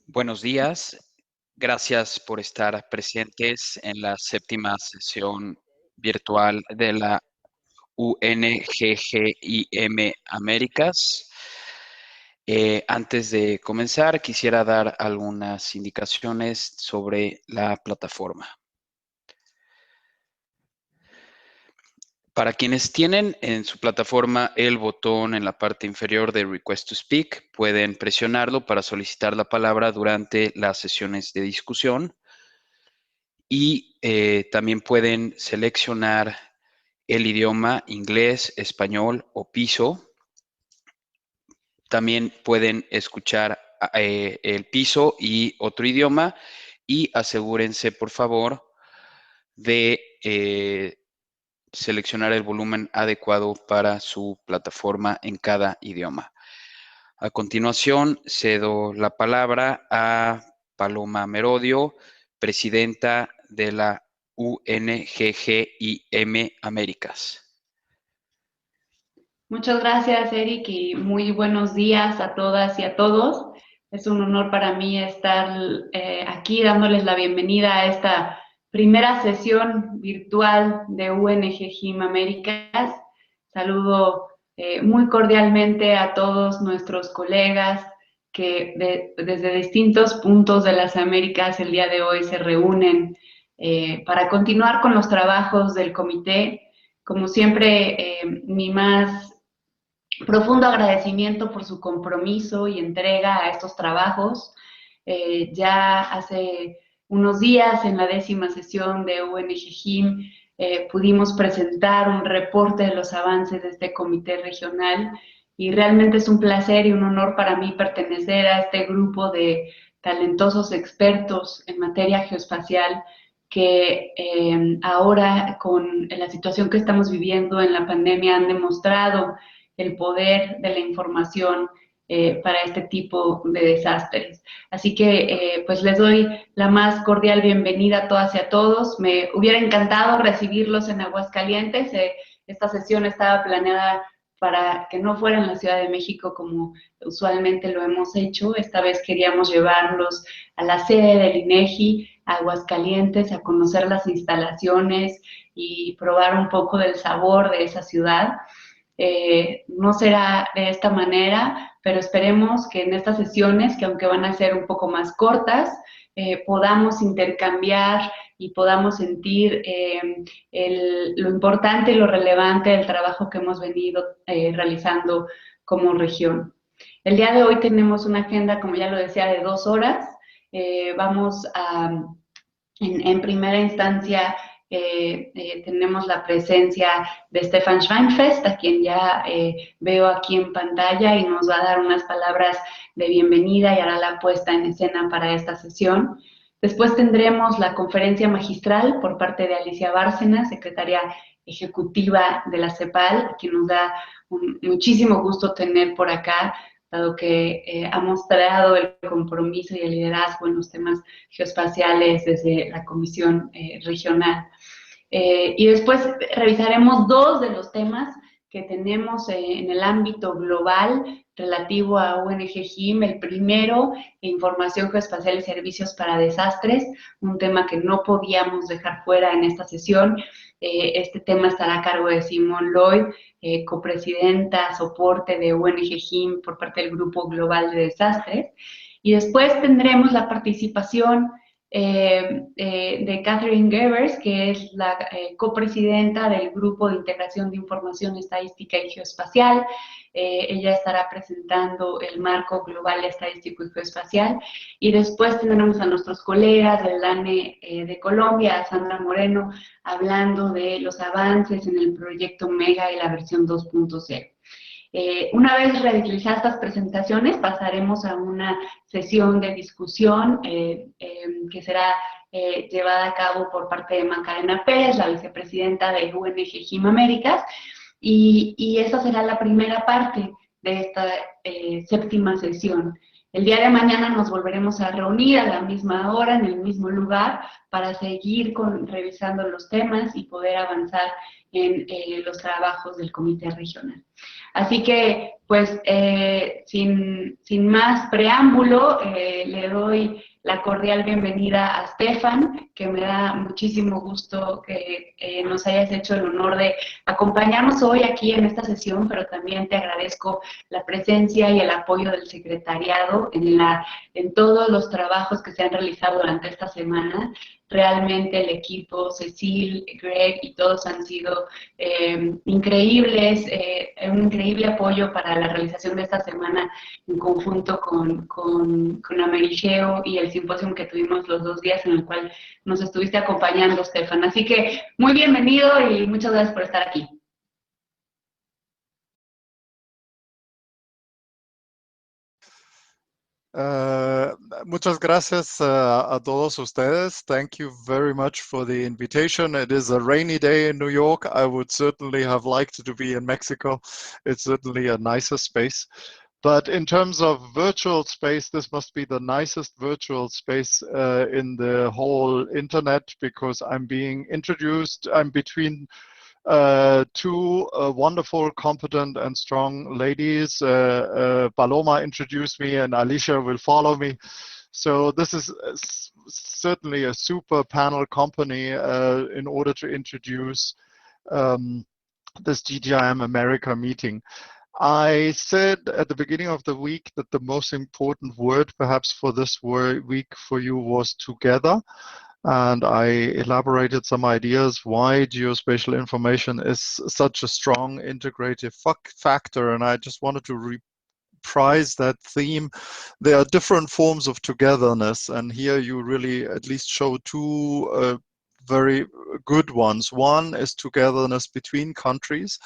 Buenos días. Gracias por estar presentes en la séptima sesión virtual de la UN-GGIM Américas. Antes de comenzar, quisiera dar algunas indicaciones sobre la plataforma. Para quienes tienen en su plataforma el botón en la parte inferior de Request to Speak, pueden presionarlo para solicitar la palabra durante las sesiones de discusión y también pueden seleccionar el idioma inglés, español o piso. También pueden escuchar el piso y otro idioma y asegúrense, por favor, de seleccionar el volumen adecuado para su plataforma en cada idioma. A continuación, cedo la palabra a Paloma Merodio, presidenta de la UN-GGIM Américas. Muchas gracias, Eric, y muy buenos días a todas y a todos. Es un honor para mí estar aquí dándoles la bienvenida a esta primera sesión virtual de UN-GGIM Américas. Saludo muy cordialmente a todos nuestros colegas que desde distintos puntos de las Américas el día de hoy se reúnen para continuar con los trabajos del comité. Como siempre, mi más profundo agradecimiento por su compromiso y entrega a estos trabajos. Ya hace unos días, en la 10ª sesión de UN-GGIM, pudimos presentar un reporte de los avances de este comité regional y realmente es un placer y un honor para mí pertenecer a este grupo de talentosos expertos en materia geoespacial que ahora con la situación que estamos viviendo en la pandemia han demostrado el poder de la información para este tipo de desastres. Así que pues les doy la más cordial bienvenida a todas y a todos. Me hubiera encantado recibirlos en Aguascalientes. Esta sesión estaba planeada para que no fuera en la Ciudad de México como usualmente lo hemos hecho. Esta vez queríamos llevarlos a la sede del INEGI, a Aguascalientes, a conocer las instalaciones y probar un poco del sabor de esa ciudad. No será de esta manera, pero esperemos que en estas sesiones, que aunque van a ser un poco más cortas, podamos intercambiar y podamos sentir lo importante y lo relevante del trabajo que hemos venido realizando como región. El día de hoy tenemos una agenda, como ya lo decía, de 2 horas. Vamos a, en primera instancia, tenemos la presencia de Stefan Schweinfest, a quien ya veo aquí en pantalla y nos va a dar unas palabras de bienvenida y hará la puesta en escena para esta sesión. Después tendremos la conferencia magistral por parte de Alicia Bárcena, secretaria ejecutiva de la CEPAL, quien nos da muchísimo gusto tener por acá, dado que ha mostrado el compromiso y el liderazgo en los temas geoespaciales desde la Comisión Regional. Y después revisaremos 2 de los temas que tenemos en el ámbito global relativo a UN-GGIM. El primero, información geoespacial y servicios para desastres, un tema que no podíamos dejar fuera en esta sesión. Este tema estará a cargo de Simone Lloyd, copresidenta, soporte de UN-GGIM por parte del Grupo Global de Desastres. Y después tendremos la participación de Catherine Gevers, que es la copresidenta del Grupo de Integración de Información Estadística y Geoespacial. Ella estará presentando el marco global estadístico y geoespacial. Y después tendremos a nuestros colegas del ANE de Colombia, a Sandra Moreno, hablando de los avances en el proyecto MEGA y la versión 2.0. Una vez realizadas estas presentaciones, pasaremos a una sesión de discusión que será llevada a cabo por parte de Macarena Pérez, la vicepresidenta de UN-GGIM Américas, y esa será la primera parte de esta 7ª sesión. El día de mañana nos volveremos a reunir a la misma hora, en el mismo lugar, para seguir revisando los temas y poder avanzar en los trabajos del comité regional. Así que, pues, sin más preámbulo, le doy la cordial bienvenida a Stefan, que me da muchísimo gusto que nos hayas hecho el honor de acompañarnos hoy aquí en esta sesión, pero también te agradezco la presencia y el apoyo del secretariado en todos los trabajos que se han realizado durante esta semana. Realmente el equipo, Cecil, Greg y todos han sido increíbles, un increíble apoyo para la realización de esta semana en conjunto con Amerigeo y el Symposium que tuvimos los 2 días en el cual nos estuviste acompañando, Stefan. Así que muy bienvenido y muchas gracias por estar aquí. Muchas gracias a todos ustedes. Thank you very much for the invitation. It is a rainy day in New York. I would certainly have liked to be in Mexico. It's certainly a nicer space. But in terms of virtual space, this must be the nicest virtual space in the whole internet, because I'm being introduced. I'm between two wonderful, competent, and strong ladies. Paloma introduced me, and Alicia will follow me. So this is certainly a super panel company in order to introduce this GGIM America meeting. I said at the beginning of the week that the most important word perhaps for this week for you was together. And I elaborated some ideas why geospatial information is such a strong integrative factor. And I just wanted to reprise that theme. There are different forms of togetherness. And here you really at least show two very good ones. One is togetherness between countries,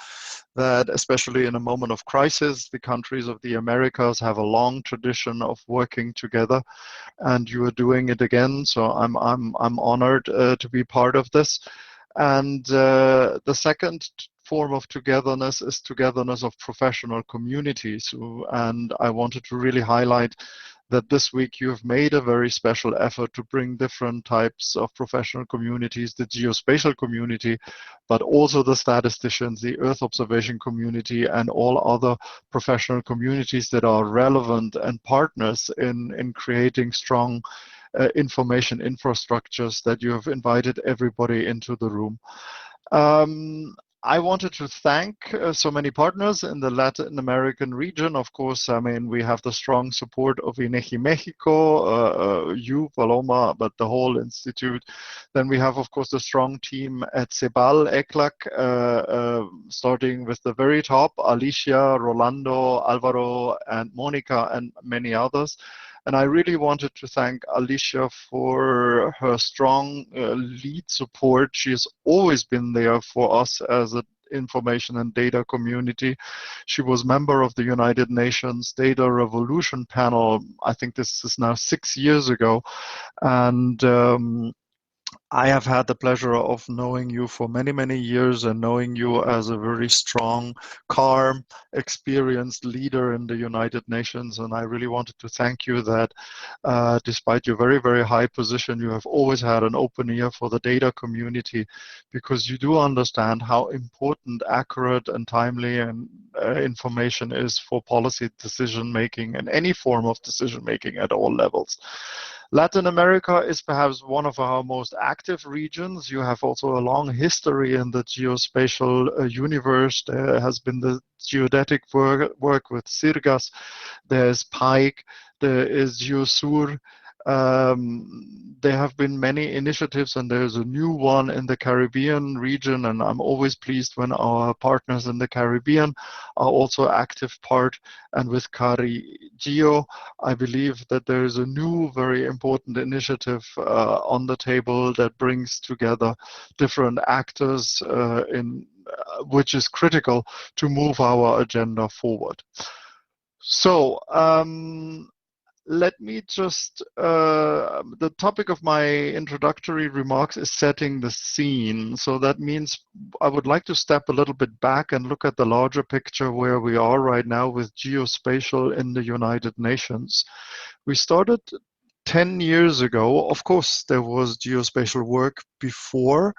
that especially in a moment of crisis, the countries of the Americas have a long tradition of working together, and you are doing it again. So I'm honored to be part of this. And the second form of togetherness is togetherness of professional communities. And I wanted to really highlight that this week you have made a very special effort to bring different types of professional communities, the geospatial community, but also the statisticians, the Earth observation community, and all other professional communities that are relevant and partners in creating strong information infrastructures, that you have invited everybody into the room. I wanted to thank so many partners in the Latin American region. Of course, I mean, we have the strong support of INEGI Mexico, you, Paloma, but the whole institute. Then we have, of course, the strong team at CEBAL, ECLAC, starting with the very top, Alicia, Rolando, Alvaro, and Monica, and many others. And I really wanted to thank Alicia for her strong lead support. She has always been there for us as an information and data community. She was member of the United Nations Data Revolution panel. I think this is now 6 years ago. And I have had the pleasure of knowing you for many, many years, and knowing you as a very strong, calm, experienced leader in the United Nations. And I really wanted to thank you that despite your very, very high position, you have always had an open ear for the data community, because you do understand how important accurate and timely and information is for policy decision-making and any form of decision-making at all levels. Latin America is perhaps one of our most active regions. You have also a long history in the geospatial universe. There has been the geodetic work with SIRGAS. There's PIKE. There is GeoSur. There have been many initiatives, and there's a new one in the Caribbean region, and I'm always pleased when our partners in the Caribbean are also active part. And with CariGeo, I believe that there is a new very important initiative on the table that brings together different actors which is critical to move our agenda forward. So let me just, the topic of my introductory remarks is setting the scene. So that means I would like to step a little bit back and look at the larger picture where we are right now with geospatial in the United Nations. We started 10 years ago. Of course, there was geospatial work before.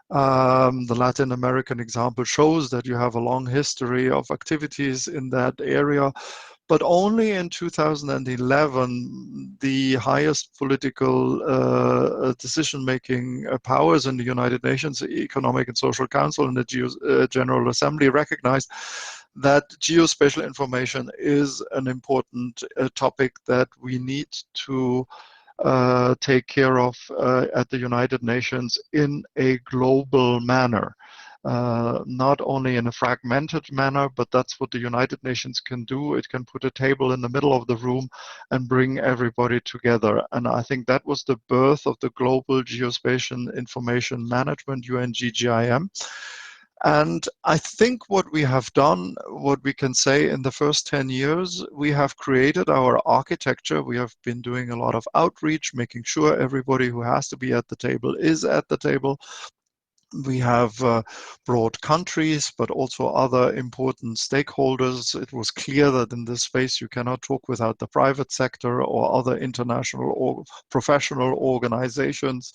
The Latin American example shows that you have a long history of activities in that area. But only in 2011, the highest political decision-making powers in the United Nations, the Economic and Social Council and the General Assembly recognized that geospatial information is an important topic that we need to take care of at the United Nations in a global manner. Not only in a fragmented manner, but that's what the United Nations can do. It can put a table in the middle of the room and bring everybody together. And I think that was the birth of the Global Geospatial Information Management, UN-GGIM. And I think what we have done, what we can say in the first 10 years, we have created our architecture. We have been doing a lot of outreach, making sure everybody who has to be at the table is at the table. We have brought countries, but also other important stakeholders. It was clear that in this space you cannot talk without the private sector or other international or professional organizations.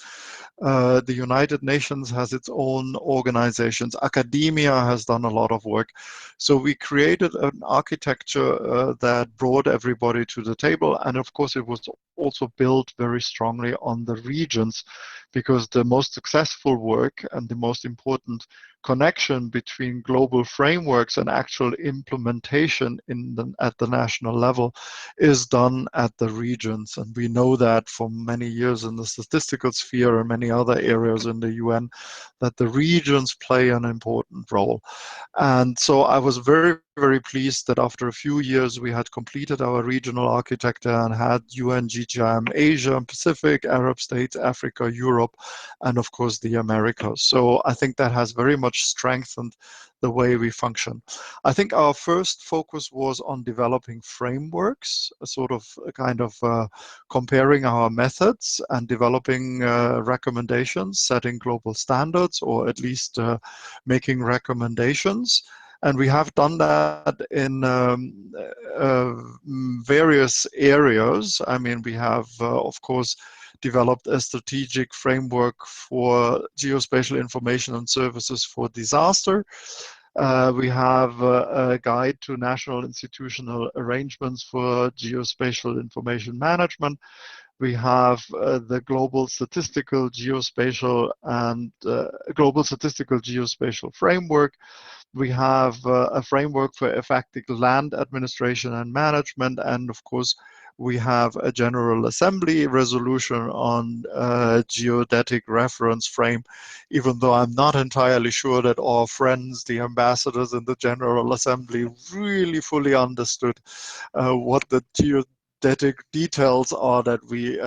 The United Nations has its own organizations. Academia has done a lot of work. So we created an architecture that brought everybody to the table. And of course, it was also built very strongly on the regions, because the most successful work and the most important connection between global frameworks and actual implementation at the national level is done at the regions. And we know that from many years in the statistical sphere and many other areas in the UN, that the regions play an important role. And so I was very, very pleased that after a few years we had completed our regional architecture and had UN-GGIM Asia and Pacific, Arab states, Africa, Europe, and of course the Americas. So I think that has very much strengthened the way we function. I think our first focus was on developing frameworks, a sort of comparing our methods and developing recommendations, setting global standards, or at least making recommendations. And we have done that in various areas. I mean, we have, of course, developed a strategic framework for geospatial information and services for disaster. We have a guide to national institutional arrangements for geospatial information management. We have the global statistical geospatial and global statistical geospatial framework. We have a framework for effective land administration and management, and of course we have a General Assembly resolution on geodetic reference frame, even though I'm not entirely sure that our friends, the ambassadors in the General Assembly, really fully understood what the geodetic details are that we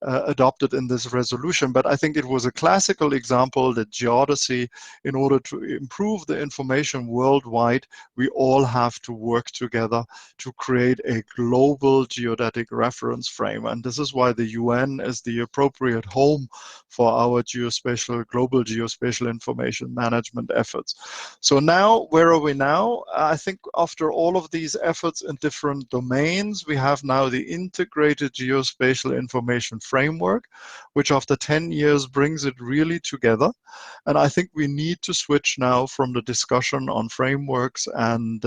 adopted in this resolution. But I think it was a classical example that geodesy, in order to improve the information worldwide, we all have to work together to create a global geodetic reference frame. And this is why the UN is the appropriate home for our global geospatial information management efforts. So now, where are we now? I think after all of these efforts in different domains, we have now the integrated geospatial information framework, which after 10 years brings it really together. And I think we need to switch now from the discussion on frameworks and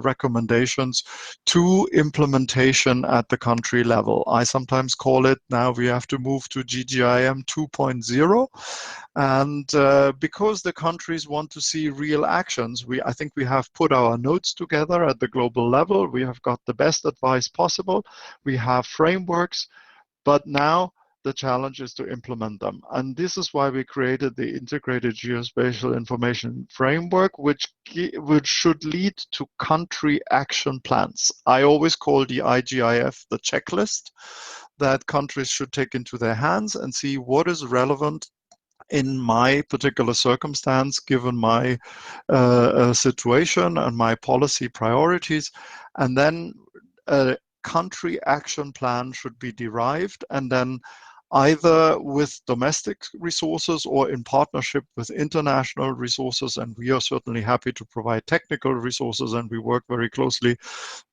recommendations to implementation at the country level. I sometimes call it, now we have to move to GGIM 2.0. And because the countries want to see real actions, I think we have put our notes together at the global level. We have got the best advice possible. We have frameworks. But now the challenge is to implement them. And this is why we created the Integrated Geospatial Information Framework, which should lead to country action plans. I always call the IGIF the checklist that countries should take into their hands and see what is relevant in my particular circumstance, given my situation and my policy priorities, and then country action plan should be derived, and then either with domestic resources or in partnership with international resources. And we are certainly happy to provide technical resources, and we work very closely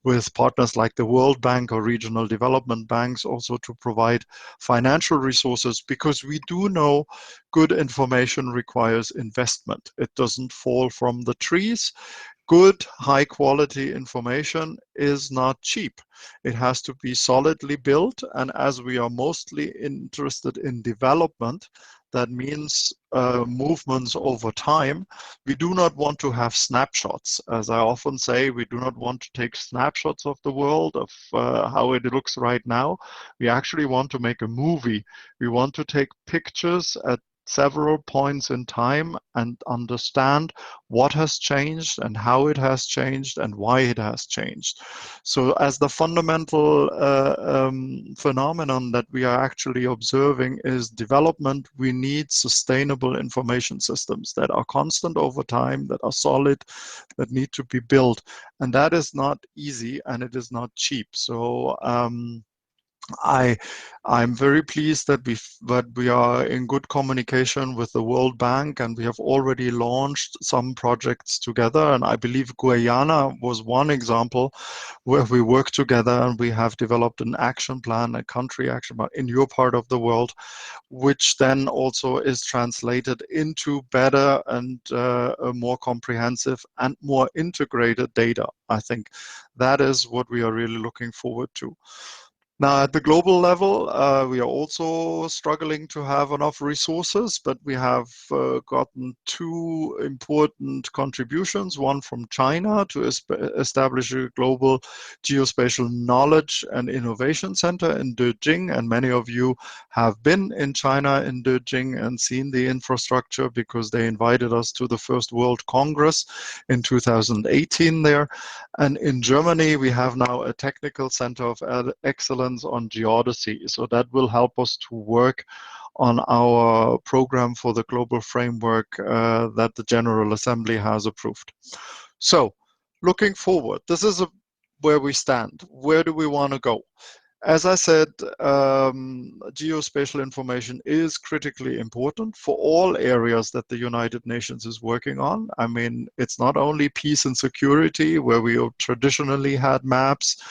with partners like the World Bank or regional development banks also to provide financial resources, because we do know good information requires investment. It doesn't fall from the trees. Good, high quality information is not cheap. It has to be solidly built. And as we are mostly interested in development, that means movements over time. We do not want to have snapshots. As I often say, we do not want to take snapshots of the world, of how it looks right now. We actually want to make a movie. We want to take pictures at several points in time and understand what has changed and how it has changed and why it has changed. So as the fundamental phenomenon that we are actually observing is development, we need sustainable information systems that are constant over time, that are solid, that need to be built. And that is not easy, and it is not cheap. So I'm very pleased that we are in good communication with the World Bank, and we have already launched some projects together. And I believe Guyana was one example where we work together, and we have developed an action plan, a country action plan in your part of the world, which then also is translated into better and a more comprehensive and more integrated data. I think that is what we are really looking forward to. Now, at the global level, we are also struggling to have enough resources, but we have gotten two important contributions, one from China to establish a global geospatial knowledge and innovation center in Beijing. And many of you have been in China in Beijing and seen the infrastructure, because they invited us to the first World Congress in 2018 there. And in Germany, we have now a technical center of excellence on geodesy. So that will help us to work on our program for the global framework that the General Assembly has approved. So looking forward, this is where we stand. Where do we want to go? As I said, geospatial information is critically important for all areas that the United Nations is working on. I mean, it's not only peace and security, where we traditionally had maps.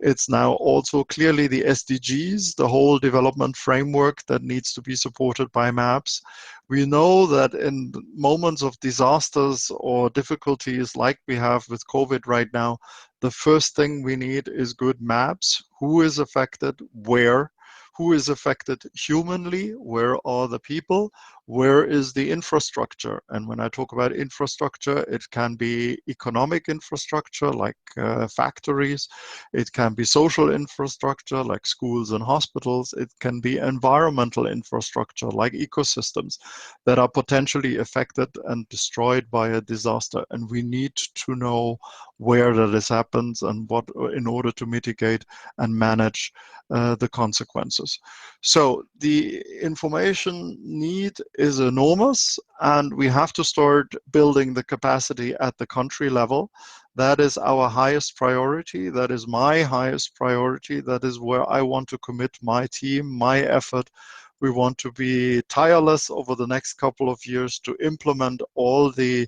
It's now also clearly the SDGs, the whole development framework that needs to be supported by maps. We know that in moments of disasters or difficulties like we have with COVID right now, the first thing we need is good maps. Who is affected? Where? Who is affected humanly? Where are the people? Where is the infrastructure? And when I talk about infrastructure, it can be economic infrastructure like factories. It can be social infrastructure like schools and hospitals. It can be environmental infrastructure like ecosystems that are potentially affected and destroyed by a disaster. And we need to know where that happens and what in order to mitigate and manage the consequences. So the information need is enormous, and we have to start building the capacity at the country level. That is our highest priority. That is my highest priority. That is where I want to commit my team, my effort. We want to be tireless over the next couple of years to implement all the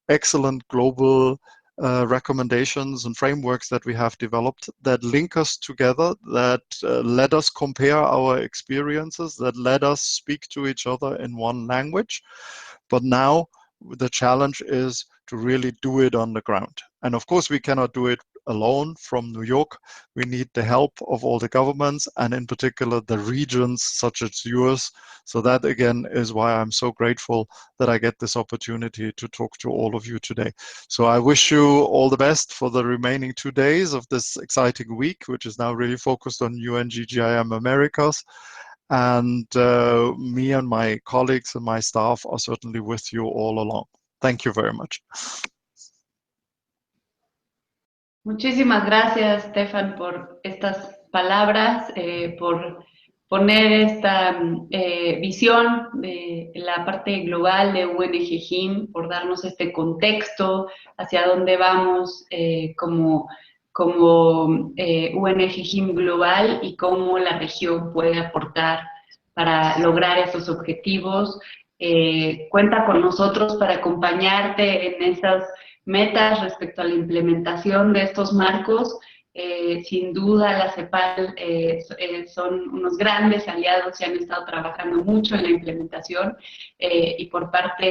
excellent global recommendations and frameworks that we have developed that link us together, that let us compare our experiences, that let us speak to each other in one language. But now the challenge is to really do it on the ground. And of course, we cannot do it alone from New York. We need the help of all the governments, and in particular the regions such as yours. So that again is why I'm so grateful that I get this opportunity to talk to all of you today. So I wish you all the best for the remaining 2 days of this exciting week, which is now really focused on UN-GGIM Americas. And me and my colleagues and my staff are certainly with you all along. Thank you very much. Muchísimas gracias, Stefan, por estas palabras, por poner esta visión de la parte global de UN-GGIM, por darnos este contexto hacia dónde vamos como como UN-GGIM global y cómo la región puede aportar para lograr esos objetivos. Cuenta con nosotros para acompañarte en esas metas respecto a la implementación de estos marcos. Sin duda, la CEPAL son unos grandes aliados y han estado trabajando mucho en la implementación, y por parte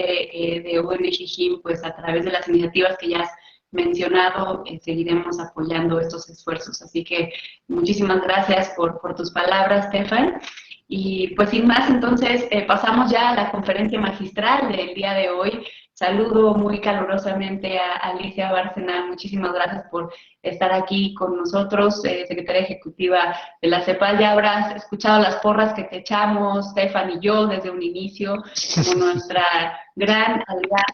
de UN-GGIM, pues a través de las iniciativas que ya has mencionado, seguiremos apoyando estos esfuerzos. Así que muchísimas gracias por tus palabras, Stefan. Y pues sin más, entonces pasamos ya a la conferencia magistral del día de hoy. Saludo muy calurosamente a Alicia Bárcena. Muchísimas gracias por estar aquí con nosotros, secretaria ejecutiva de la CEPAL. Ya habrás escuchado las porras que te echamos, Stefan y yo, desde un inicio, como nuestra gran aliada,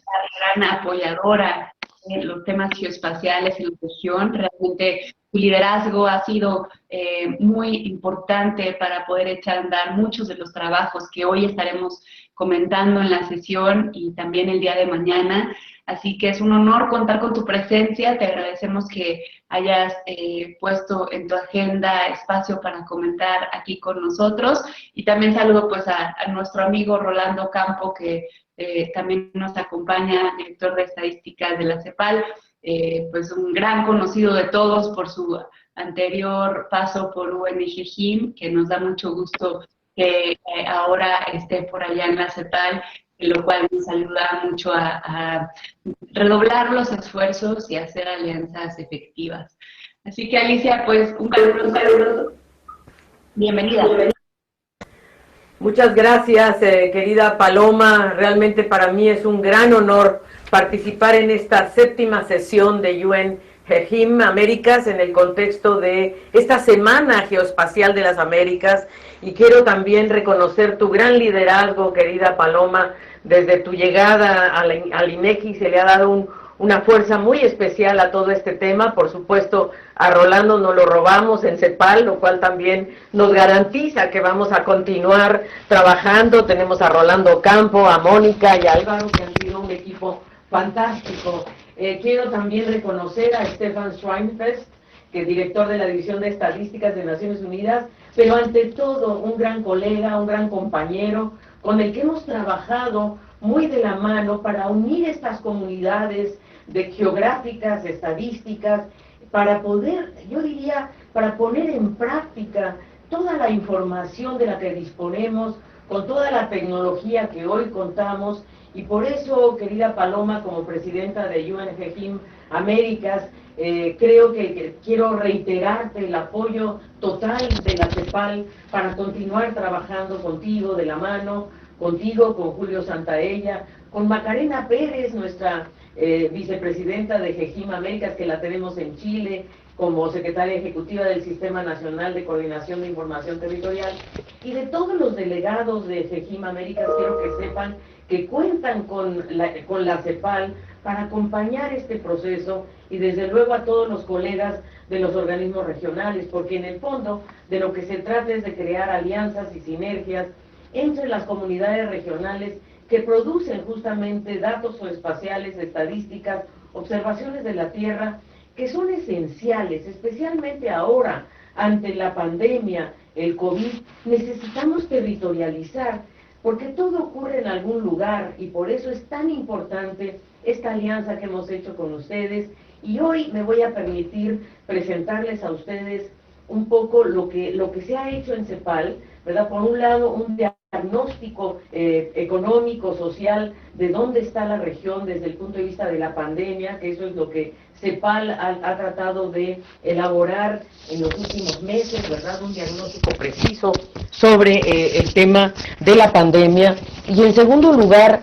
gran apoyadora en los temas geoespaciales en la región. Realmente tu liderazgo ha sido muy importante para poder echar a andar muchos de los trabajos que hoy estaremos comentando en la sesión y también el día de mañana. Así que es un honor contar con tu presencia. Te agradecemos que hayas puesto en tu agenda espacio para comentar aquí con nosotros. Y también saludo pues a nuestro amigo Rolando Campo, que también nos acompaña, director de estadísticas de la CEPAL, pues un gran conocido de todos por su anterior paso por UN-GGIM, que nos da mucho gusto que ahora esté por allá en la CEPAL, lo cual nos ayuda mucho a redoblar los esfuerzos y hacer alianzas efectivas. Así que, Alicia, pues un caluroso. Bienvenida. Muchas gracias, querida Paloma. Realmente para mí es un gran honor participar en esta 7ª sesión de UN-GGIM Américas en el contexto de esta Semana Geoespacial de las Américas. Y quiero también reconocer tu gran liderazgo, querida Paloma. Desde tu llegada al INEGI se le ha dado una fuerza muy especial a todo este tema. Por supuesto, a Rolando nos lo robamos en CEPAL, lo cual también nos garantiza que vamos a continuar trabajando. Tenemos a Rolando Campo, a Mónica y a Álvaro, que han sido un equipo fantástico. Quiero también reconocer a Stefan Schweinfest, que es director de la División de Estadísticas de Naciones Unidas, pero ante todo un gran colega, un gran compañero, con el que hemos trabajado muy de la mano para unir estas comunidades de geográficas, estadísticas, para poder, yo diría, para poner en práctica toda la información de la que disponemos, con toda la tecnología que hoy contamos. Y por eso, querida Paloma, como presidenta de UN-GGIM Américas, creo que quiero reiterarte el apoyo total de la CEPAL para continuar trabajando contigo de la mano, contigo, con Julio Santaella, con Macarena Pérez, nuestra vicepresidenta de GGIM Américas, que la tenemos en Chile, como secretaria ejecutiva del Sistema Nacional de Coordinación de Información Territorial, y de todos los delegados de GGIM Américas. Quiero que sepan que cuentan con la CEPAL para acompañar este proceso, y desde luego a todos los colegas de los organismos regionales, porque en el fondo de lo que se trata es de crear alianzas y sinergias entre las comunidades regionales que producen justamente datos geoespaciales, estadísticas, observaciones de la Tierra, que son esenciales, especialmente ahora, ante la pandemia, el COVID. Necesitamos territorializar, porque todo ocurre en algún lugar, y por eso es tan importante esta alianza que hemos hecho con ustedes. Y hoy me voy a permitir presentarles a ustedes un poco lo que se ha hecho en CEPAL, ¿verdad? Por un lado, un diagnóstico económico, social, de dónde está la región desde el punto de vista de la pandemia, que eso es lo que CEPAL ha tratado de elaborar en los últimos meses, ¿verdad? Un diagnóstico preciso sobre el tema de la pandemia. Y en segundo lugar,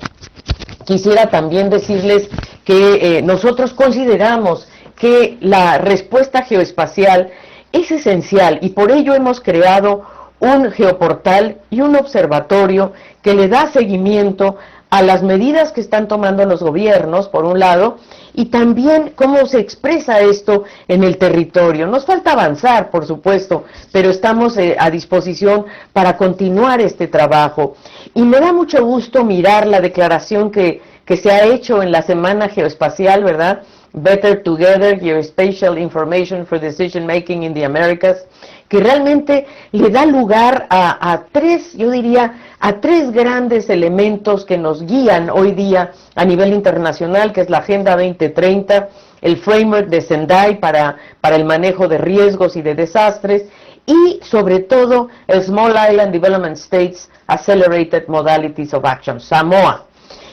quisiera también decirles que nosotros consideramos que la respuesta geoespacial es esencial, y por ello hemos creado un geoportal y un observatorio que le da seguimiento a las medidas que están tomando los gobiernos, por un lado, y también cómo se expresa esto en el territorio. Nos falta avanzar, por supuesto, pero estamos a disposición para continuar este trabajo. Y me da mucho gusto mirar la declaración que se ha hecho en la Semana Geoespacial, ¿verdad?, Better Together, Geospatial Information for Decision Making in the Americas, que realmente le da lugar a tres, yo diría, a tres grandes elementos que nos guían hoy día a nivel internacional, que es la Agenda 2030, el framework de Sendai para el manejo de riesgos y de desastres, y sobre todo el Small Island Development States Accelerated Modalities of Action, SAMOA.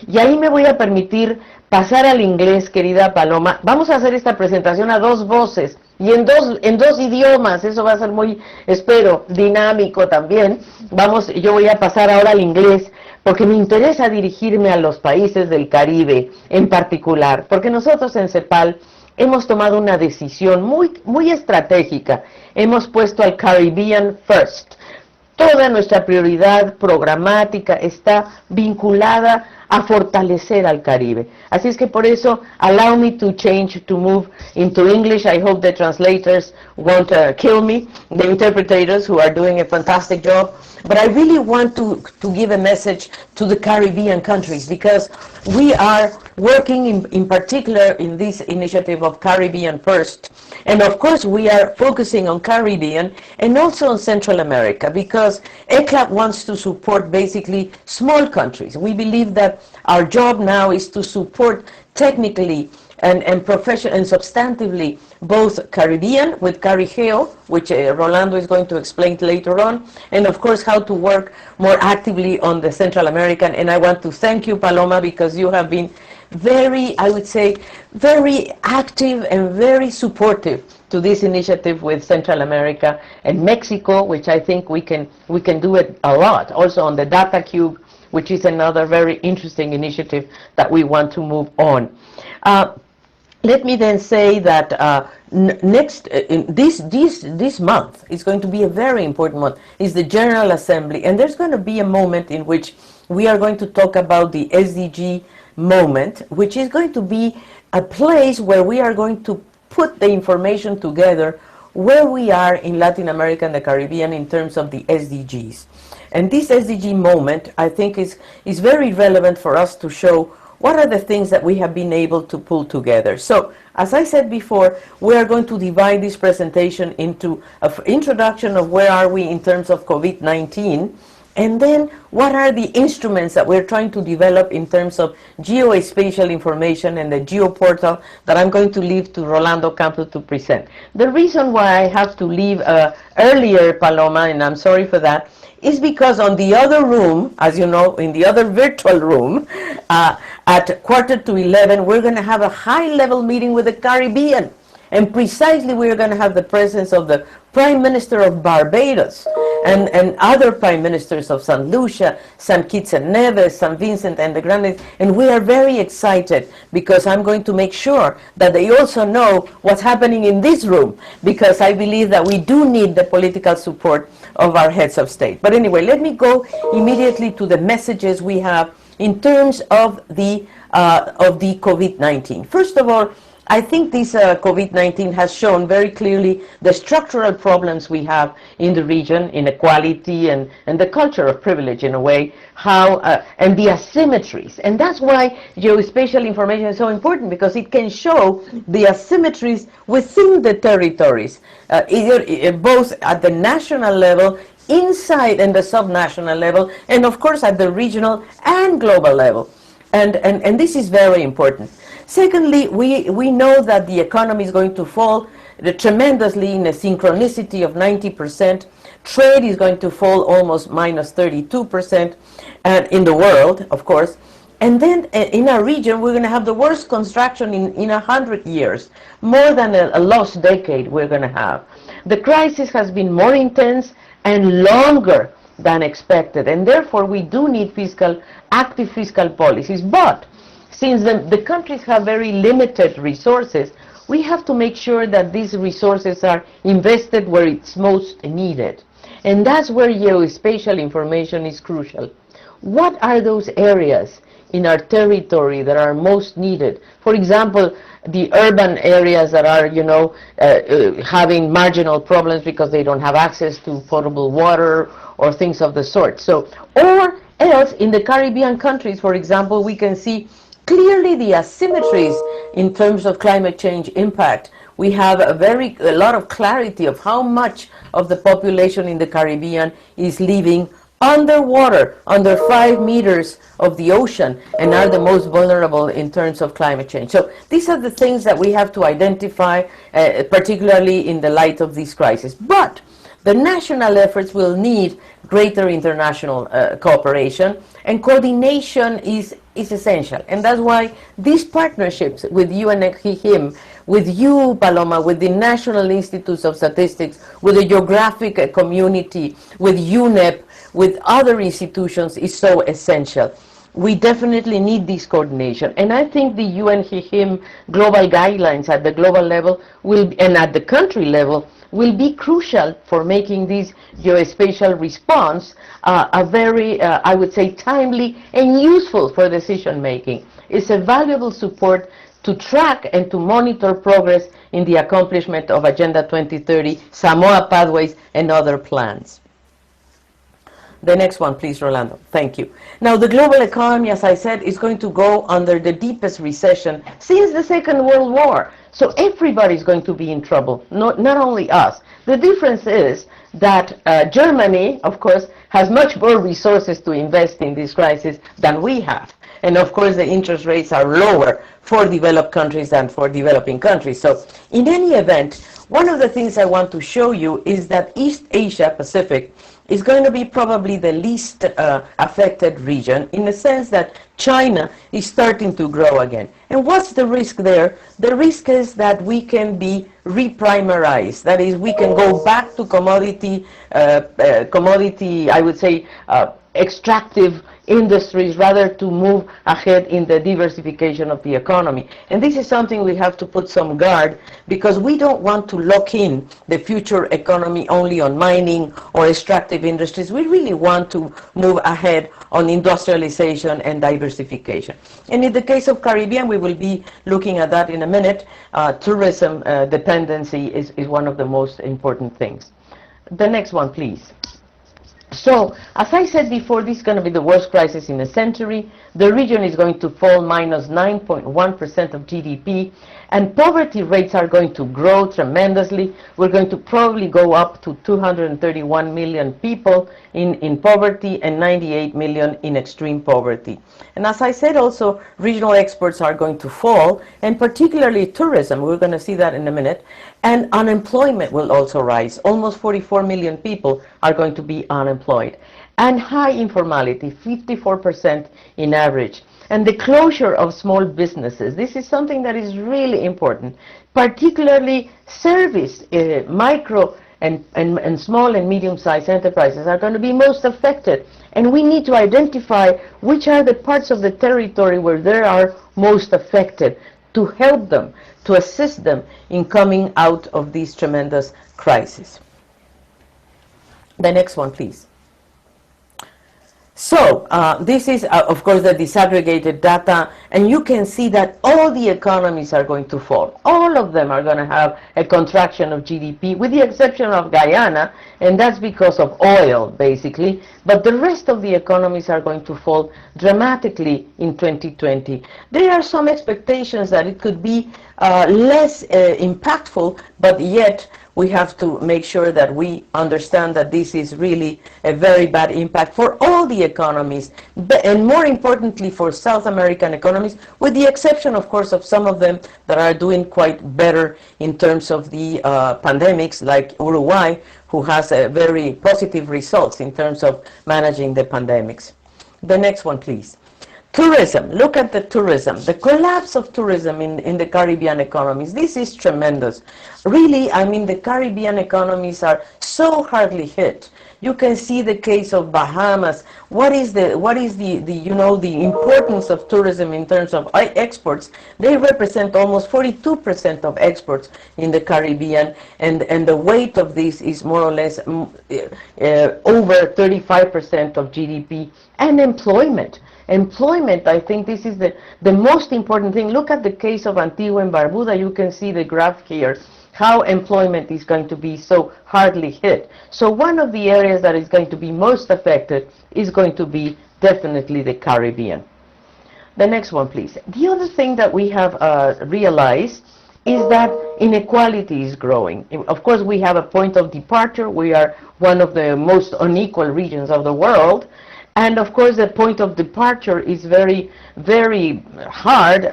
Y ahí me voy a permitir pasar al inglés, querida Paloma. Vamos a hacer esta presentación a dos voces y en dos idiomas. Eso va a ser muy, espero, dinámico también. Yo voy a pasar ahora al inglés porque me interesa dirigirme a los países del Caribe en particular, porque nosotros en CEPAL hemos tomado una decisión muy estratégica. Hemos puesto al Caribbean first. Toda nuestra prioridad programática está vinculada a fortalecer al Caribe. Así es que por eso, allow me to move into English. I hope the translators won't kill me, the interpreters who are doing a fantastic job. But I really want to give a message to the Caribbean countries, because we are working in particular in this initiative of Caribbean First. And of course we are focusing on Caribbean and also on Central America, because ECLAP wants to support basically small countries. We believe that our job now is to support technically and substantively both Caribbean with CariGeo, which Rolando is going to explain later on, and of course how to work more actively on the Central American. And I want to thank you, Paloma, because you have been very, I would say, very active and very supportive to this initiative with Central America and Mexico, which I think we can do it a lot. Also on the Data Cube, which is another very interesting initiative that we want to move on. Let me then say that this month is going to be a very important month. It's the General Assembly, and there's going to be a moment in which we are going to talk about the SDG moment, which is going to be a place where we are going to put the information together where we are in Latin America and the Caribbean in terms of the SDGs. And this SDG moment, I think, is very relevant for us to show what are the things that we have been able to pull together. So, as I said before, we are going to divide this presentation into an introduction of where are we in terms of COVID-19, and then what are the instruments that we're trying to develop in terms of geospatial information and the geoportal that I'm going to leave to Rolando Campos to present. The reason why I have to leave earlier, Paloma, and I'm sorry for that, is because on the other room, as you know, in the other virtual room, at 11:15, we're going to have a high-level meeting with the Caribbean. And precisely we're going to have the presence of the Prime Minister of Barbados and other Prime Ministers of St. Lucia, St. Kitts and Nevis, St. Vincent and the Grenadines. And we are very excited because I'm going to make sure that they also know what's happening in this room, because I believe that we do need the political support of our heads of state. But anyway, let me go immediately to the messages we have in terms of the COVID-19. First of all, I think this COVID-19 has shown very clearly the structural problems we have in the region, inequality and the culture of privilege in a way, and the asymmetries. And that's why geospatial information is so important, because it can show the asymmetries within the territories, both at the national level, inside and the subnational level, and of course at the regional and global level. And this is very important. Secondly, we know that the economy is going to fall tremendously in a synchronicity of 90%. Trade is going to fall almost minus 32% in the world, of course. And then in our region, we're going to have the worst construction in 100 years, more than a lost decade we're going to have. The crisis has been more intense and longer than expected, and therefore we do need active fiscal policies. But since the countries have very limited resources, we have to make sure that these resources are invested where it's most needed. And that's where geospatial information is crucial. What are those areas in our territory that are most needed? For example, the urban areas that are, having marginal problems because they don't have access to potable water or things of the sort. So, or else in the Caribbean countries, for example, we can see Clearly, the asymmetries in terms of climate change impact, we have a lot of clarity of how much of the population in the Caribbean is living underwater, under 5 meters of the ocean, and are the most vulnerable in terms of climate change. So these are the things that we have to identify, particularly in the light of this crisis. But the national efforts will need greater international cooperation, and coordination is essential. And that's why these partnerships with UN-GGIM, with you, Paloma, with the National Institutes of Statistics, with the Geographic community, with UNEP, with other institutions is so essential. We definitely need this coordination. And I think the UN-GGIM global guidelines at the global level will, and at the country level, will be crucial for making this geospatial response a very, I would say, timely and useful for decision making. It's a valuable support to track and to monitor progress in the accomplishment of Agenda 2030, Samoa Pathways, and other plans. The next one, please, Rolando. Thank you. Now, the global economy, as I said, is going to go under the deepest recession since the Second World War. So everybody's going to be in trouble, not only us. The difference is that Germany, of course, has much more resources to invest in this crisis than we have. And of course, the interest rates are lower for developed countries than for developing countries. So in any event, one of the things I want to show you is that East Asia Pacific is going to be probably the least affected region, in the sense that China is starting to grow again. And what's the risk there? The risk is that we can be reprimarized. That is, we can go back to commodity, I would say, extractive industries, rather to move ahead in the diversification of the economy. And this is something we have to put some guard, because we don't want to lock in the future economy only on mining or extractive industries. We really want to move ahead on industrialization and diversification. And in the case of Caribbean, we will be looking at that in a minute. Tourism dependency is one of the most important things. The next one, please. So, as I said before, this is going to be the worst crisis in a century. The region is going to fall minus 9.1% of GDP, and poverty rates are going to grow tremendously. We're going to probably go up to 231 million people in poverty and 98 million in extreme poverty. And as I said also, regional exports are going to fall, and particularly tourism. We're going to see that in a minute. And unemployment will also rise. Almost 44 million people are going to be unemployed. And high informality, 54% in average. And the closure of small businesses. This is something that is really important. Particularly service, micro and small and medium-sized enterprises are going to be most affected. And we need to identify which are the parts of the territory where they are most affected, to help them, to assist them in coming out of this tremendous crisis. The next one, please. So this is, of course, the disaggregated data, and you can see that all the economies are going to fall. All of them are going to have a contraction of GDP, with the exception of Guyana, and that's because of oil, basically. But the rest of the economies are going to fall dramatically in 2020. There are some expectations that it could be less impactful, but yet we have to make sure that we understand that this is really a very bad impact for all the economies, and more importantly for South American economies, with the exception, of course, of some of them that are doing quite better in terms of the pandemics, like Uruguay, who has very positive results in terms of managing the pandemics. The next one, please. Tourism. Look at the tourism. The collapse of tourism in the Caribbean economies. This is tremendous. Really, I mean, the Caribbean economies are so hardly hit. You can see the case of Bahamas. What is the you know, the importance of tourism in terms of exports? They represent almost 42% of exports in the Caribbean, and the weight of this is more or less over 35% of GDP. And employment. Employment, I think this is the most important thing. Look at the case of Antigua and Barbuda. You can see the graph here, how employment is going to be so hardly hit. So one of the areas that is going to be most affected is going to be definitely the Caribbean. The next one, please. The other thing that we have realized is that inequality is growing. Of course, we have a point of departure. We are one of the most unequal regions of the world. And of course, the point of departure is very, very hard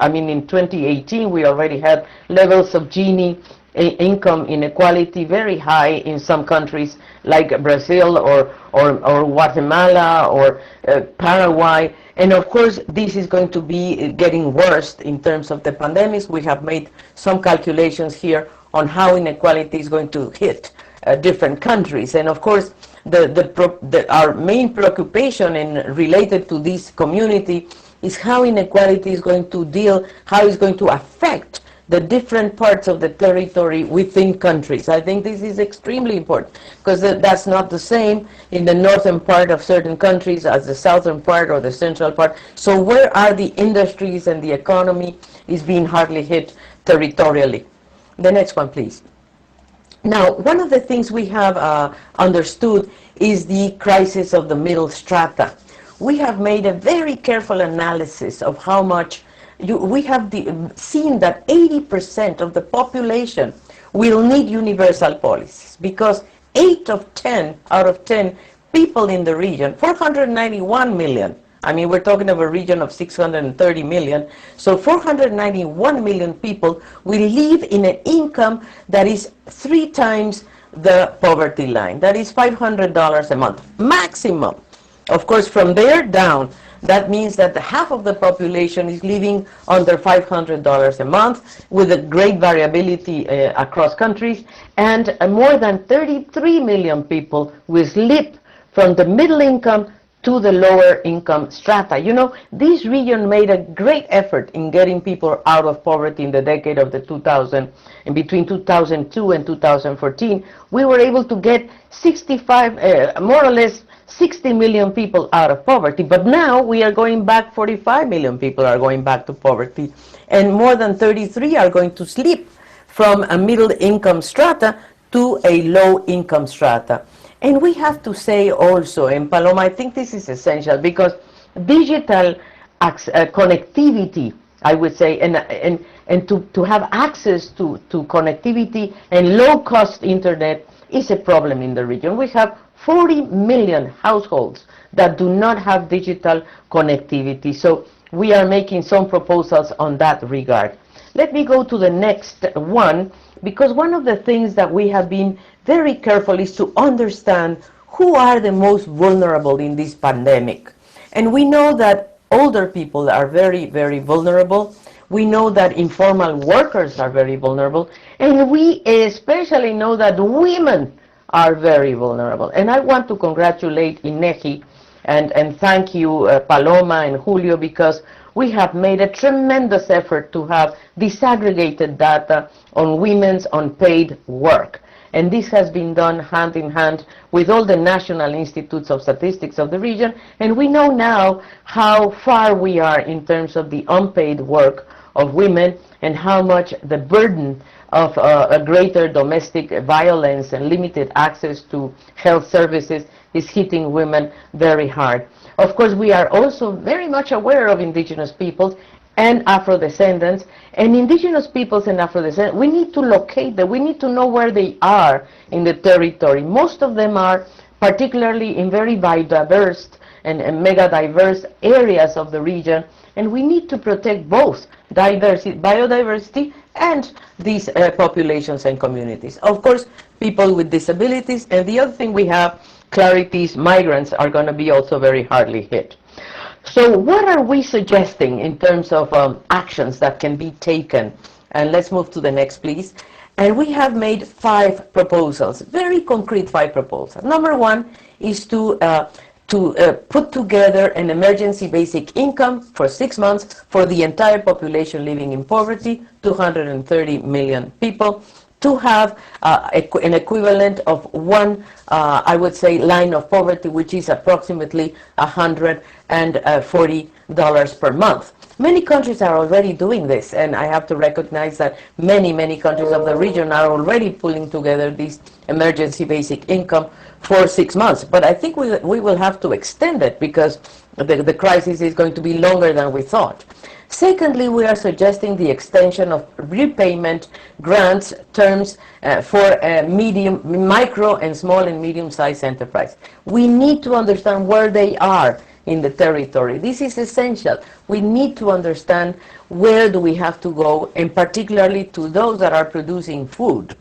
I mean, in 2018, we already had levels of Gini income inequality very high in some countries like Brazil or Guatemala or Paraguay. And of course, this is going to be getting worse in terms of the pandemics. We have made some calculations here on how inequality is going to hit different countries. And of course, our main preoccupation related to this community is how inequality is going to how it's going to affect the different parts of the territory within countries. I think this is extremely important, because that's not the same in the northern part of certain countries as the southern part or the central part. So where are the industries and the economy is being hardly hit territorially? The next one, please. Now, one of the things we have understood is the crisis of the middle strata. We have made a very careful analysis of how much we have seen that 80% of the population will need universal policies, because 8 out of 10 people in the region, 491 million, I mean, we're talking of a region of 630 million, so 491 million people will live in an income that is 3 times the poverty line. That is $500 a month, maximum. Of course, from there down, that means that half of the population is living under $500 a month, with a great variability across countries, and more than 33 million people will slip from the middle income to the lower income strata. You know, this region made a great effort in getting people out of poverty in the decade of the 2000, and between 2002 and 2014, we were able to get more or less 60 million people out of poverty, but now we are going back, 45 million people are going back to poverty, and more than 33 are going to slip from a middle income strata to a low income strata. And we have to say also, and Paloma, I think this is essential, because digital connectivity, I would say, and to have access to connectivity and low-cost internet is a problem in the region. We have 40 million households that do not have digital connectivity. So we are making some proposals on that regard. Let me go to the next one, because one of the things that we have been very careful is to understand who are the most vulnerable in this pandemic. And we know that older people are very, very vulnerable. We know that informal workers are very vulnerable. And we especially know that women are very vulnerable. And I want to congratulate INEGI and thank you, Paloma and Julio, because we have made a tremendous effort to have disaggregated data on women's unpaid work. And this has been done hand in hand with all the national institutes of statistics of the region. And we know now how far we are in terms of the unpaid work of women, and how much the burden of a greater domestic violence and limited access to health services is hitting women very hard. Of course, we are also very much aware of indigenous peoples and Afro-descendants. And indigenous peoples and Afro-descendants, we need to locate them. We need to know where they are in the territory. Most of them are particularly in very biodiverse and mega-diverse areas of the region. And we need to protect both biodiversity and these populations and communities. Of course, people with disabilities. And the other thing we have, clarities, migrants are going to be also very hardly hit. So what are we suggesting in terms of actions that can be taken? And let's move to the next, please. And we have made 5 proposals, very concrete 5 proposals. Number 1 is to put together an emergency basic income for 6 months for the entire population living in poverty, 230 million people, to have an equivalent of one, I would say, line of poverty, which is approximately $140 per month. Many countries are already doing this, and I have to recognize that many countries of the region are already pulling together this emergency basic income for 6 months. But I think we will have to extend it because the crisis is going to be longer than we thought. Secondly, we are suggesting the extension of repayment grants terms for micro and small and medium-sized enterprise. We need to understand where they are in the territory. This is essential. We need to understand where do we have to go, and particularly to those that are producing food.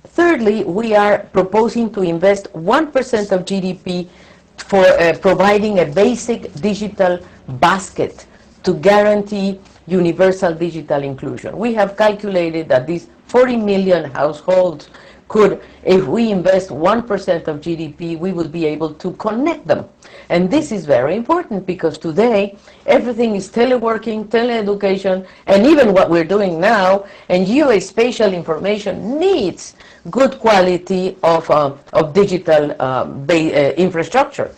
Thirdly, we are proposing to invest 1% of GDP for providing a basic digital basket to guarantee universal digital inclusion. We have calculated that these 40 million households could, if we invest 1% of GDP, we will be able to connect them. And this is very important because today everything is teleworking, teleeducation, and even what we're doing now, and geospatial information needs good quality of digital infrastructure.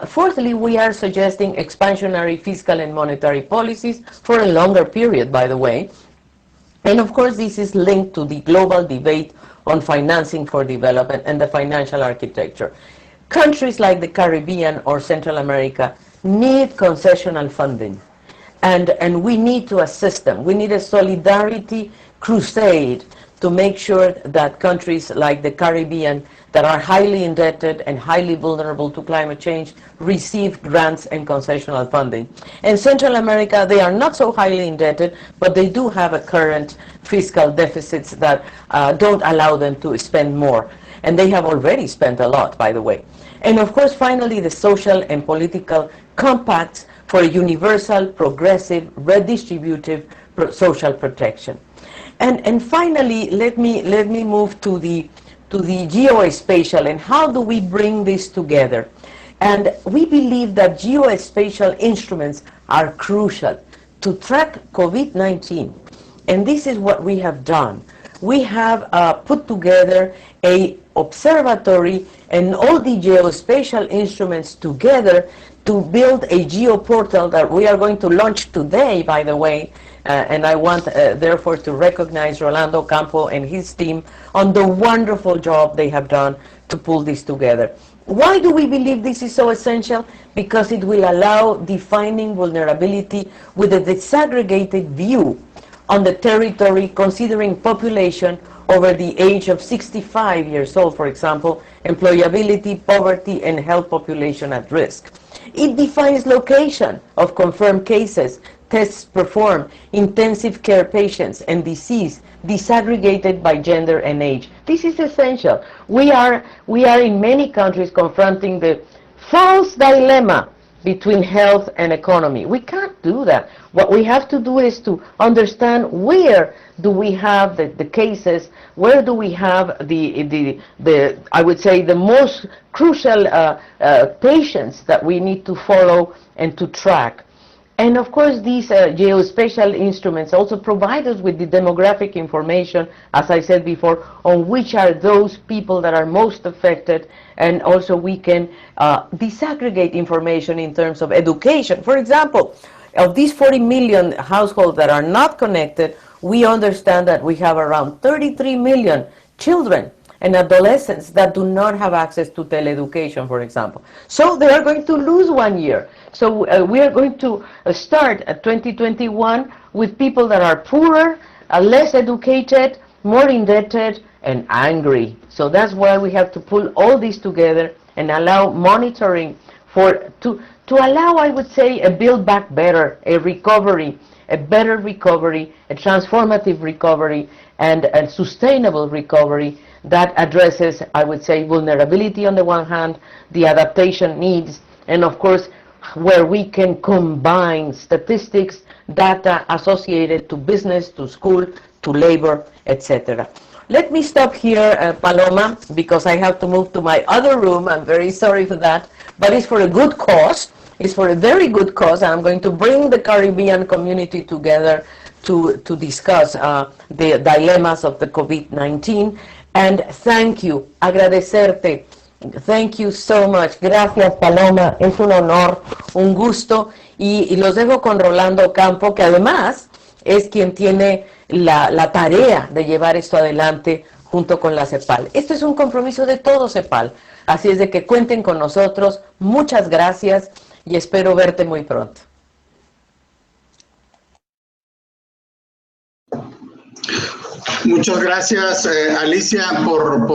Fourthly, we are suggesting expansionary fiscal and monetary policies for a longer period, by the way. And of course, this is linked to the global debate on financing for development and the financial architecture. Countries like the Caribbean or Central America need concessional funding, and we need to assist them. We need a solidarity crusade to make sure that countries like the Caribbean that are highly indebted and highly vulnerable to climate change receive grants and concessional funding. In Central America, they are not so highly indebted, but they do have a current fiscal deficits that don't allow them to spend more. And they have already spent a lot, by the way. And of course, finally, the social and political compacts for universal, progressive, redistributive social protection. And finally, let me move to the geospatial and how do we bring this together. And we believe that geospatial instruments are crucial to track COVID-19. And this is what we have done. We have put together a observatory and all the geospatial instruments together to build a geoportal that we are going to launch today, by the way. And I want, therefore, to recognize Rolando Campo and his team on the wonderful job they have done to pull this together. Why do we believe this is so essential? Because it will allow defining vulnerability with a disaggregated view on the territory, considering population over the age of 65 years old, for example, employability, poverty, and health population at risk. It defines location of confirmed cases, tests performed, intensive care patients, and disease, disaggregated by gender and age. This is essential. We are in many countries confronting the false dilemma between health and economy. We can't do that. What we have to do is to understand where do we have the cases, where do we have the I would say the most crucial patients that we need to follow and to track. And of course, these geospatial instruments also provide us with the demographic information, as I said before, on which are those people that are most affected, and also we can disaggregate information in terms of education. For example, of these 40 million households that are not connected, we understand that we have around 33 million children and adolescents that do not have access to teleeducation, for example. So they are going to lose 1 year. So we are going to start 2021 with people that are poorer, less educated, more indebted, and angry. So that's why we have to pull all this together and allow monitoring to allow, I would say, a build back better, a recovery, a better recovery, a transformative recovery, and a sustainable recovery that addresses, I would say, vulnerability on the one hand, the adaptation needs, and of course, where we can combine statistics, data associated to business, to school, to labor, etc. Let me stop here, Paloma, because I have to move to my other room. I'm very sorry for that, but it's for a good cause. It's for a very good cause, and I'm going to bring the Caribbean community together to discuss the dilemmas of the COVID-19. And thank you, agradecerte. Thank you so much. Gracias, Paloma. Es un honor, un gusto. Y los dejo con Rolando Campo, que además es quien tiene la tarea de llevar esto adelante junto con la CEPAL. Esto es un compromiso de todo CEPAL, así es de que cuenten con nosotros. Muchas gracias y espero verte muy pronto. Muchas gracias, Alicia, por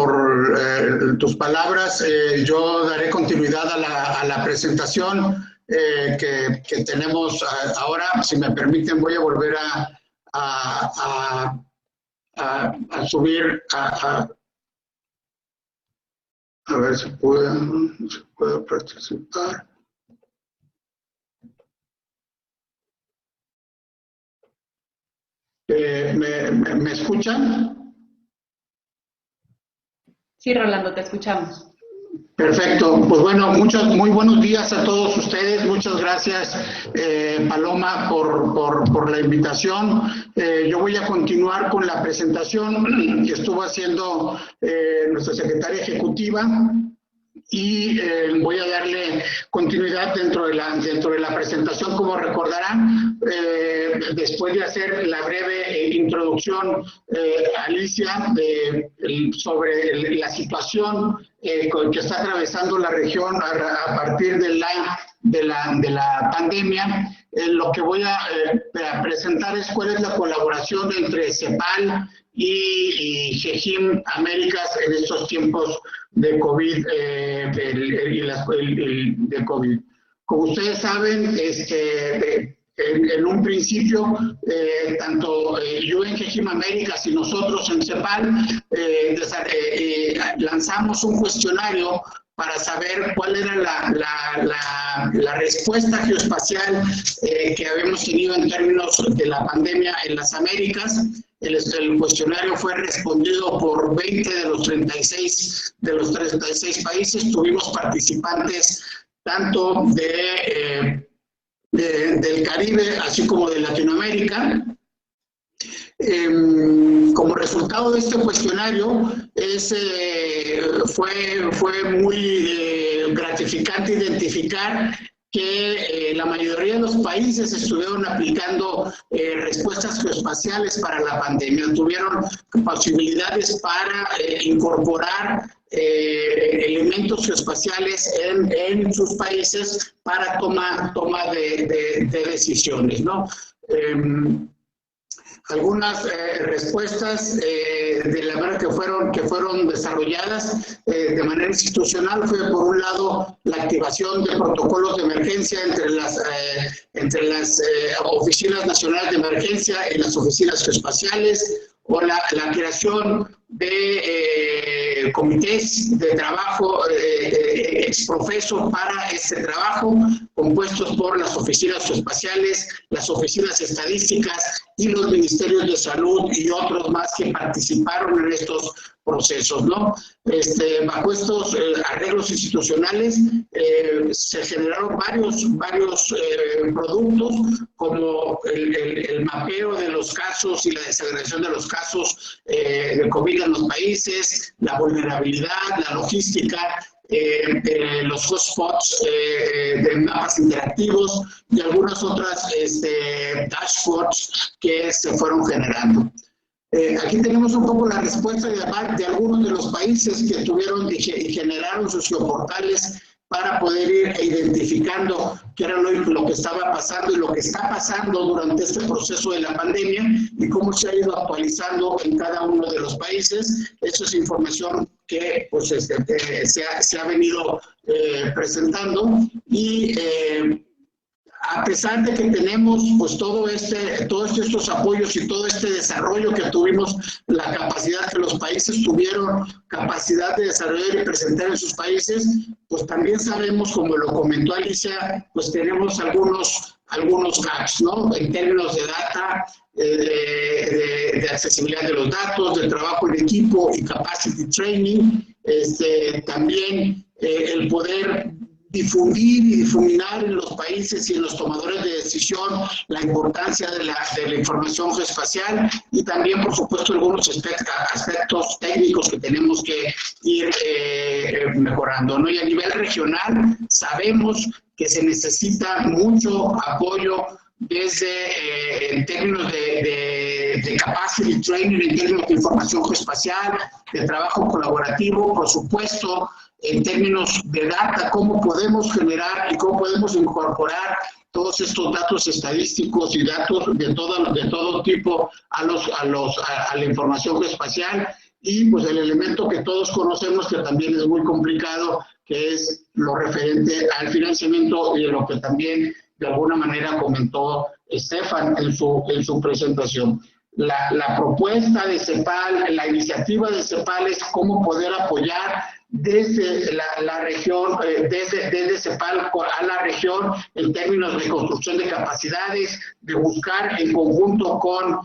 tus palabras. Yo daré continuidad a la presentación que tenemos ahora. Si me permiten, voy a volver a subir a ver si puedo participar. ¿Me escuchan? Sí, Rolando, te escuchamos. Perfecto, pues bueno, muy buenos días a todos ustedes, muchas gracias Paloma por la invitación. Yo voy a continuar con la presentación que estuvo haciendo nuestra secretaria ejecutiva y voy a darle continuidad dentro de la presentación. Como recordarán, después de hacer la breve introducción, Alicia, sobre la situación que está atravesando la región a partir de la pandemia, lo que voy a presentar es cuál es la colaboración entre CEPAL y GGIM Américas en estos tiempos de COVID, de COVID. Como ustedes saben, en un principio, tanto UN-GGIM Américas y nosotros en CEPAL lanzamos un cuestionario para saber cuál era la respuesta geoespacial que habíamos tenido en términos de la pandemia en las Américas. El cuestionario fue respondido por 20 de los 36 países. Tuvimos participantes tanto del Caribe, así como de Latinoamérica. Como resultado de este cuestionario, fue muy gratificante identificar que la mayoría de los países estuvieron aplicando respuestas geoespaciales para la pandemia. Tuvieron posibilidades para incorporar elementos geoespaciales en sus países para toma de decisiones, ¿no? Algunas respuestas de la manera que fueron desarrolladas de manera institucional fue, por un lado, la activación de protocolos de emergencia entre las oficinas nacionales de emergencia y las oficinas geoespaciales, o la creación de comités de trabajo exprofeso para este trabajo, compuestos por las oficinas geoespaciales, las oficinas estadísticas y los ministerios de salud y otros más que participaron en estos procesos, ¿no? Bajo estos arreglos institucionales se generaron varios productos, como el mapeo de los casos y la desagregación de los casos de COVID en los países, la vulnerabilidad, la logística, los hotspots de mapas interactivos y algunas otras dashboards que se fueron generando. Aquí tenemos un poco la respuesta de algunos de los países que tuvieron y generaron sus geoportales para poder ir identificando qué era lo que estaba pasando y lo que está pasando durante este proceso de la pandemia y cómo se ha ido actualizando en cada uno de los países. Eso es información que pues, se ha venido presentando y a pesar de que tenemos pues todos estos apoyos y todo este desarrollo que tuvimos, la capacidad que los países tuvieron, capacidad de desarrollar y presentar en sus países, pues también sabemos, como lo comentó Alicia, pues tenemos algunos gaps, ¿no? En términos de data, de accesibilidad de los datos, de trabajo en equipo y capacity training, también el poder difundir y difuminar en los países y en los tomadores de decisión la importancia de la información geoespacial y también, por supuesto, algunos aspectos técnicos que tenemos que ir mejorando, ¿no? Y a nivel regional sabemos que se necesita mucho apoyo desde en términos de capacity training, en términos de información geoespacial, de trabajo colaborativo, por supuesto, en términos de data, cómo podemos generar y cómo podemos incorporar todos estos datos estadísticos y datos de todo tipo a la información geoespacial, y pues el elemento que todos conocemos que también es muy complicado, que es lo referente al financiamiento, y lo que también de alguna manera comentó Stefan en su presentación. La propuesta de CEPAL, la iniciativa de CEPAL es cómo poder apoyar desde la región, desde CEPAL a la región en términos de construcción de capacidades, de buscar en conjunto con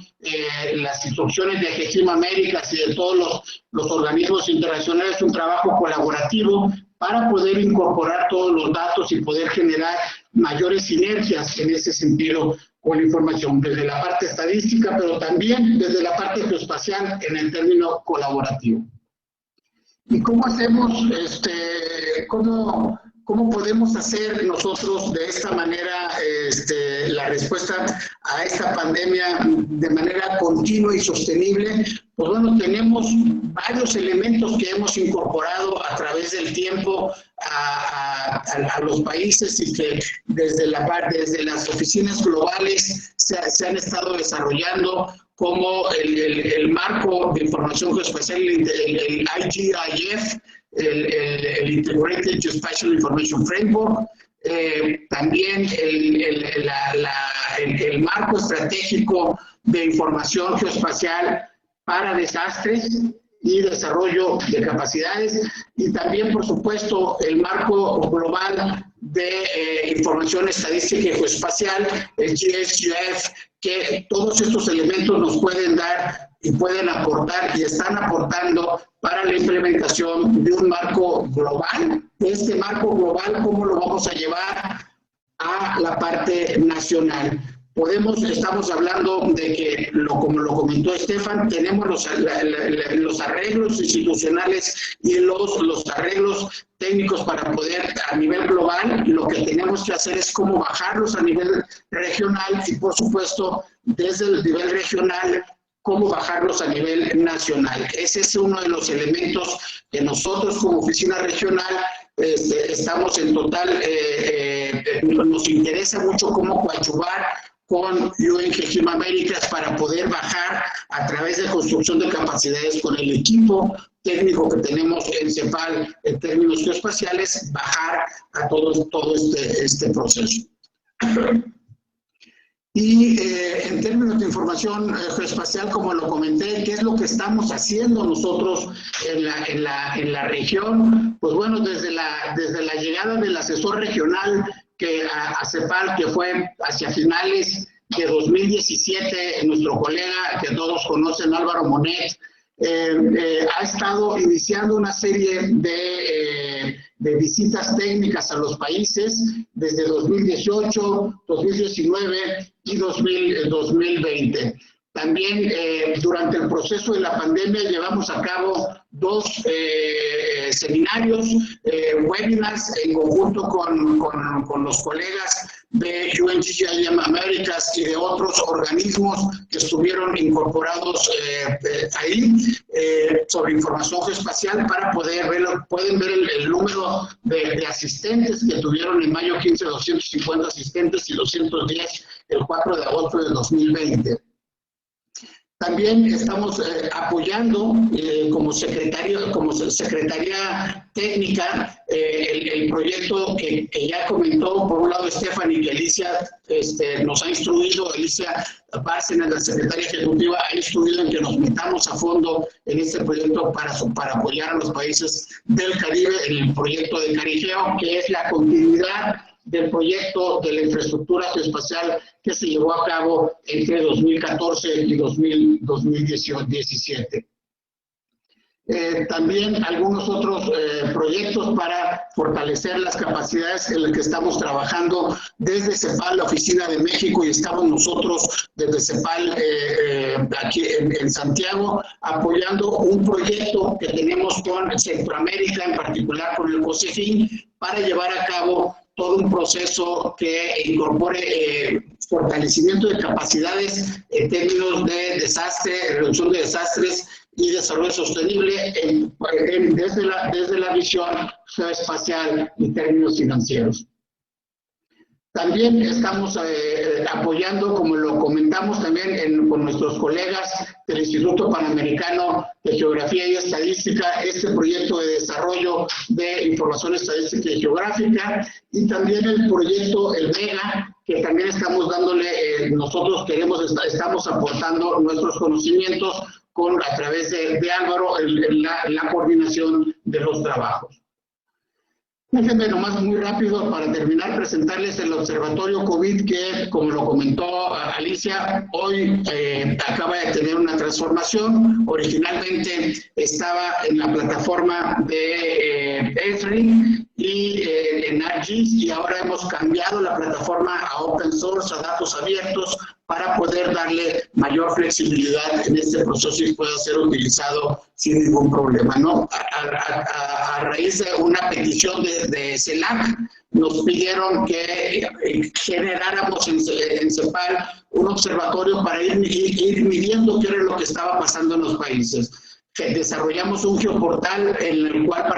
las instrucciones de GGIM Américas y de todos los organismos internacionales un trabajo colaborativo para poder incorporar todos los datos y poder generar mayores sinergias en ese sentido con la información, desde la parte estadística, pero también desde la parte geoespacial en el término colaborativo. ¿Y cómo hacemos, cómo podemos hacer nosotros de esta manera la respuesta a esta pandemia de manera continua y sostenible? Pues bueno, tenemos varios elementos que hemos incorporado a través del tiempo a los países y que desde las oficinas globales se han estado desarrollando, como el marco de información geoespacial, el IGIF, el Integrated Geospatial Information Framework, también el marco estratégico de información geoespacial para desastres y desarrollo de capacidades, y también, por supuesto, el marco global de información estadística y geoespacial, el GSGF, que todos estos elementos nos pueden dar y pueden aportar y están aportando para la implementación de un marco global. Este marco global, ¿cómo lo vamos a llevar a la parte nacional? Estamos hablando de que, como lo comentó Stefan, tenemos los arreglos institucionales y los arreglos técnicos para poder a nivel global. Lo que tenemos que hacer es cómo bajarlos a nivel regional y, por supuesto, desde el nivel regional, cómo bajarlos a nivel nacional. Ese es uno de los elementos que nosotros como oficina regional estamos en total, nos interesa mucho cómo coadyuvar con UN-GGIM Américas para poder bajar a través de construcción de capacidades con el equipo técnico que tenemos en CEPAL en términos geoespaciales, bajar a todo este proceso. Y en términos de información geoespacial, como lo comenté, ¿qué es lo que estamos haciendo nosotros en la región? Pues bueno, desde la llegada del asesor regional a CEPAL, que fue hacia finales de 2017, nuestro colega que todos conocen, Álvaro Monet, ha estado iniciando una serie de visitas técnicas a los países desde 2018, 2019 y 2020. También durante el proceso de la pandemia llevamos a cabo 2 seminarios, webinars en conjunto con los colegas de UN-GGIM Américas y de otros organismos que estuvieron incorporados ahí sobre información geoespacial para poder verlo. Pueden ver el número de asistentes que tuvieron en mayo 15, 250 asistentes y 210 el 4 de agosto de 2020. También estamos apoyando como Secretaría Técnica el proyecto que ya comentó, por un lado, Stefan, y que Alicia nos ha instruido, Alicia Bárcenas, la Secretaria Ejecutiva, ha instruido en que nos metamos a fondo en este proyecto para apoyar a los países del Caribe, el proyecto de Carigeo, que es la continuidad del proyecto de la infraestructura geoespacial que se llevó a cabo entre 2014 y 2017. También algunos otros proyectos para fortalecer las capacidades en las que estamos trabajando desde CEPAL, la Oficina de México, y estamos nosotros desde CEPAL aquí en Santiago, apoyando un proyecto que tenemos con Centroamérica, en particular con el COSEFIN, para llevar a cabo todo un proceso que incorpore fortalecimiento de capacidades en términos de desastre, reducción de desastres y desarrollo sostenible desde la visión geoespacial y términos financieros. También estamos apoyando, como lo comentamos también con nuestros colegas del Instituto Panamericano de Geografía y Estadística, este proyecto de desarrollo de información estadística y geográfica, y también el proyecto, el MEGA, que también estamos dándole, nosotros estamos aportando nuestros conocimientos a través de Álvaro, la coordinación de los trabajos. Déjenme nomás muy rápido para terminar presentarles el observatorio COVID que, como lo comentó Alicia, hoy acaba de tener una transformación. Originalmente estaba en la plataforma de ESRI y en ArcGIS, y ahora hemos cambiado la plataforma a open source, a datos abiertos, para poder darle mayor flexibilidad en este proceso y pueda ser utilizado sin ningún problema, ¿no? A raíz de una petición de CELAC, nos pidieron que generáramos en CEPAL un observatorio para ir midiendo qué era lo que estaba pasando en los países. Desarrollamos un geoportal en el cual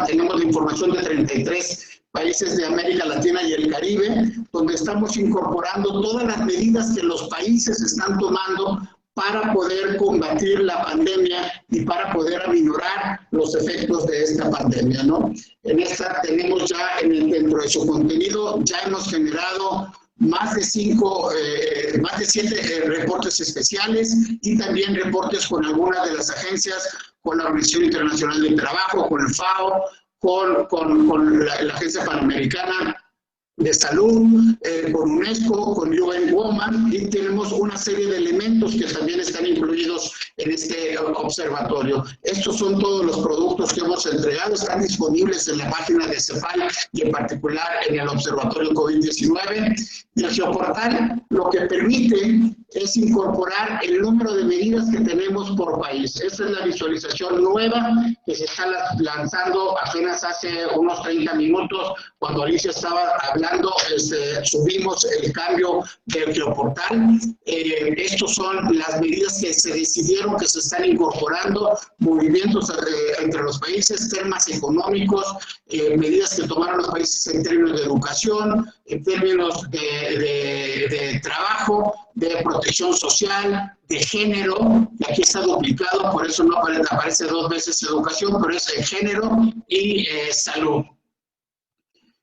tenemos la información de 33 países de América Latina y el Caribe, donde estamos incorporando todas las medidas que los países están tomando para poder combatir la pandemia y para poder aminorar los efectos de esta pandemia, ¿no? En esta tenemos ya, dentro de su contenido, ya hemos generado más de 7 reportes especiales y también reportes con algunas de las agencias, con la Organización Internacional del Trabajo, con el FAO, con la Agencia Panamericana de Salud, con UNESCO, con UN-GGIM, y tenemos una serie de elementos que también están incluidos en este observatorio. Estos son todos los productos que hemos entregado, están disponibles en la página de CEPAL y en particular en el observatorio COVID-19. Y el geoportal lo que permite es incorporar el número de medidas que tenemos por país. Esta es la visualización nueva que se está lanzando apenas hace unos 30 minutos. Cuando Alicia estaba hablando, subimos el cambio del geoportal. Estos son las medidas que se decidieron que se están incorporando, movimientos entre los países, temas económicos, medidas que tomaron los países en términos de educación, en términos de trabajo, de protección social, de género, que aquí está duplicado, por eso no aparece 2 veces educación, pero es género y salud.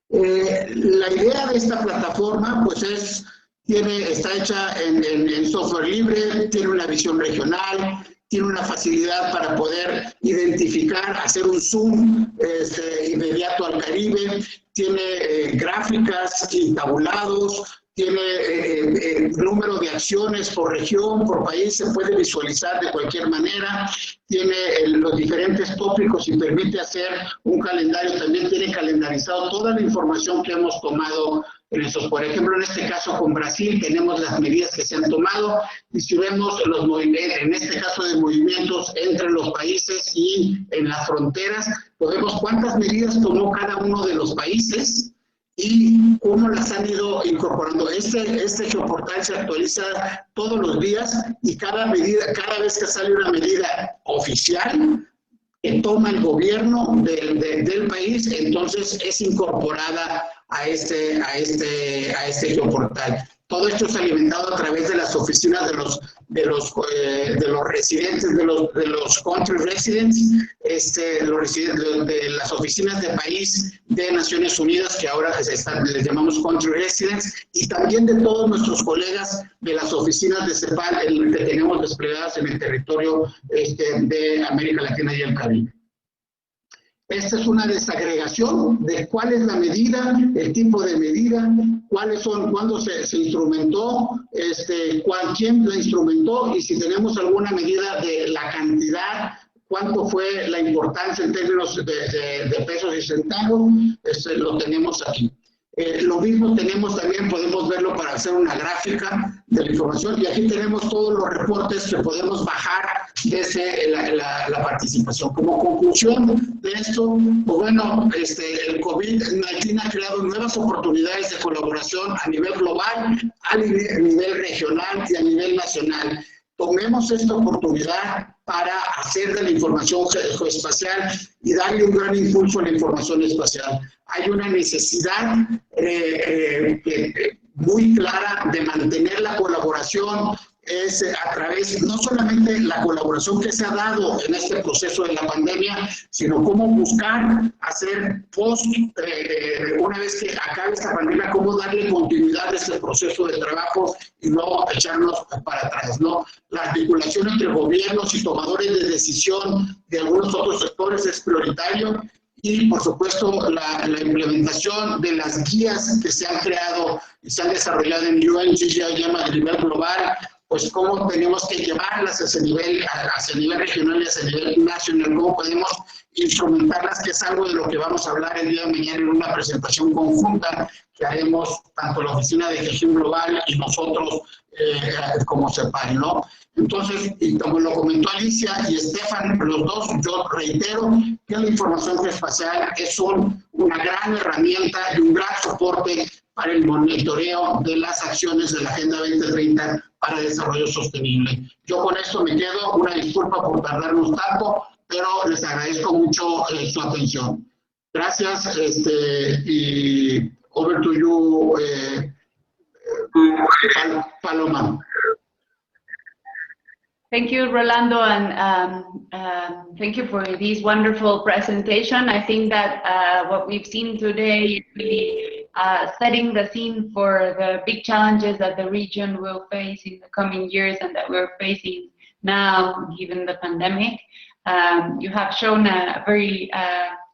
La idea de esta plataforma pues está hecha en software libre, tiene una visión regional, tiene una facilidad para poder identificar, hacer un zoom inmediato al Caribe, tiene gráficas y tabulados, tiene número de acciones por región, por país, se puede visualizar de cualquier manera, tiene los diferentes tópicos y permite hacer un calendario, también tiene calendarizado toda la información que hemos tomado en estos. Por ejemplo, en este caso con Brasil tenemos las medidas que se han tomado, y si vemos los movimientos, en este caso de movimientos entre los países y en las fronteras, podemos cuántas medidas tomó cada uno de los países y cómo las han ido incorporando. Este geoportal se actualiza todos los días, y cada vez que sale una medida oficial que toma el gobierno del país, entonces es incorporada a este geoportal. Todo esto es alimentado a través de las oficinas de los residentes, de los country residents, de las oficinas de país de Naciones Unidas, que ahora les llamamos country residents, y también de todos nuestros colegas de las oficinas de CEPAL que tenemos desplegadas en el territorio de América Latina y el Caribe. Esta es una desagregación de cuál es la medida, el tipo de medida, cuándo se instrumentó, quién la instrumentó, y si tenemos alguna medida de la cantidad, cuánto fue la importancia en términos de pesos y centavos, lo tenemos aquí. Lo mismo tenemos también, podemos verlo para hacer una gráfica de la información, y aquí tenemos todos los reportes que podemos bajar desde la participación. Como conclusión de esto, pues bueno, el COVID-19 ha creado nuevas oportunidades de colaboración a nivel global, a nivel regional y a nivel nacional. Tomemos esta oportunidad para hacer de la información geoespacial y darle un gran impulso a la información espacial. Hay una necesidad muy clara de mantener la colaboración a través, no solamente la colaboración que se ha dado en este proceso de la pandemia, sino cómo buscar hacer una vez que acabe esta pandemia, cómo darle continuidad a este proceso de trabajo y no echarnos para atrás, ¿no? La articulación entre gobiernos y tomadores de decisión de algunos otros sectores es prioritario. Y, por supuesto, la implementación de las guías que se han creado y se han desarrollado en UN-GGIM a nivel global, pues cómo tenemos que llevarlas hacia nivel regional y hacia nivel nacional, cómo podemos instrumentarlas, que es algo de lo que vamos a hablar el día de mañana en una presentación conjunta que haremos tanto la Oficina de GGIM Global y nosotros como CEPAL, ¿no? Entonces, y como lo comentó Alicia y Estefan, los dos, yo reitero que la información geoespacial es una gran herramienta y un gran soporte para el monitoreo de las acciones de la Agenda 2030 para el desarrollo sostenible. Yo con esto me quedo, una disculpa por tardarnos tanto, pero les agradezco mucho su atención. Gracias, y over to you, Paloma. Thank you, Rolando, and thank you for this wonderful presentation. I think that what we've seen today is really setting the scene for the big challenges that the region will face in the coming years and that we're facing now, given the pandemic. You have shown very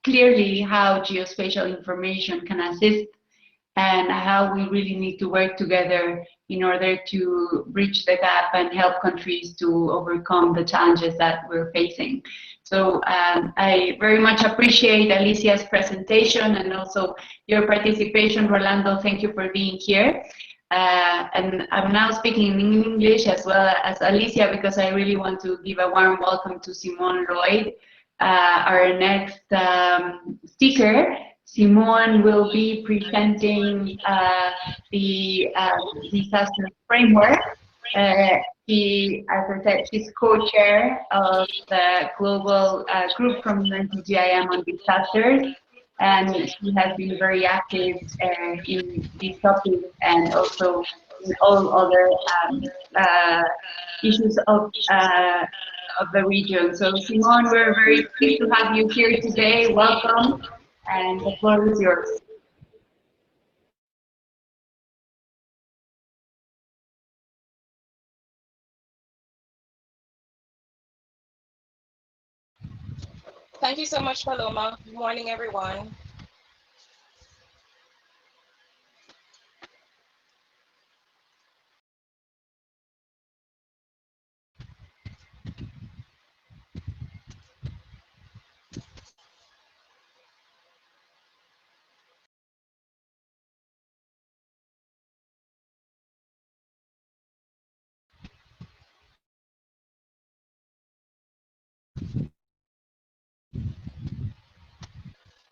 clearly how geospatial information can assist and how we really need to work together in order to bridge the gap and help countries to overcome the challenges that we're facing. So I very much appreciate Alicia's presentation and also your participation. Rolando, thank you for being here. And I'm now speaking in English as well as Alicia, because I really want to give a warm welcome to Simone Lloyd, our next speaker. Simone will be presenting the disaster framework. She, as I said, she's co-chair of the global group from UN-GGIM on disasters, and she has been very active in this topic and also in all other issues of the region. So Simone, we're very pleased to have you here today. Welcome. And the floor is yours. Thank you so much, Paloma. Good morning, everyone.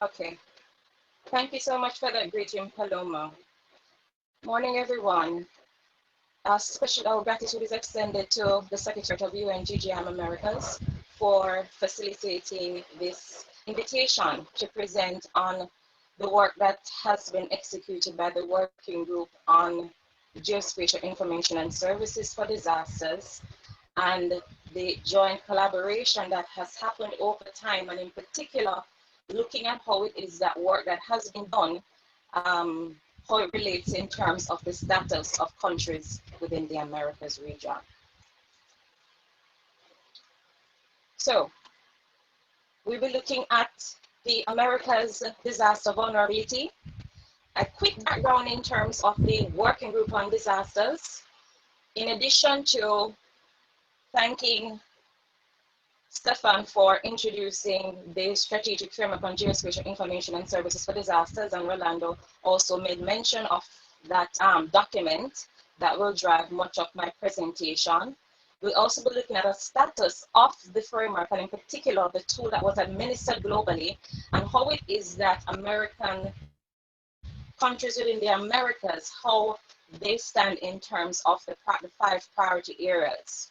Okay, thank you so much for that greeting, Paloma. Morning, everyone. Special gratitude is extended to the Secretary of UN-GGIM Americas for facilitating this invitation to present on the work that has been executed by the Working Group on Geospatial Information and Services for Disasters, and the joint collaboration that has happened over time, and in particular, looking at how it is that work that has been done, how it relates in terms of the status of countries within the Americas region. So, we'll be looking at the Americas disaster vulnerability, a quick background in terms of the Working Group on Disasters, in addition to thanking Stefan for introducing the strategic framework on geospatial information and services for disasters, and Rolando also made mention of that document that will drive much of my presentation. We'll also be looking at a status of the framework, and in particular the tool that was administered globally, and how it is that American countries within the Americas, how they stand in terms of the 5 priority areas.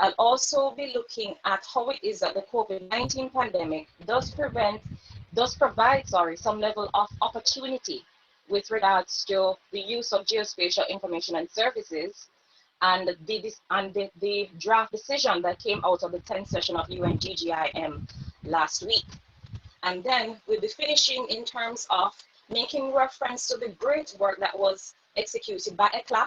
I'll also be looking at how it is that the COVID-19 pandemic does provide some level of opportunity with regards to the use of geospatial information and services, and the draft decision that came out of the 10th session of UN-GGIM last week. And then we'll be finishing in terms of making reference to the great work that was executed by ECLAC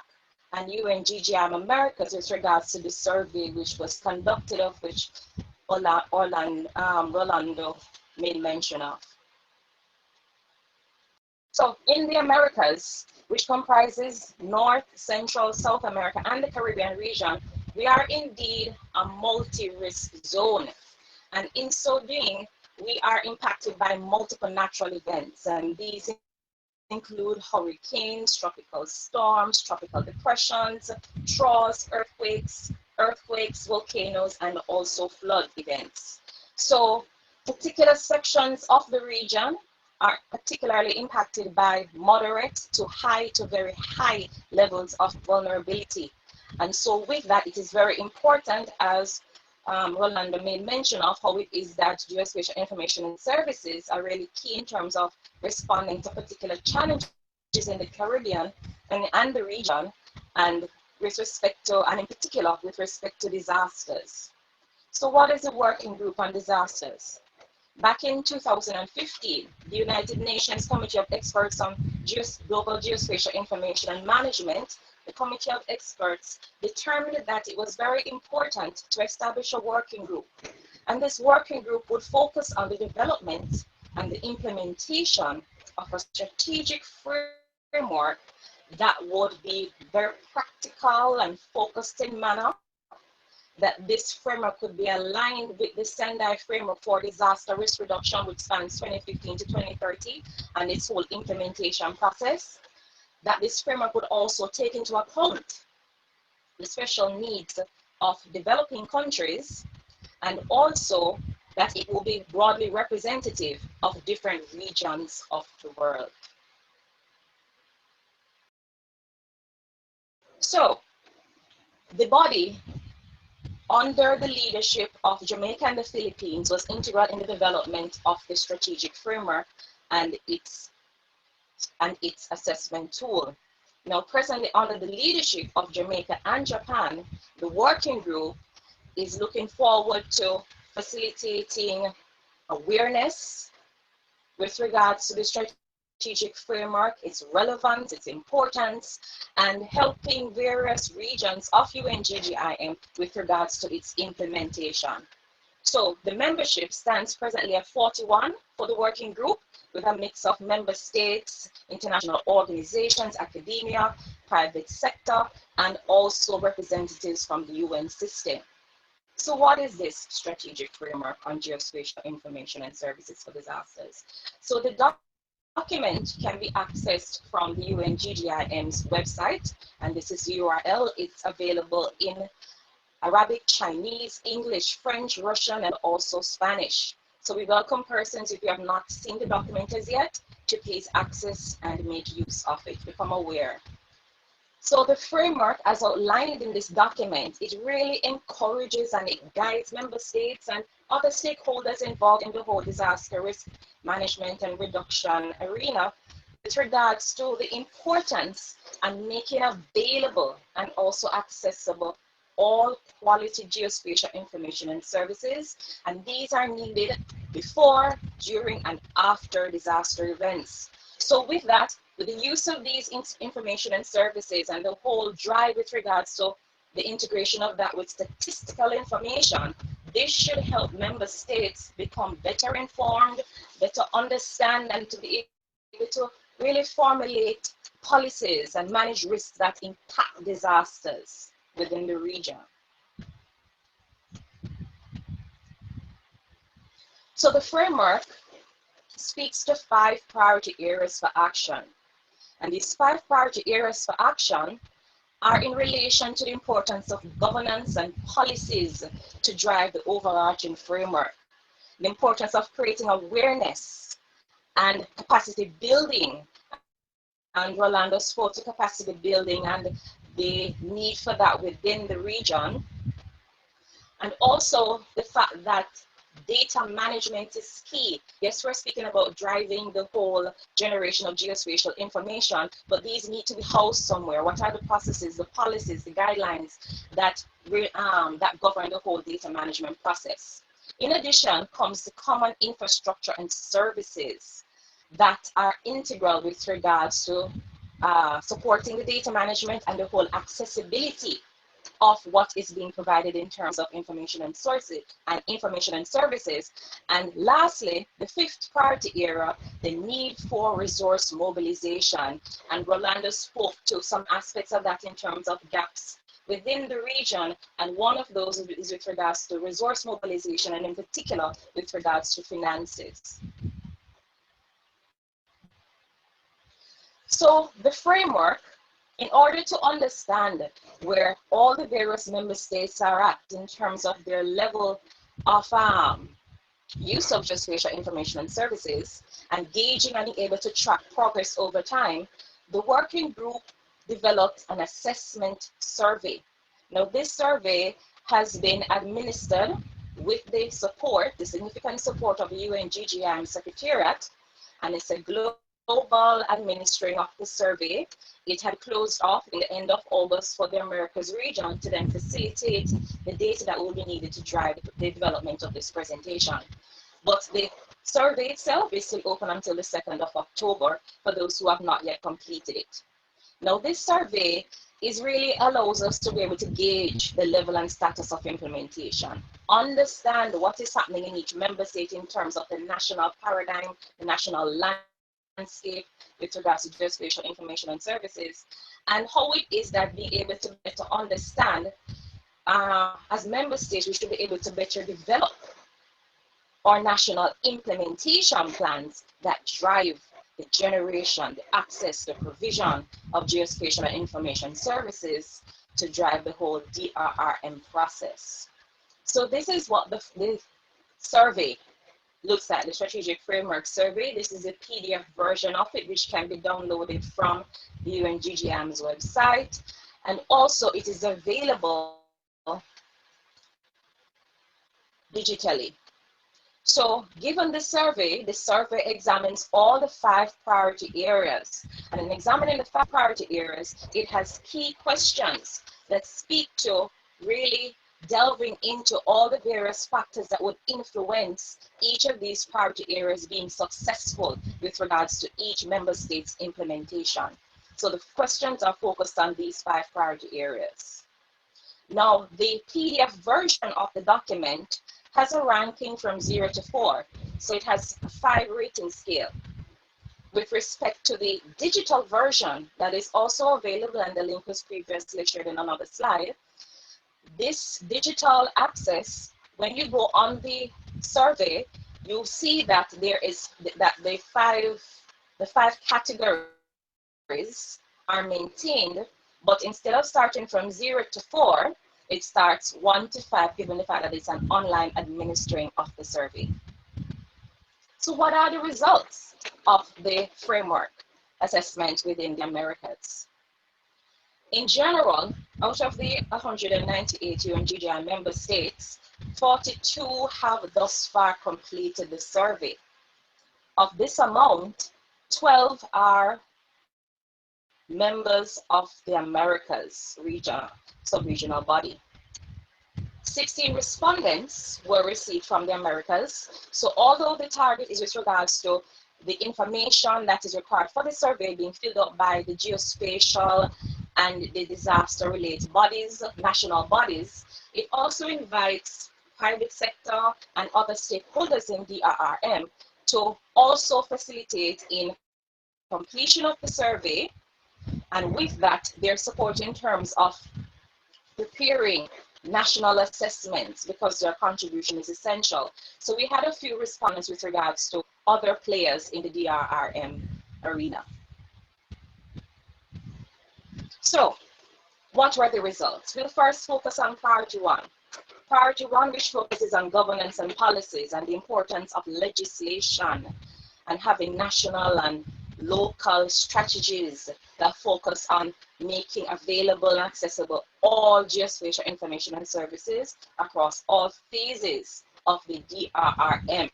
and UN-GGIM Americas with regards to the survey which was conducted, of which Rolando made mention of. So in the Americas, which comprises North, Central, South America, and the Caribbean region, we are indeed a multi-risk zone. And in so doing, we are impacted by multiple natural events, and these include hurricanes, tropical storms, tropical depressions, troughs, earthquakes, volcanoes, and also flood events. So particular sections of the region are particularly impacted by moderate to very high levels of vulnerability. And so with that, it is very important, as Rolando made mention of, how it is that geospatial information and services are really key in terms of responding to particular challenges in the Caribbean and the region, and with respect to, and in particular with respect to disasters. So what is the working group on disasters? Back in 2015, the United Nations Committee of Experts on Global Geospatial Information and Management, the Committee of Experts determined that it was very important to establish a working group. And this working group would focus on the development and the implementation of a strategic framework that would be very practical and focused in manner, that this framework could be aligned with the Sendai framework for disaster risk reduction, which spans 2015 to 2030, and its whole implementation process, that this framework would also take into account the special needs of developing countries, and also that it will be broadly representative of different regions of the world. So the body, under the leadership of Jamaica and the Philippines, was integral in the development of the strategic framework and its assessment tool. Now, presently under the leadership of Jamaica and Japan, the working group is looking forward to facilitating awareness with regards to the strategic framework, its relevance, its importance, and helping various regions of UN-GGIM with regards to its implementation. So the membership stands presently at 41 for the working group, with a mix of member states, international organizations, academia, private sector, and also representatives from the UN system. So what is this strategic framework on geospatial information and services for disasters? So the document can be accessed from the UN-GGIM's website, and this is the URL. It's available in Arabic, Chinese, English, French, Russian, and also Spanish. So we welcome persons, if you have not seen the document as yet, to please access and make use of it, become aware. So the framework, as outlined in this document, it really encourages and it guides member states and other stakeholders involved in the whole disaster risk management and reduction arena with regards to the importance and making available and also accessible all quality geospatial information and services, and these are needed before, during, and after disaster events. So with that, with the use of these information and services and the whole drive with regards to the integration of that with statistical information, this should help member states become better informed, better understand, and to be able to really formulate policies and manage risks that impact disasters within the region. So the framework speaks to 5 priority areas for action. And these 5 priority areas for action are in relation to the importance of governance and policies to drive the overarching framework, the importance of creating awareness and capacity building. And Rolando spoke to capacity building and the need for that within the region. And also the fact that data management is key. Yes, we're speaking about driving the whole generation of geospatial information, but these need to be housed somewhere. What are the processes, the policies, the guidelines that govern the whole data management process? In addition comes the common infrastructure and services that are integral with regards to supporting the data management and the whole accessibility of what is being provided in terms of information and sources and information and services. And lastly, the 5th priority area, the need for resource mobilization. And Rolando spoke to some aspects of that in terms of gaps within the region. And one of those is with regards to resource mobilization, and in particular with regards to finances. So the framework, in order to understand where all the various member states are at in terms of their level of use of geospatial information and services, and gauging and being able to track progress over time, the working group developed an assessment survey. Now, this survey has been administered with the support, the significant support of the UN-GGIM Secretariat, and it's a global administering of the survey. It had closed off in the end of August for the Americas region to then facilitate the data that will be needed to drive the development of this presentation. But the survey itself is still open until the 2nd of October for those who have not yet completed it. Now, this survey really allows us to be able to gauge the level and status of implementation, understand what is happening in each member state in terms of the national paradigm, the national landscape with regards to geospatial information and services, and how it is that being able to better understand, as member states, we should be able to better develop our national implementation plans that drive the generation, the access, the provision of geospatial and information services to drive the whole DRRM process. So this is what the survey looks at, the Strategic Framework Survey. This is a PDF version of it, which can be downloaded from the UN-GGIM's website. And also it is available digitally. So given the survey examines all the 5 priority areas. And in examining the 5 priority areas, it has key questions that speak to really delving into all the various factors that would influence each of these priority areas being successful with regards to each member state's implementation. So the questions are focused on these 5 priority areas. Now, the PDF version of the document has a ranking from 0 to 4. So it has a 5 rating scale. With respect to the digital version that is also available, and the link was previously shared in another slide, this digital access, when you go on the survey, you'll see that there is that the five categories are maintained, but instead of starting from 0 to 4, it starts 1 to 5, given the fact that it's an online administering of the survey. So what are the results of the framework assessment within the Americas? In general, out of the 198 UN-GGIM member states, 42 have thus far completed the survey. Of this amount, 12 are members of the Americas region, sub-regional body. 16 respondents were received from the Americas. So although the target is with regards to the information that is required for the survey being filled out by the geospatial and the disaster-related bodies, national bodies, it also invites private sector and other stakeholders in DRRM to also facilitate in completion of the survey, and with that, their support in terms of preparing national assessments because their contribution is essential. So we had a few respondents with regards to other players in the DRRM arena. So what were the results? We'll first focus on priority one. Priority one, which focuses on governance and policies and the importance of legislation and having national and local strategies that focus on making available and accessible all geospatial information and services across all phases of the DRRM.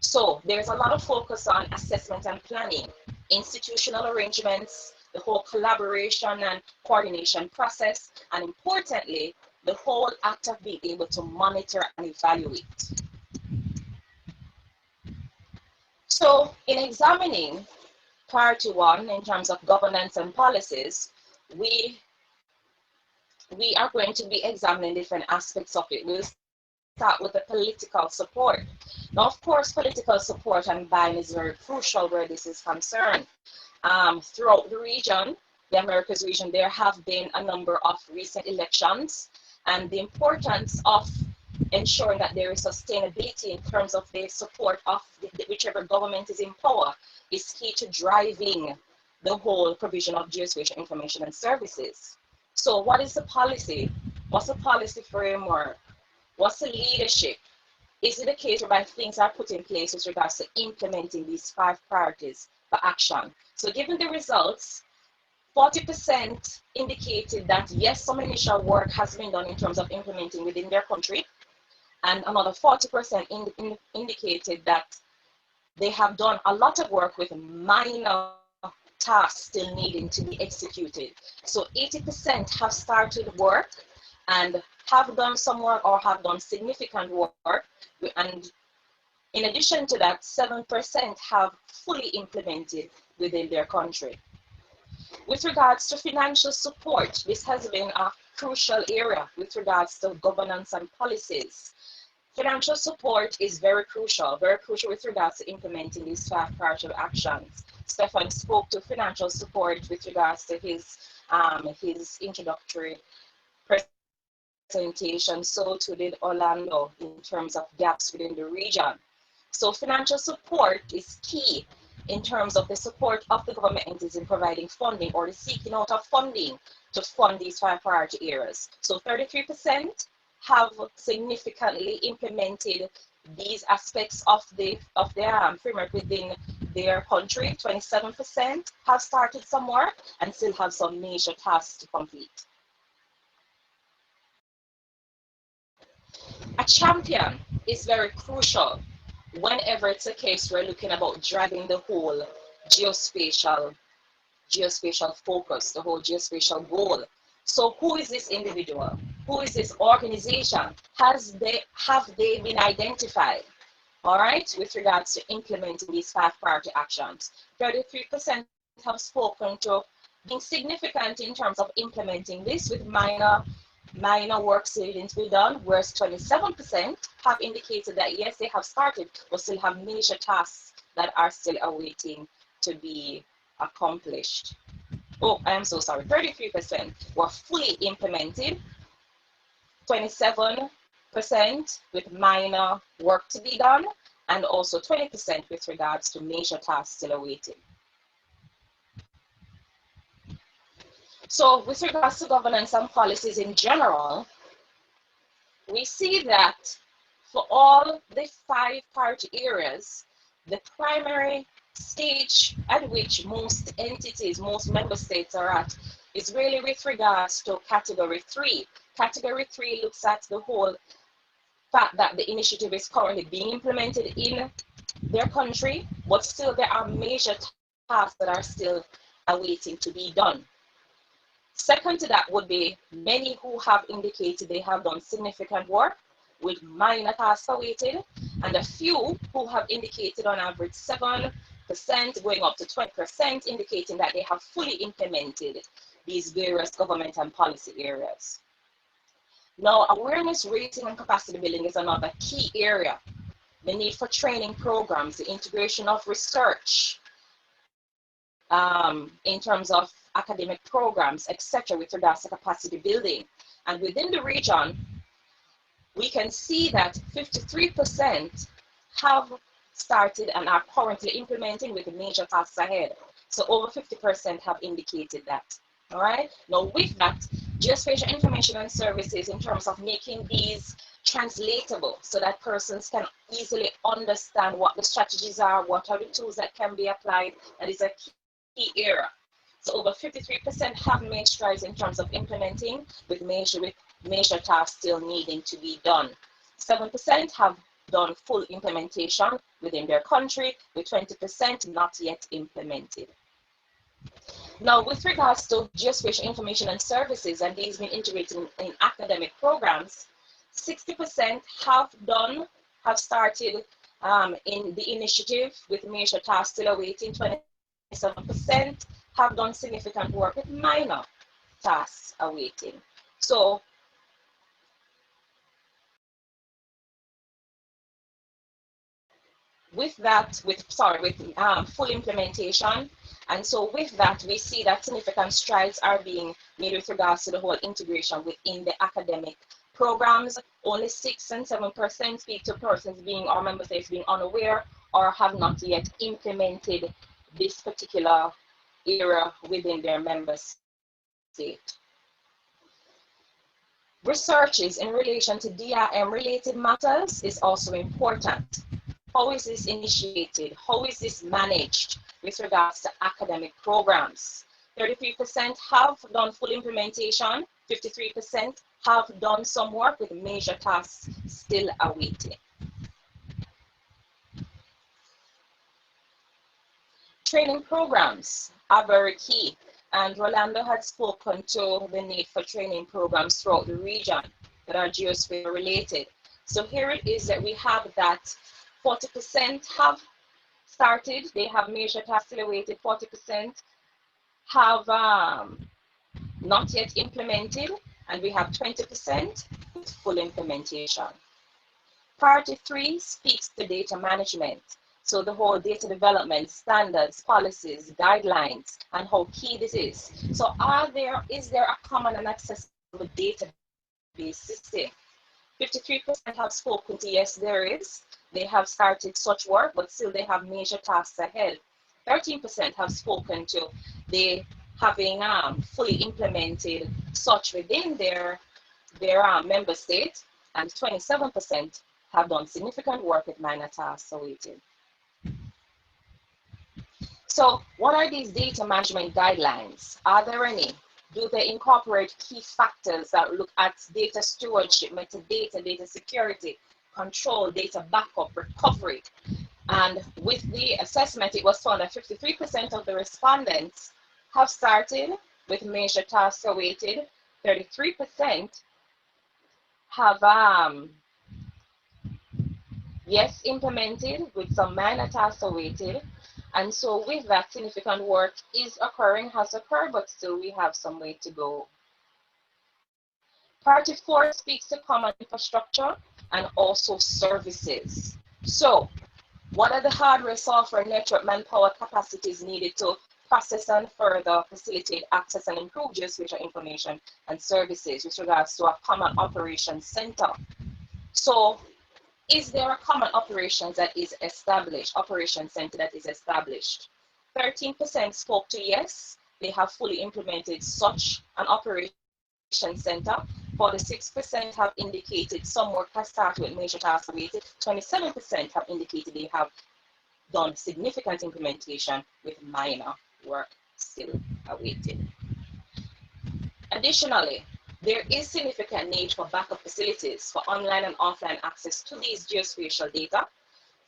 So there's a lot of focus on assessment and planning, institutional arrangements, the whole collaboration and coordination process, and importantly, the whole act of being able to monitor and evaluate. So in examining priority one in terms of governance and policies, we are going to be examining different aspects of it. We'll start with the political support. Now, of course, political support and buy-in is very crucial where this is concerned. Throughout the region, the Americas region, there have been a number of recent elections, and the importance of ensuring that there is sustainability in terms of the support of whichever government is in power is key to driving the whole provision of geospatial information and services. So what is the policy? What's the policy framework? What's the leadership? Is it a case whereby things are put in place with regards to implementing these 5 priorities for action? So given the results, 40% indicated that yes, some initial work has been done in terms of implementing within their country, and another 40% indicated that they have done a lot of work with minor tasks still needing to be executed. So 80% have started work and have done some work or have done significant work, and in addition to that, 7% have fully implemented within their country. With regards to financial support, this has been a crucial area with regards to governance and policies. Financial support is very crucial with regards to implementing these 5 priority actions. Stefan spoke to financial support with regards to his introductory presentation, so too did Orlando in terms of gaps within the region. So financial support is key in terms of the support of the government entities in providing funding or the seeking out of funding to fund these 5 priority areas. So 33% have significantly implemented these aspects of their framework within their country. 27% have started some work and still have some major tasks to complete. A champion is very crucial whenever it's a case we're looking about driving the whole geospatial focus, the whole geospatial goal. So who is this individual? Who is this organization? Have they been identified? All right, with regards to implementing these 5 priority actions. 33% have spoken to being significant in terms of implementing this with minor work still to be done, whereas 27% have indicated that yes, they have started, but still have major tasks that are still awaiting to be accomplished. Oh, I am so sorry. 33% were fully implemented, 27% with minor work to be done, and also 20% with regards to major tasks still awaiting. So with regards to governance and policies in general, we see that for all the 5 priority areas, the primary stage at which most entities, most member states are at is really with regards to category 3. Category 3 looks at the whole fact that the initiative is currently being implemented in their country, but still there are major tasks that are still awaiting to be done. Second to that would be many who have indicated they have done significant work with minor tasks awaited, and a few who have indicated on average 7% going up to 20% indicating that they have fully implemented these various government and policy areas. Now, awareness raising and capacity building is another key area. The need for training programs, the integration of research in terms of academic programs, etc., with regards to capacity building. And within the region, we can see that 53% have started and are currently implementing with the major tasks ahead. So over 50% have indicated that. All right. Now with that, geospatial information and services in terms of making these translatable so that persons can easily understand what the strategies are, what are the tools that can be applied, that is a key area. So over 53% have made strides in terms of implementing with major tasks still needing to be done. 7% have done full implementation within their country, with 20% not yet implemented. Now, with regards to geospatial information and services, and these being integrated in academic programs, 60% have started in the initiative with major tasks still awaiting. 27% have done significant work with minor tasks awaiting. So with that, with full implementation, and so with that, we see that significant strides are being made with regards to the whole integration within the academic programs. Only 6 and 7% speak to persons being, or member states being unaware or have not yet implemented this particular area within their member state. Researches in relation to DRM related matters is also important. How is this initiated? How is this managed with regards to academic programs? 33% have done full implementation, 53% have done some work with major tasks still awaiting. Training programs are very key, and Rolando had spoken to the need for training programs throughout the region that are geospatial related. So here it is that we have that 40% have started, they have major tasks still awaited, 40% have not yet implemented, and we have 20% with full implementation. Priority 3 speaks to data management. So the whole data development, standards, policies, guidelines, and how key this is. So is there a common and accessible database system? 53% have spoken to yes, there is. They have started such work, but still they have major tasks ahead. 13% have spoken to they having fully implemented such within their member state, and 27% have done significant work with minor tasks awaited. So what are these data management guidelines? Are there any? Do they incorporate key factors that look at data stewardship, metadata, data security, control, data backup, recovery? And with the assessment, it was found that 53% of the respondents have started with major tasks awaited. 33% have yes, implemented with some minor tasks awaited. And so with that, significant work is occurring, has occurred, but still we have some way to go. Priority 4 speaks to common infrastructure and also services. So what are the hardware, software, network, manpower capacities needed to process and further facilitate access and improve geospatial information and services with regards to a common operations center? So is there a common operations that is established, operations center that is established? 13% spoke to yes, they have fully implemented such an operations center. 46% have indicated some work has started with major tasks awaited. 27% have indicated they have done significant implementation with minor work still awaited. Additionally, there is significant need for backup facilities for online and offline access to these geospatial data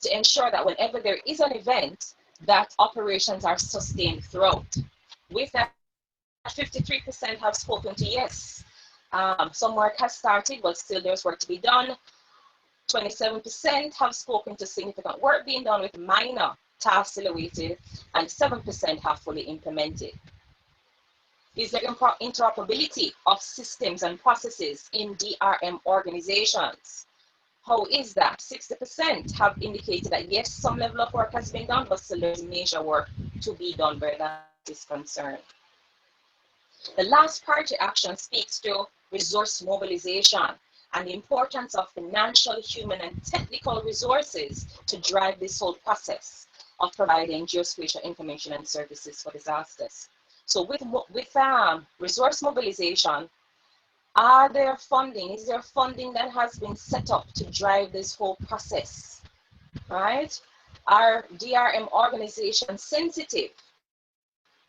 to ensure that whenever there is an event, that operations are sustained throughout. With that, 53% have spoken to yes. Some work has started, but still there's work to be done. 27% have spoken to significant work being done with minor tasks still awaited, and 7% have fully implemented. Is there interoperability of systems and processes in DRM organizations? How is that? 60% have indicated that yes, some level of work has been done, but still there's major work to be done where that is concerned. The last priority action speaks to resource mobilization. and the importance of financial, human, and technical resources to drive this whole process of providing geospatial information and services for disasters. So with resource mobilization, is there funding that has been set up to drive this whole process, right? Are DRM organizations sensitive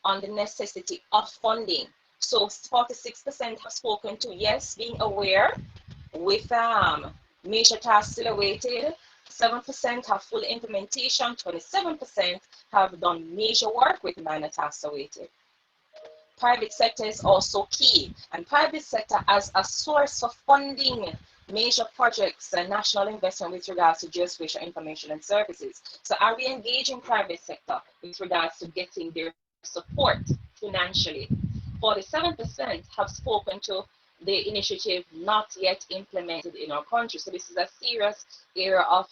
on the necessity of funding? So 46% have spoken to yes, being aware, with major tasks still awaited. 7% have full implementation, 27% have done major work with minor tasks awaited. Private sector is also key, and private sector as a source for funding major projects and national investment with regards to geospatial information and services. So are we engaging private sector with regards to getting their support financially? 47% have spoken to the initiative not yet implemented in our country. So this is a serious area of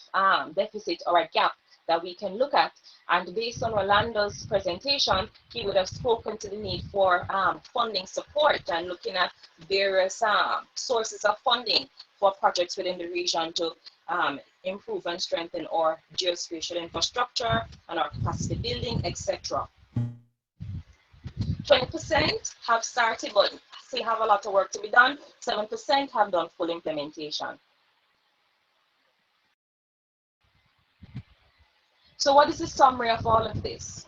deficit or a gap that we can look at. And based on Orlando's presentation, he would have spoken to the need for funding support and looking at various sources of funding for projects within the region to improve and strengthen our geospatial infrastructure and our capacity building, etc. 20% have started, but still have a lot of work to be done. 7% have done full implementation. So what is the summary of all of this?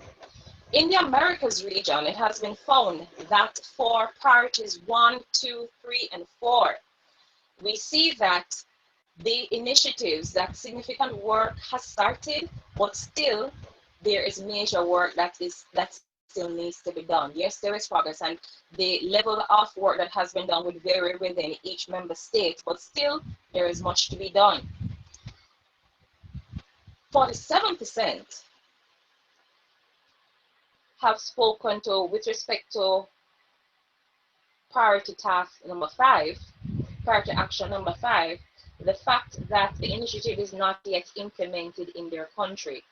In the Americas region, it has been found that for priorities 1, 2, 3, and 4, we see that the initiatives, that significant work has started, but still there is major work that still needs to be done. Yes, there is progress, and the level of work that has been done would vary within each member state, but still there is much to be done. 47% have spoken to, with respect to priority task number 5, priority action number 5, the fact that the initiative is not yet implemented in their country.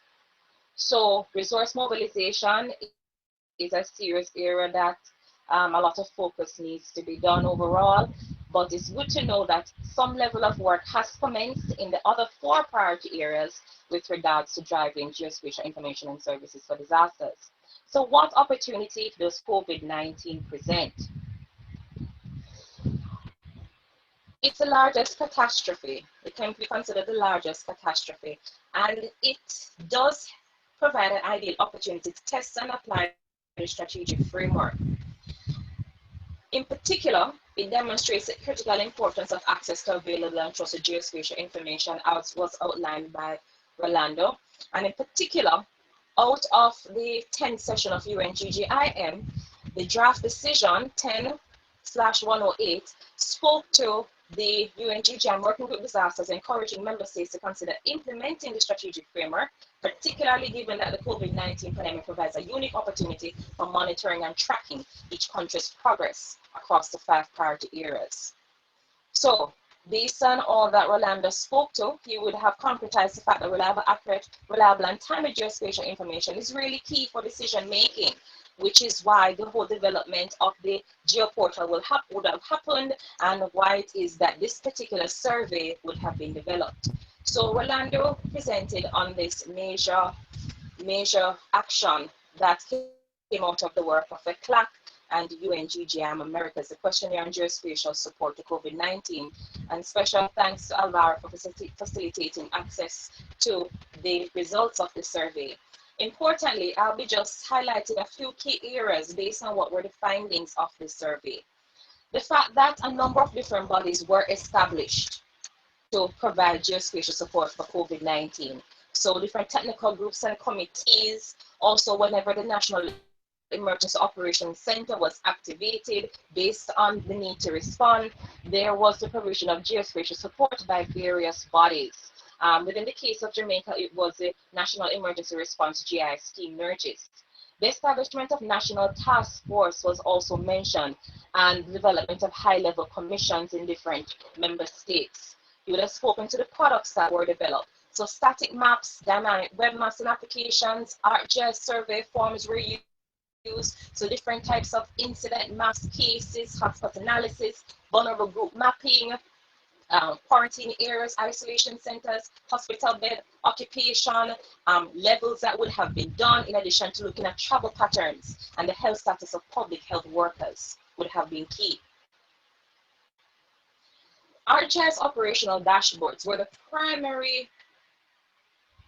So resource mobilization is a serious area that a lot of focus needs to be done overall, but it's good to know that some level of work has commenced in the other 4 priority areas with regards to driving geospatial information and services for disasters. So what opportunity does COVID-19 present? It's the largest catastrophe. It can be considered the largest catastrophe, and it does provide an ideal opportunity to test and apply the strategic framework. In particular, it demonstrates the critical importance of access to available and trusted geospatial information, as was outlined by Rolando. And in particular, out of the 10th session of UN-GGIM, the draft decision 10/108 spoke to the UN-GGIM Working Group Disasters, encouraging member states to consider implementing the strategic framework, particularly given that the COVID-19 pandemic provides a unique opportunity for monitoring and tracking each country's progress across the 5 priority areas. So, based on all that Rolando spoke to, he would have concretized the fact that reliable, accurate, reliable, and timely geospatial information is really key for decision making, which is why the whole development of the geoportal would have happened, and why it is that this particular survey would have been developed. So Rolando presented on this major action that came out of the work of ECLAC and UN-GGIM Americas, the questionnaire on geospatial support to COVID-19. And special thanks to Alvaro for facilitating access to the results of the survey. Importantly, I'll be just highlighting a few key areas based on what were the findings of the survey. The fact that a number of different bodies were established to provide geospatial support for COVID-19. So different technical groups and committees, also whenever the National Emergency Operations Center was activated based on the need to respond, there was the provision of geospatial support by various bodies. Within the case of Jamaica, it was the National Emergency Response GI scheme, NERGIS. The establishment of National Task Force was also mentioned, and the development of high-level commissions in different member states. You would have spoken to the products that were developed. So static maps, dynamic web maps and applications, ArcGIS survey forms were used. So different types of incident maps, cases, hotspot analysis, vulnerable group mapping, quarantine areas, isolation centers, hospital bed occupation, levels that would have been done, in addition to looking at travel patterns and the health status of public health workers would have been key. IGIF's operational dashboards were the primary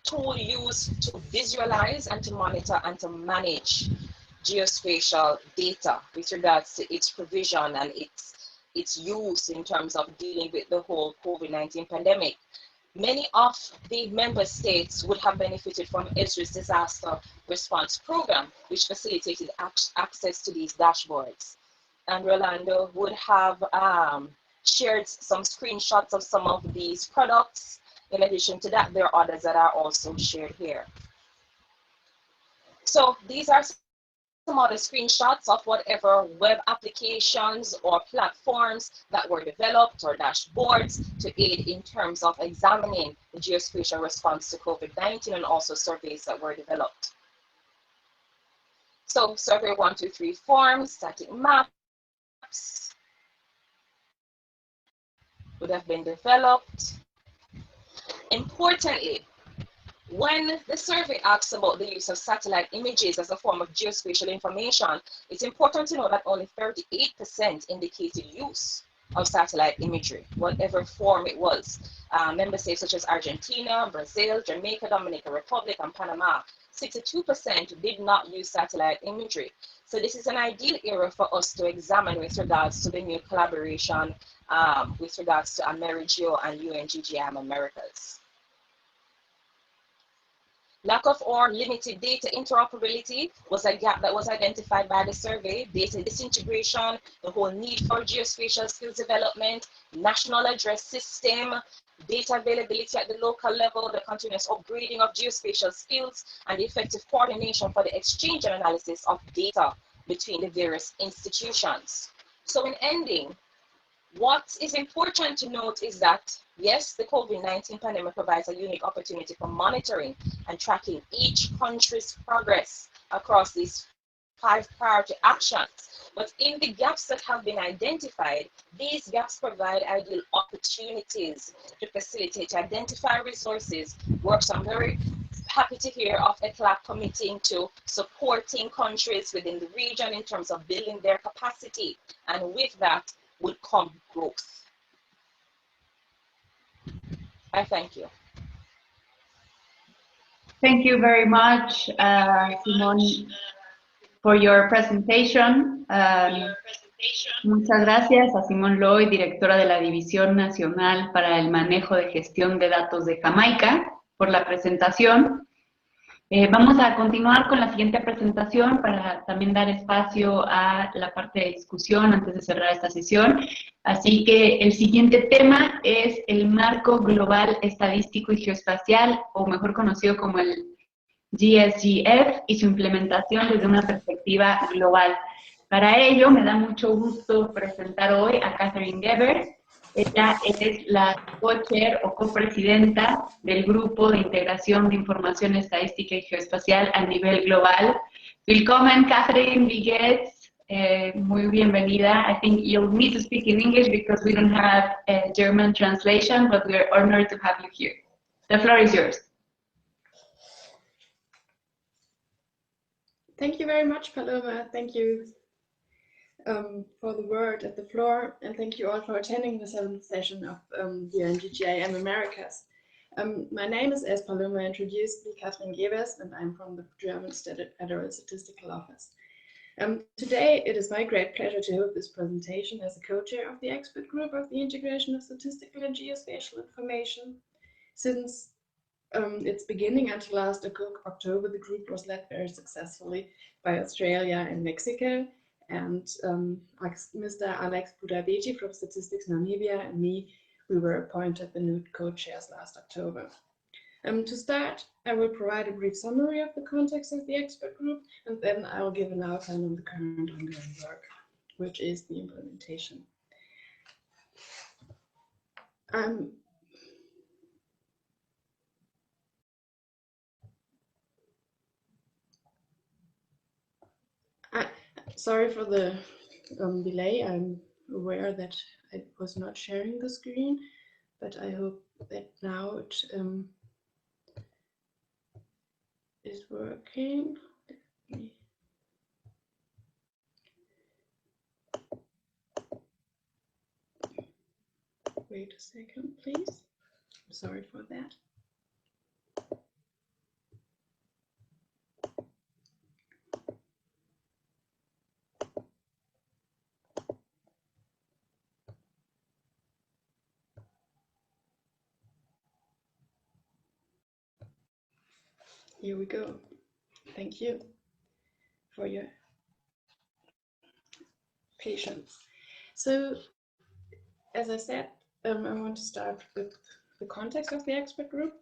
tool used to visualize and to monitor and to manage geospatial data with regards to its provision and its use in terms of dealing with the whole COVID-19 pandemic. Many of the member states would have benefited from ESRI's disaster response program, which facilitated access to these dashboards. And Rolando would have shared some screenshots of some of these products. In addition to that, there are others that are also shared here. So these are some other screenshots of whatever web applications or platforms that were developed or dashboards to aid in terms of examining the geospatial response to COVID-19 and also surveys that were developed. So survey 123 forms, static maps would have been developed. Importantly, when the survey asks about the use of satellite images as a form of geospatial information, it's important to know that only 38% indicated use of satellite imagery, whatever form it was. Member states such as Argentina, Brazil, Jamaica, Dominican Republic, and Panama, 62% did not use satellite imagery. So this is an ideal area for us to examine with regards to the new collaboration with regards to Amerigeo and UN-GGIM Americas. Lack of or limited data interoperability was a gap that was identified by the survey. Data disintegration, the whole need for geospatial skills development, national address system, data availability at the local level, the continuous upgrading of geospatial skills, and the effective coordination for the exchange and analysis of data between the various institutions. So in ending, what is important to note is that, yes, the COVID-19 pandemic provides a unique opportunity for monitoring and tracking each country's progress across these 5 priority actions. But in the gaps that have been identified, these gaps provide ideal opportunities to facilitate, to identify resources, work. So I'm very happy to hear of ECLAC committing to supporting countries within the region in terms of building their capacity. And with that would come growth. I thank you. Thank you very much, Simón, for your presentation. Muchas gracias a Simón Loy, directora de la División Nacional para el Manejo de Gestión de Datos de Jamaica, por la presentación. Vamos a continuar con la siguiente presentación para también dar espacio a la parte de discusión antes de cerrar esta sesión. Así que el siguiente tema es el marco global estadístico y geoespacial, o mejor conocido como el GSGF, y su implementación desde una perspectiva global. Para ello, me da mucho gusto presentar hoy a Catherine Geber. Ella es la co-chair o copresidenta del Grupo de Integración de Información Estadística y Geoespacial a nivel global. Willkommen, Catherine, wie geht's? Muy bienvenida. I think you'll need to speak in English because we don't have a German translation, but we're honored to have you here. The floor is yours. Thank you very much, Paloma. Thank you for the word at the floor, and thank you all for attending the 7th session of UN-GGIM Americas. My name is, as Paloma introduced me, Catherine Gebers, and I'm from the German Federal Statistical Office. Today, it is my great pleasure to hold this presentation as a co-chair of the expert group of the integration of statistical and geospatial information. Since its beginning until last October, the group was led very successfully by Australia and Mexico, and Mr. Alex Budabeji from Statistics Namibia and me, we were appointed the new co-chairs last October. To start, I will provide a brief summary of the context of the expert group, and then I will give an outline on the current ongoing work, which is the implementation. Sorry for the delay. I'm aware that I was not sharing the screen. but I hope that now it is working. Let me wait a second, please. I'm sorry for that. Here we go. Thank you for your patience. So, as I said, I want to start with the context of the expert group,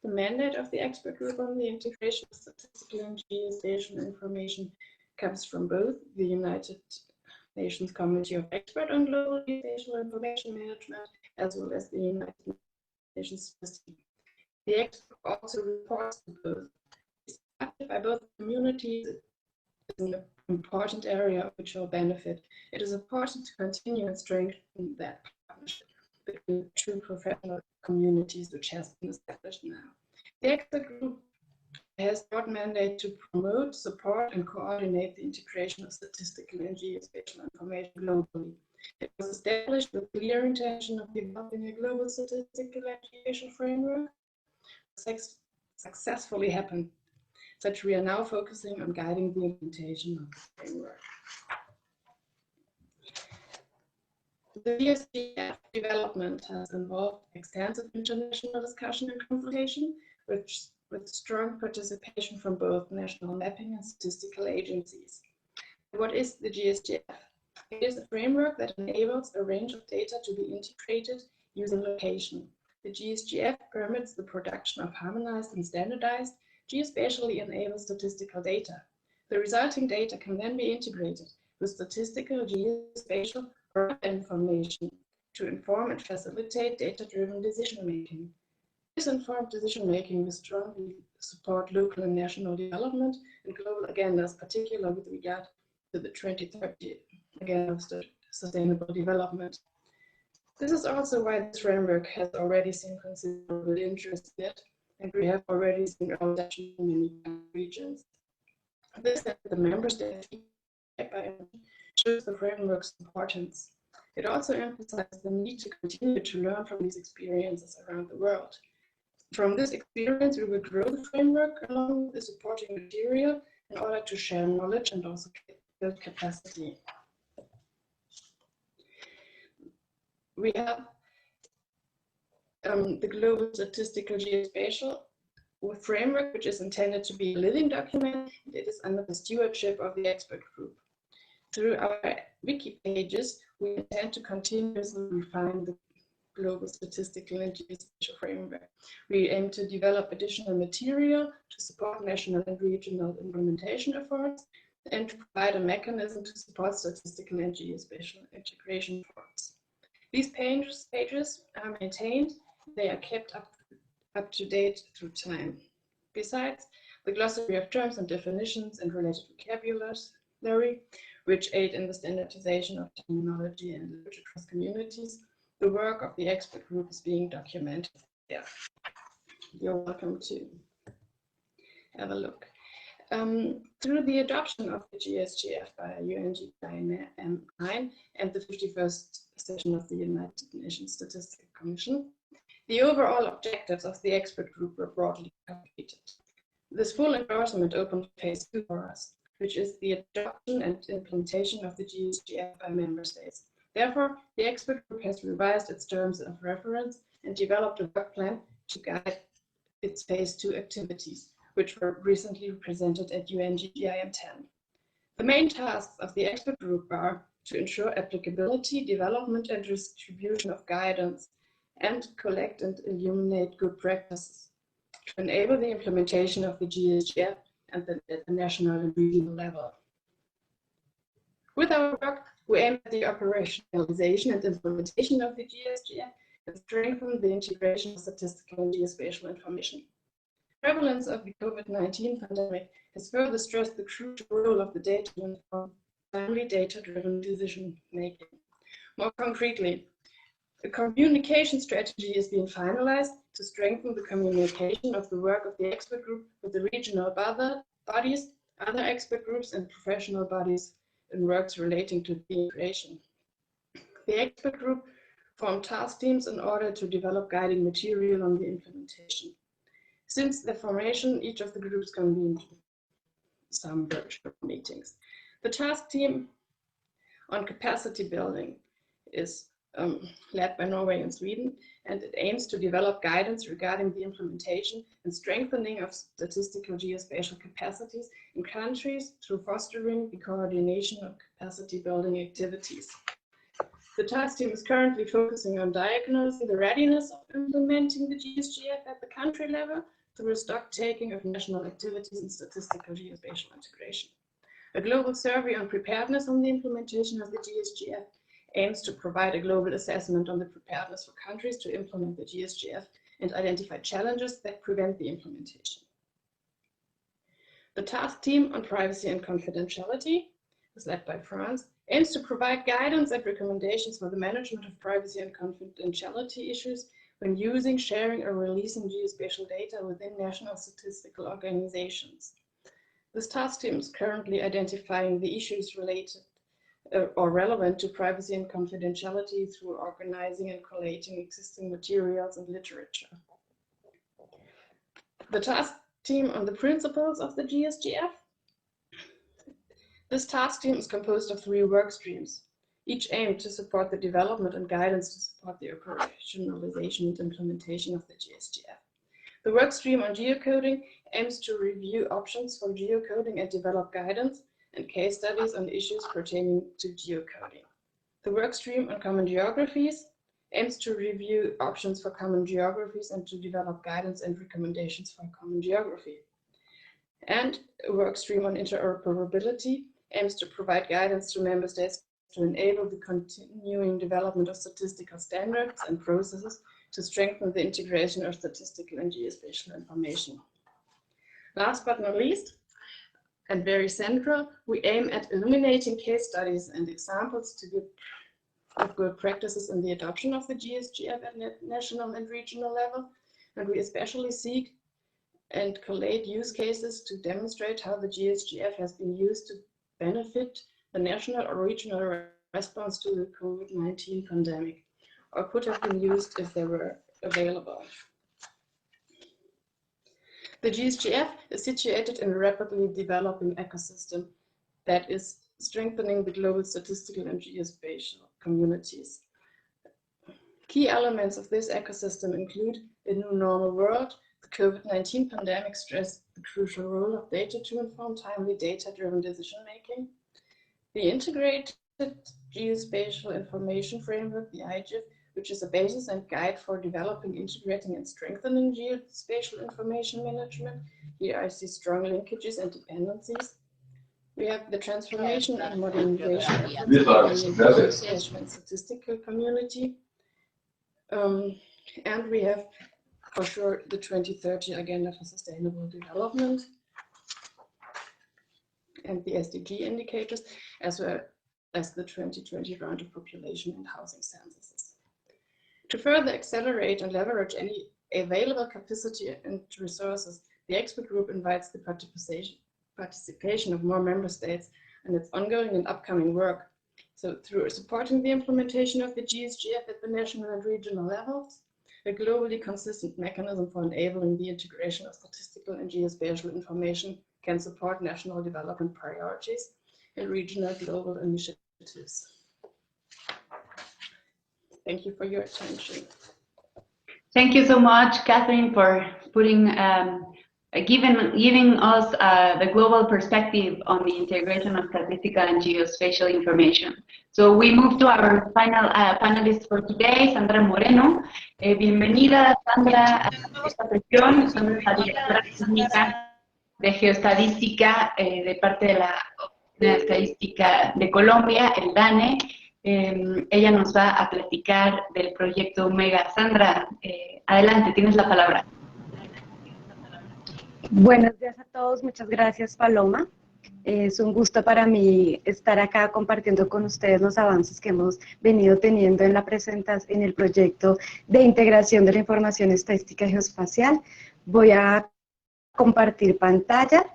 the mandate of the expert group on the integration of statistical and geospatial information comes from both the United Nations Committee of Experts on Global Geospatial Information Management as well as the United Nations system. The expert also reports to both. It's active by both communities. It's an important area of mutual benefit. It is important to continue and strengthen that partnership between two professional communities which has been established now. The expert group has broad mandate to promote, support, and coordinate the integration of statistical and geospatial information globally. It was established with clear intention of developing a global statistical and geospatial framework. Successfully happened, such we are now focusing on guiding the implementation of the framework. The GSGF development has involved extensive international discussion and consultation, with strong participation from both national mapping and statistical agencies. What is the GSGF? It is a framework that enables a range of data to be integrated using location. The GSGF permits the production of harmonized and standardized geospatially enabled statistical data. The resulting data can then be integrated with statistical, geospatial, or information to inform and facilitate data-driven decision-making. This informed decision-making will strongly support local and national development and global agendas, particularly with regard to the 2030 Agenda of Sustainable Development. This is also why this framework has already seen considerable interest in it, and we have already seen early adoption in many regions. This and the member states shows the framework's importance. It also emphasizes the need to continue to learn from these experiences around the world. From this experience, we will grow the framework along with the supporting material in order to share knowledge and also build capacity. We have the Global Statistical Geospatial framework, which is intended to be a living document. It is under the stewardship of the expert group. Through our wiki pages, we intend to continuously refine the Global Statistical and Geospatial framework. We aim to develop additional material to support national and regional implementation efforts and to provide a mechanism to support statistical and geospatial integration efforts. These pages are maintained. They are kept up to date through time. Besides, the glossary of terms and definitions and related vocabulary, which aid in the standardization of terminology and literature across communities, the work of the expert group is being documented there. You're welcome to have a look. Through the adoption of the GSGF by UN-GGIM and the 51st session of the United Nations Statistical Commission, the overall objectives of the expert group were broadly completed. This full endorsement opened phase 2 for us, which is the adoption and implementation of the GSGF by member states. Therefore, the expert group has revised its terms of reference and developed a work plan to guide its phase 2 activities, which were recently presented at UN-GGIM 10. The main tasks of the expert group are to ensure applicability, development, and distribution of guidance, and collect and illuminate good practices to enable the implementation of the GSGF at the national and regional level. With our work, we aim at the operationalization and implementation of the GSGF and strengthen the integration of statistical and geospatial information. The prevalence of the COVID-19 pandemic has further stressed the crucial role of the data to inform timely data-driven decision-making. More concretely, A communication strategy is being finalized to strengthen the communication of the work of the expert group with the regional bodies, other expert groups, and professional bodies in works relating to integration. The expert group formed task teams in order to develop guiding material on the implementation. Since the formation, each of the groups convened some virtual meetings. The task team on capacity building is led by Norway and Sweden, and it aims to develop guidance regarding the implementation and strengthening of statistical geospatial capacities in countries through fostering the coordination of capacity building activities. The task team is currently focusing on diagnosing the readiness of implementing the GSGF at the country level through a stock taking of national activities in statistical geospatial integration. A global survey on preparedness on the implementation of the GSGF aims to provide a global assessment on the preparedness for countries to implement the GSGF and identify challenges that prevent the implementation. The task team on privacy and confidentiality is led by France, aims to provide guidance and recommendations for the management of privacy and confidentiality issues when using, sharing, or releasing geospatial data within national statistical organizations. This task team is currently identifying the issues related or relevant to privacy and confidentiality through organizing and collating existing materials and literature. The task team on the principles of the GSGF. This task team is composed of 3 work streams, each aimed to support the development and guidance to support the operationalization and implementation of the GSGF. The work stream on geocoding aims to review options for geocoding and develop guidance and case studies on issues pertaining to geocoding. The work stream on common geographies aims to review options for common geographies and to develop guidance and recommendations for common geography. And a work stream on interoperability aims to provide guidance to member states to enable the continuing development of statistical standards and processes to strengthen the integration of statistical and geospatial information. Last but not least, and very central, we aim at illuminating case studies and examples of good practices in the adoption of the GSGF at national and regional level, and we especially seek and collate use cases to demonstrate how the GSGF has been used to benefit the national or regional response to the COVID-19 pandemic, or could have been used if they were available. The GSGF is situated in a rapidly developing ecosystem that is strengthening the global statistical and geospatial communities. Key elements of this ecosystem include a new normal world. The COVID-19 pandemic stressed the crucial role of data to inform timely data-driven decision-making. The integrated geospatial information framework, the IGIF, which is a basis and guide for developing, integrating, and strengthening geospatial information management. Here I see strong linkages and dependencies. We have the transformation and modernization of the geospatial and statistical community. And we have, for sure, the 2030 Agenda for Sustainable Development and the SDG indicators, as well as the 2020 round of population and housing censuses. To further accelerate and leverage any available capacity and resources, the expert group invites the participation of more member states in its ongoing and upcoming work. So through supporting the implementation of the GSGF at the national and regional levels, a globally consistent mechanism for enabling the integration of statistical and geospatial information can support national development priorities and regional global initiatives. Thank you for your attention. Thank you so much, Catherine, for putting, giving us the global perspective on the integration of statistical and geospatial information. So we move to our final panelist for today, Sandra Moreno. Bienvenida, Sandra, a esta sesión. Sandra es la directora técnica de Geostadística de parte de la Estadística de Colombia, el DANE. Ella nos va a platicar del proyecto Omega. Sandra, adelante, tienes la palabra. Buenos días a todos, muchas gracias, Paloma. Es un gusto para mí estar acá compartiendo con ustedes los avances que hemos venido teniendo en la presentación, en el proyecto de integración de la información estadística y geoespacial. Voy a compartir pantalla.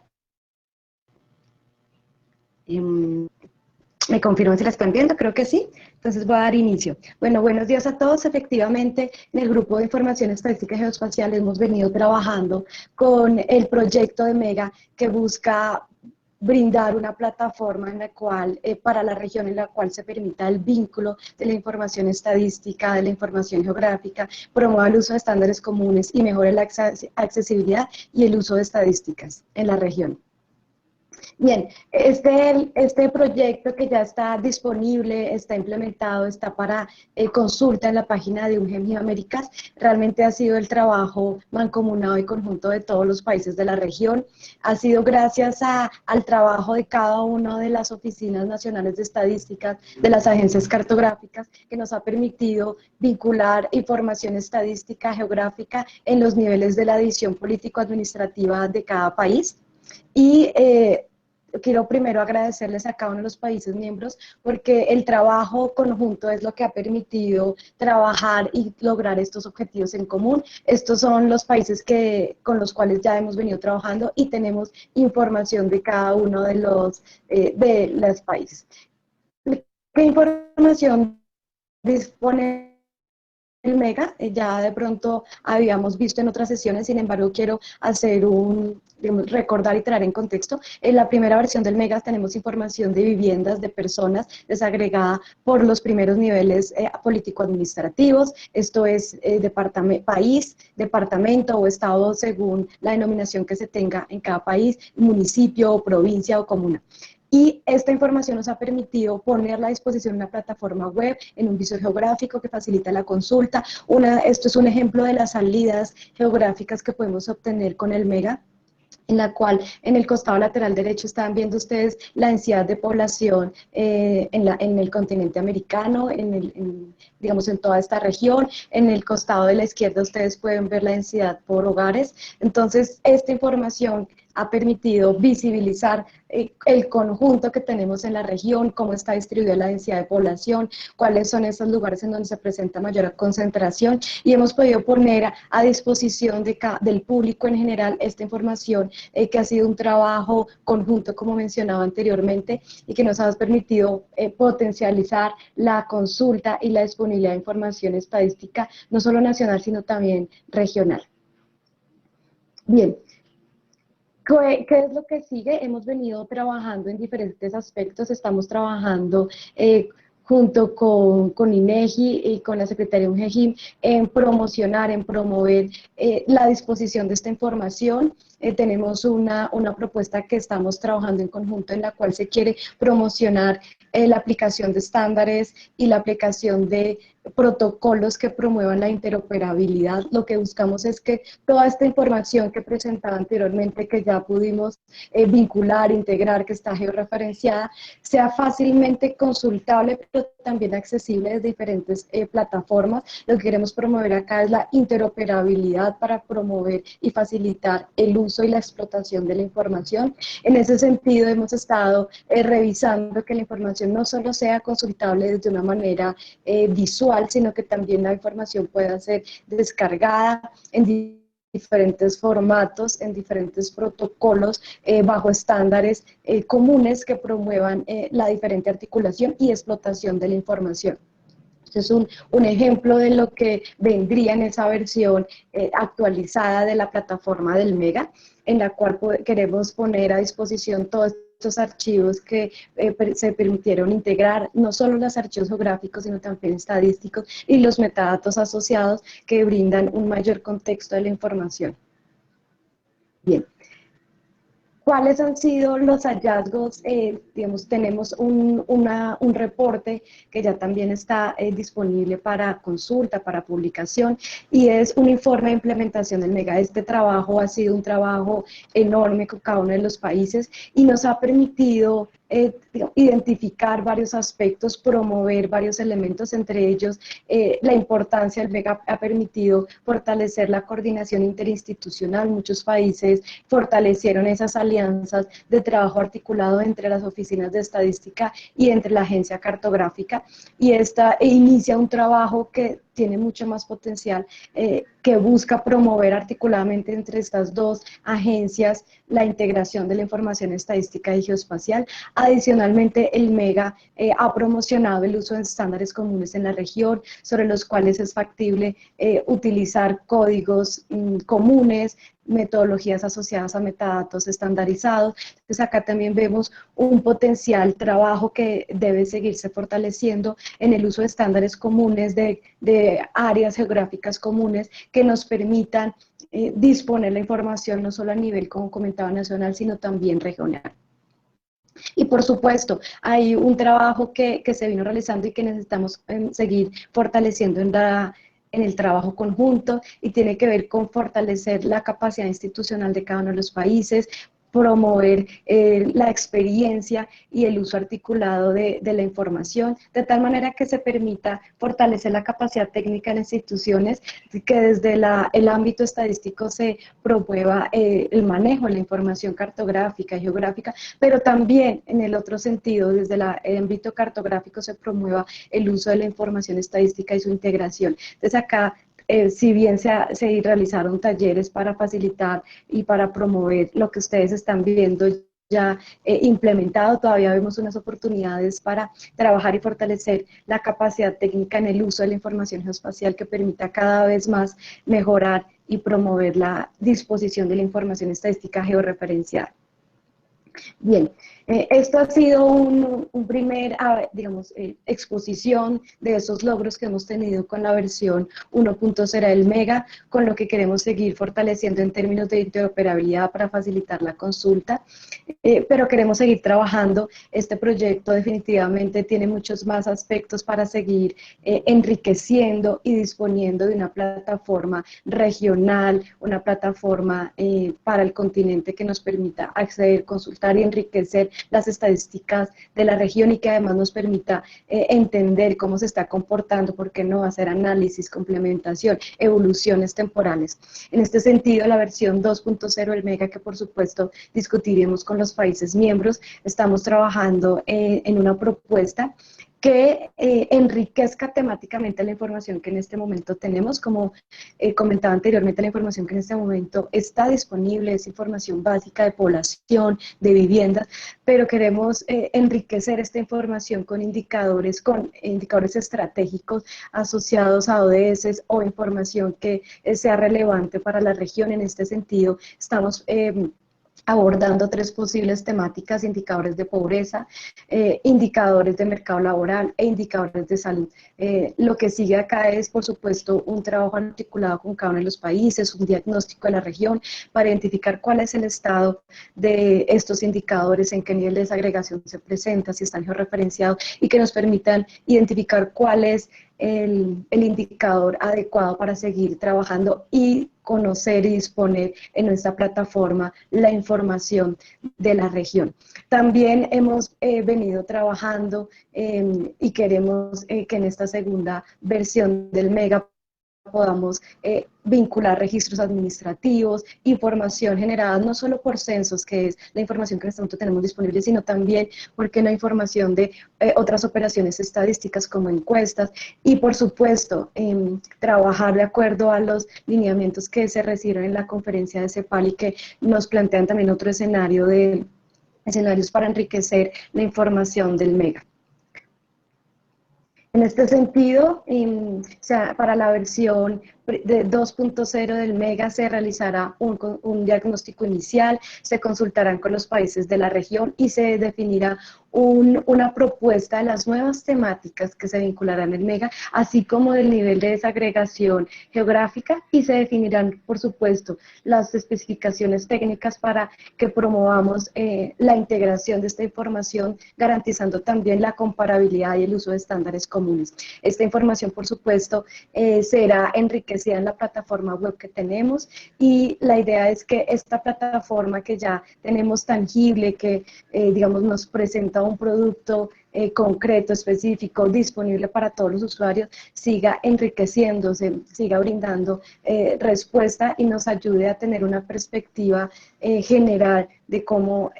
¿Me confirman si la están viendo? Creo que sí. Entonces voy a dar inicio. Bueno, buenos días a todos. Efectivamente, en el grupo de información estadística y geoespacial hemos venido trabajando con el proyecto de MEGA que busca brindar una plataforma en la cual, para la región en la cual se permita el vínculo de la información estadística, de la información geográfica, promueva el uso de estándares comunes y mejore la accesibilidad y el uso de estadísticas en la región. Bien, este proyecto que ya está disponible, está implementado, está para consulta en la página de UN-GGIM Américas, realmente ha sido el trabajo mancomunado y conjunto de todos los países de la región, ha sido gracias al trabajo de cada una de las oficinas nacionales de estadísticas, de las agencias cartográficas, que nos ha permitido vincular información estadística, geográfica, en los niveles de la división político-administrativa de cada país. Y quiero primero agradecerles a cada uno de los países miembros porque el trabajo conjunto es lo que ha permitido trabajar y lograr estos objetivos en común. Estos son los países con los cuales ya hemos venido trabajando y tenemos información de cada uno de los países. ¿Qué información dispone el MEGA? Ya de pronto habíamos visto en otras sesiones, sin embargo quiero hacer recordar y traer en contexto. En la primera versión del MEGA tenemos información de viviendas, de personas, desagregada por los primeros niveles político-administrativos, esto es país, departamento o estado según la denominación que se tenga en cada país, municipio, provincia o comuna. Y esta información nos ha permitido ponerla a disposición en una plataforma web, en un visor geográfico que facilita la consulta. Esto es un ejemplo de las salidas geográficas que podemos obtener con el MEGA, en la cual en el costado lateral derecho están viendo ustedes la densidad de población en el continente americano, digamos en toda esta región. En el costado de la izquierda ustedes pueden ver la densidad por hogares. Entonces, esta información ha permitido visibilizar el conjunto que tenemos en la región, cómo está distribuida la densidad de población, cuáles son esos lugares en donde se presenta mayor concentración, y hemos podido poner a disposición del público en general esta información que ha sido un trabajo conjunto, como mencionaba anteriormente, y que nos ha permitido potencializar la consulta y la disponibilidad de información estadística, no solo nacional, sino también regional. Bien. ¿Qué es lo que sigue? Hemos venido trabajando en diferentes aspectos, estamos trabajando junto con INEGI y con la Secretaría de UN-GGIM en promocionar, en promover la disposición de esta información. Tenemos una propuesta que estamos trabajando en conjunto en la cual se quiere promocionar la aplicación de estándares y la aplicación de protocolos que promuevan la interoperabilidad. Lo que buscamos es que toda esta información que presentaba anteriormente, que ya pudimos vincular, integrar, que está georreferenciada, sea fácilmente consultable, pero también accesible desde diferentes plataformas. Lo que queremos promover acá es la interoperabilidad para promover y facilitar el uso y la explotación de la información. En ese sentido, hemos estado revisando que la información no solo sea consultable desde una manera visual, sino que también la información pueda ser descargada en diferentes formatos, en diferentes protocolos, bajo estándares comunes que promuevan la diferente articulación y explotación de la información. Es un ejemplo de lo que vendría en esa versión actualizada de la plataforma del MEGA, en la cual queremos poner a disposición todos estos archivos que se permitieron integrar, no solo los archivos geográficos, sino también estadísticos y los metadatos asociados que brindan un mayor contexto de la información. Bien. ¿Cuáles han sido los hallazgos? Digamos, tenemos un reporte que ya también está disponible para consulta, para publicación, y es un informe de implementación del MEGA. Este trabajo ha sido un trabajo enorme con cada uno de los países y nos ha permitido identificar varios aspectos, promover varios elementos, entre ellos la importancia del MEGA ha permitido fortalecer la coordinación interinstitucional. Muchos países fortalecieron esas alianzas de trabajo articulado entre las oficinas de estadística y entre la agencia cartográfica, y esta inicia un trabajo que tiene mucho más potencial, que busca promover articuladamente entre estas dos agencias la integración de la información estadística y geoespacial. Adicionalmente, el MEGA ha promocionado el uso de estándares comunes en la región, sobre los cuales es factible utilizar códigos comunes, metodologías asociadas a metadatos estandarizados. Entonces acá también vemos un potencial trabajo que debe seguirse fortaleciendo en el uso de estándares comunes, de áreas geográficas comunes que nos permitan disponer la información no solo a nivel, como comentaba, nacional, sino también regional. Y por supuesto, hay un trabajo que se vino realizando y que necesitamos seguir fortaleciendo en el trabajo conjunto, y tiene que ver con fortalecer la capacidad institucional de cada uno de los países, promover la experiencia y el uso articulado de la información, de tal manera que se permita fortalecer la capacidad técnica en instituciones, que desde el ámbito estadístico se promueva el manejo de la información cartográfica y geográfica, pero también en el otro sentido, desde el ámbito cartográfico se promueva el uso de la información estadística y su integración. Entonces acá, si bien se realizaron talleres para facilitar y para promover lo que ustedes están viendo ya implementado, todavía vemos unas oportunidades para trabajar y fortalecer la capacidad técnica en el uso de la información geoespacial, que permita cada vez más mejorar y promover la disposición de la información estadística georreferenciada. Bien, esto ha sido un primer, digamos, exposición de esos logros que hemos tenido con la versión 1.0 del MEGA, con lo que queremos seguir fortaleciendo en términos de interoperabilidad para facilitar la consulta, pero queremos seguir trabajando. Este proyecto definitivamente tiene muchos más aspectos para seguir enriqueciendo y disponiendo de una plataforma regional, una plataforma para el continente que nos permita acceder, consultar y enriquecer las estadísticas de la región, y que además nos permita entender cómo se está comportando, por qué no hacer análisis, complementación, evoluciones temporales. En este sentido, la versión 2.0 del MEGA, que por supuesto discutiremos con los países miembros, estamos trabajando en una propuesta que enriquezca temáticamente la información que en este momento tenemos. Como comentaba anteriormente, la información que en este momento está disponible es información básica de población, de viviendas, pero queremos enriquecer esta información con indicadores estratégicos asociados a ODS o información que sea relevante para la región. En este sentido, estamos abordando 3 posibles temáticas: indicadores de pobreza, indicadores de mercado laboral e indicadores de salud. Lo que sigue acá es, por supuesto, un trabajo articulado con cada uno de los países, un diagnóstico de la región para identificar cuál es el estado de estos indicadores, en qué nivel de desagregación se presenta, si están georreferenciados, y que nos permitan identificar cuál es el indicador adecuado para seguir trabajando y conocer y disponer en nuestra plataforma la información de la región. También hemos venido trabajando y queremos que en esta segunda versión del MEGA podamos vincular registros administrativos, información generada no solo por censos, que es la información que en este momento tenemos disponible, sino también porque la información de otras operaciones estadísticas como encuestas, y por supuesto trabajar de acuerdo a los lineamientos que se recibieron en la conferencia de CEPAL y que nos plantean también otro escenario de escenarios para enriquecer la información del MEGA. En este sentido, para la versión 2.0 del MEGA se realizará un diagnóstico inicial, se consultarán con los países de la región y se definirá una propuesta de las nuevas temáticas que se vincularán en MEGA, así como del nivel de desagregación geográfica, y se definirán, por supuesto, las especificaciones técnicas para que promovamos la integración de esta información, garantizando también la comparabilidad y el uso de estándares comunes. Esta información, por supuesto, será enriquecida enriquecida en la plataforma web que tenemos, y la idea es que esta plataforma que ya tenemos tangible, que digamos nos presenta un producto concreto, específico, disponible para todos los usuarios, siga enriqueciéndose, siga brindando respuesta y nos ayude a tener una perspectiva general de cómo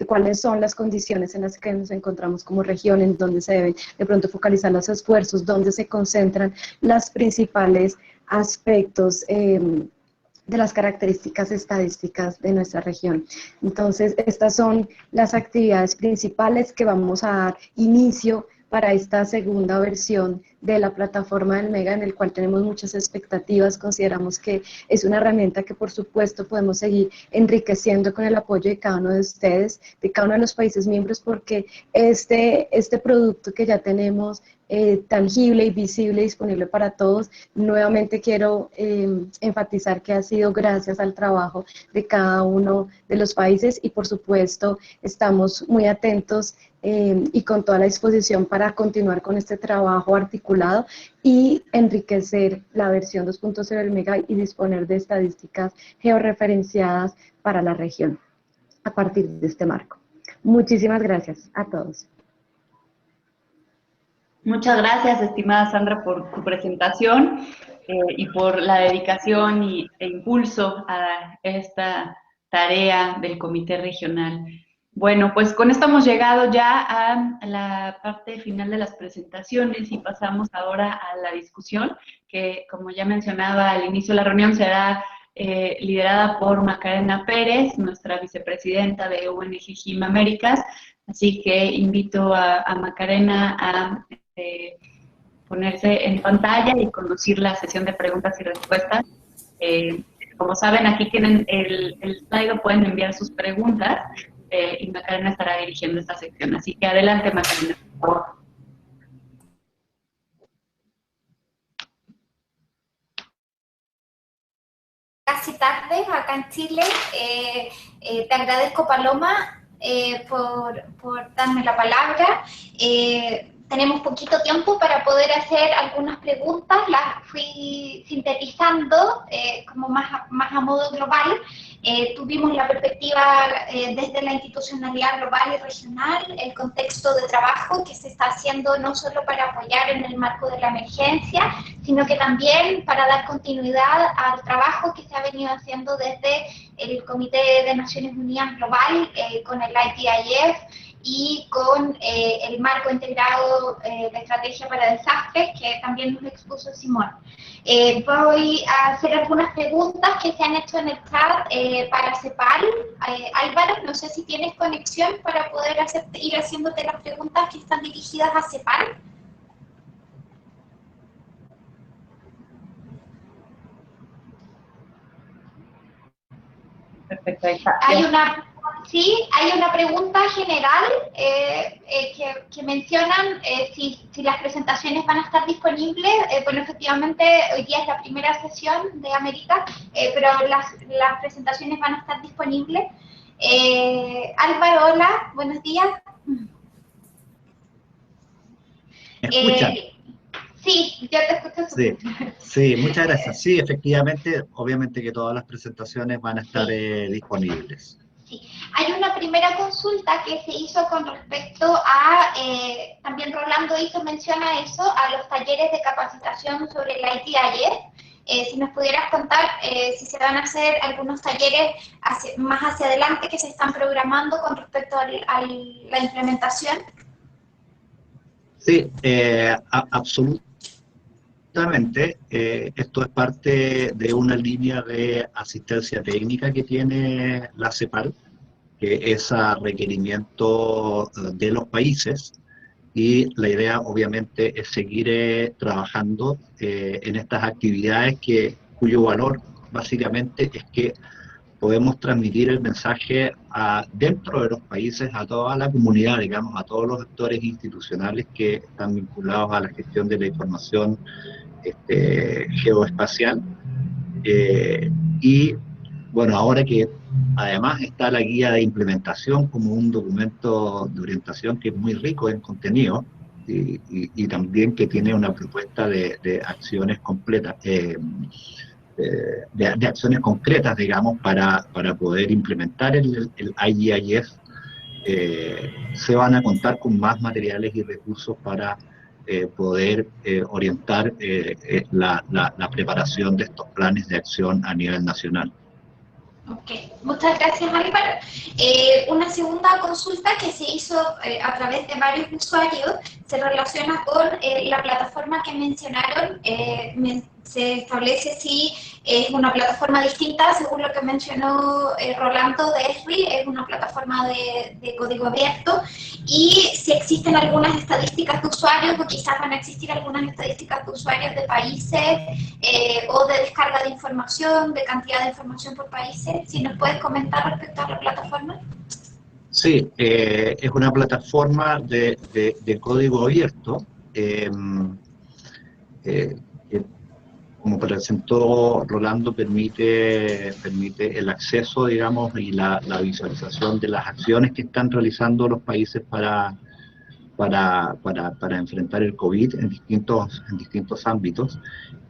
cuáles son las condiciones en las que nos encontramos como región, en donde se deben de pronto focalizar los esfuerzos, donde se concentran las principales aspectos de las características estadísticas de nuestra región. Entonces, estas son las actividades principales que vamos a dar inicio para esta segunda versión de la plataforma del MEGA, en el cual tenemos muchas expectativas. Consideramos que es una herramienta que, por supuesto, podemos seguir enriqueciendo con el apoyo de cada uno de ustedes, de cada uno de los países miembros, porque este producto que ya tenemos tangible y visible, disponible para todos, nuevamente quiero enfatizar que ha sido gracias al trabajo de cada uno de los países, y por supuesto estamos muy atentos y con toda la disposición para continuar con este trabajo articulado y enriquecer la versión 2.0 del MEGA y disponer de estadísticas georreferenciadas para la región a partir de este marco. Muchísimas gracias a todos. Muchas gracias, estimada Sandra, por tu presentación y por la dedicación e impulso a esta tarea del Comité Regional. Bueno, pues con esto hemos llegado ya a la parte final de las presentaciones y pasamos ahora a la discusión, que, como ya mencionaba al inicio de la reunión, será liderada por Macarena Pérez, nuestra vicepresidenta de UN-GGIM Américas. Así que invito a Macarena a ponerse en pantalla y conducir la sesión de preguntas y respuestas. Como saben, aquí tienen el slide, pueden enviar sus preguntas y Macarena estará dirigiendo esta sección. Así que adelante, Macarena, por favor. Casi tarde acá en Chile. Te agradezco, Paloma, por darme la palabra. Tenemos poquito tiempo para poder hacer algunas preguntas, las fui sintetizando como más a modo global. Tuvimos la perspectiva desde la institucionalidad global y regional, el contexto de trabajo que se está haciendo no solo para apoyar en el marco de la emergencia, sino que también para dar continuidad al trabajo que se ha venido haciendo desde el Comité de Naciones Unidas Global con el IGIF y con el marco integrado de estrategia para desastres que también nos expuso Simón. Voy a hacer algunas preguntas que se han hecho en el chat para CEPAL. Álvaro, no sé si tienes conexión para poder ir haciéndote las preguntas que están dirigidas a CEPAL. Perfecto, ahí está. Hay una pregunta general que mencionan si las presentaciones van a estar disponibles. Bueno, efectivamente, hoy día es la primera sesión de Américas, pero las presentaciones van a estar disponibles. Álvaro, hola, buenos días. ¿Me escuchan? Sí, yo te escucho súper bien. Sí, muchas gracias. Sí, efectivamente, obviamente que todas las presentaciones van a estar disponibles. Sí. Hay una primera consulta que se hizo con respecto a, también Rolando mención a eso, a los talleres de capacitación sobre el IGIF. Si nos pudieras contar si se van a hacer algunos talleres más hacia adelante que se están programando con respecto a la implementación. Sí, absolutamente. Esto es parte de una línea de asistencia técnica que tiene la CEPAL, que es a requerimiento de los países, y la idea obviamente es seguir trabajando en estas actividades cuyo valor básicamente es que podemos transmitir el mensaje dentro de los países a toda la comunidad, digamos, a todos los actores institucionales que están vinculados a la gestión de la información geoespacial. Y bueno, ahora que además está la guía de implementación como un documento de orientación que es muy rico en contenido, y también que tiene una propuesta de acciones completas, de acciones concretas, digamos, para poder implementar el IGIF. Se van a contar con más materiales y recursos para poder orientar la preparación de estos planes de acción a nivel nacional. Ok, muchas gracias, Álvaro. Una segunda consulta que se hizo a través de varios usuarios se relaciona con la plataforma que mencionaron. Se establece si es una plataforma distinta, según lo que mencionó Rolando de ESRI, es una plataforma de código abierto, y si existen algunas estadísticas de usuarios, o quizás van a existir algunas estadísticas de usuarios de países, o de descarga de información, de cantidad de información por países. Si nos puedes comentar respecto a la plataforma. Sí, es una plataforma de código abierto, que, como presentó Rolando, permite el acceso, digamos, y la visualización de las acciones que están realizando los países para enfrentar el COVID en distintos ámbitos.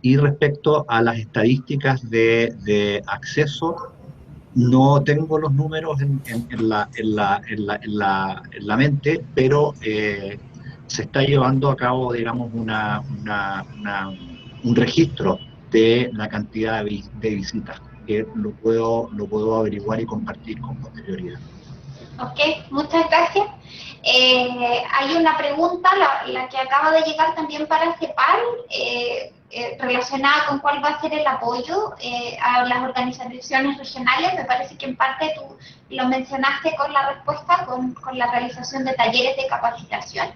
Y respecto a las estadísticas de acceso, no tengo los números en la mente, pero se está llevando a cabo, digamos, un registro de la cantidad de visitas, que lo puedo averiguar y compartir con posterioridad. Ok, muchas gracias. Hay una pregunta, la que acaba de llegar también para CEPAL, relacionada con cuál va a ser el apoyo a las organizaciones regionales. Me parece que en parte tú lo mencionaste con la respuesta, con la realización de talleres de capacitación,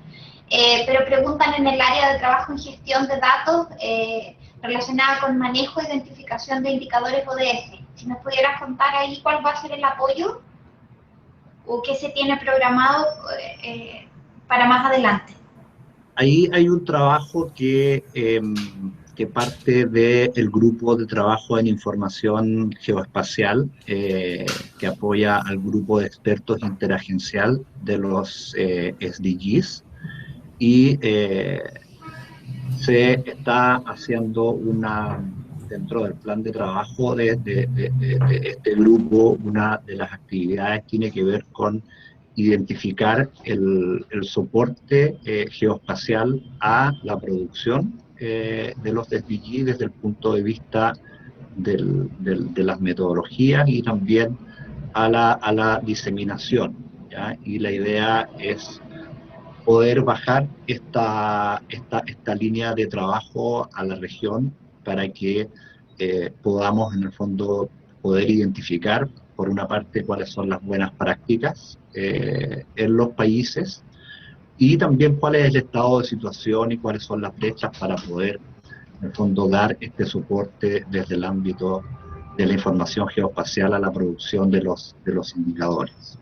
pero preguntan en el área de trabajo en gestión de datos relacionada con manejo e identificación de indicadores ODS. Si nos pudieras contar ahí cuál va a ser el apoyo o qué se tiene programado para más adelante. Ahí hay un trabajo que parte del grupo de trabajo en información geoespacial, que apoya al grupo de expertos interagencial de los SDGs, y se está haciendo dentro del plan de trabajo de este grupo, una de las actividades tiene que ver con identificar el soporte geoespacial a la producción de los SDG desde el punto de vista de las metodologías y también a la diseminación, ¿ya? Y la idea es poder bajar esta línea de trabajo a la región para que podamos, en el fondo, poder identificar, por una parte, cuáles son las buenas prácticas en los países, y también cuál es el estado de situación y cuáles son las brechas para poder, en el fondo, dar este soporte desde el ámbito de la información geoespacial a la producción de los indicadores.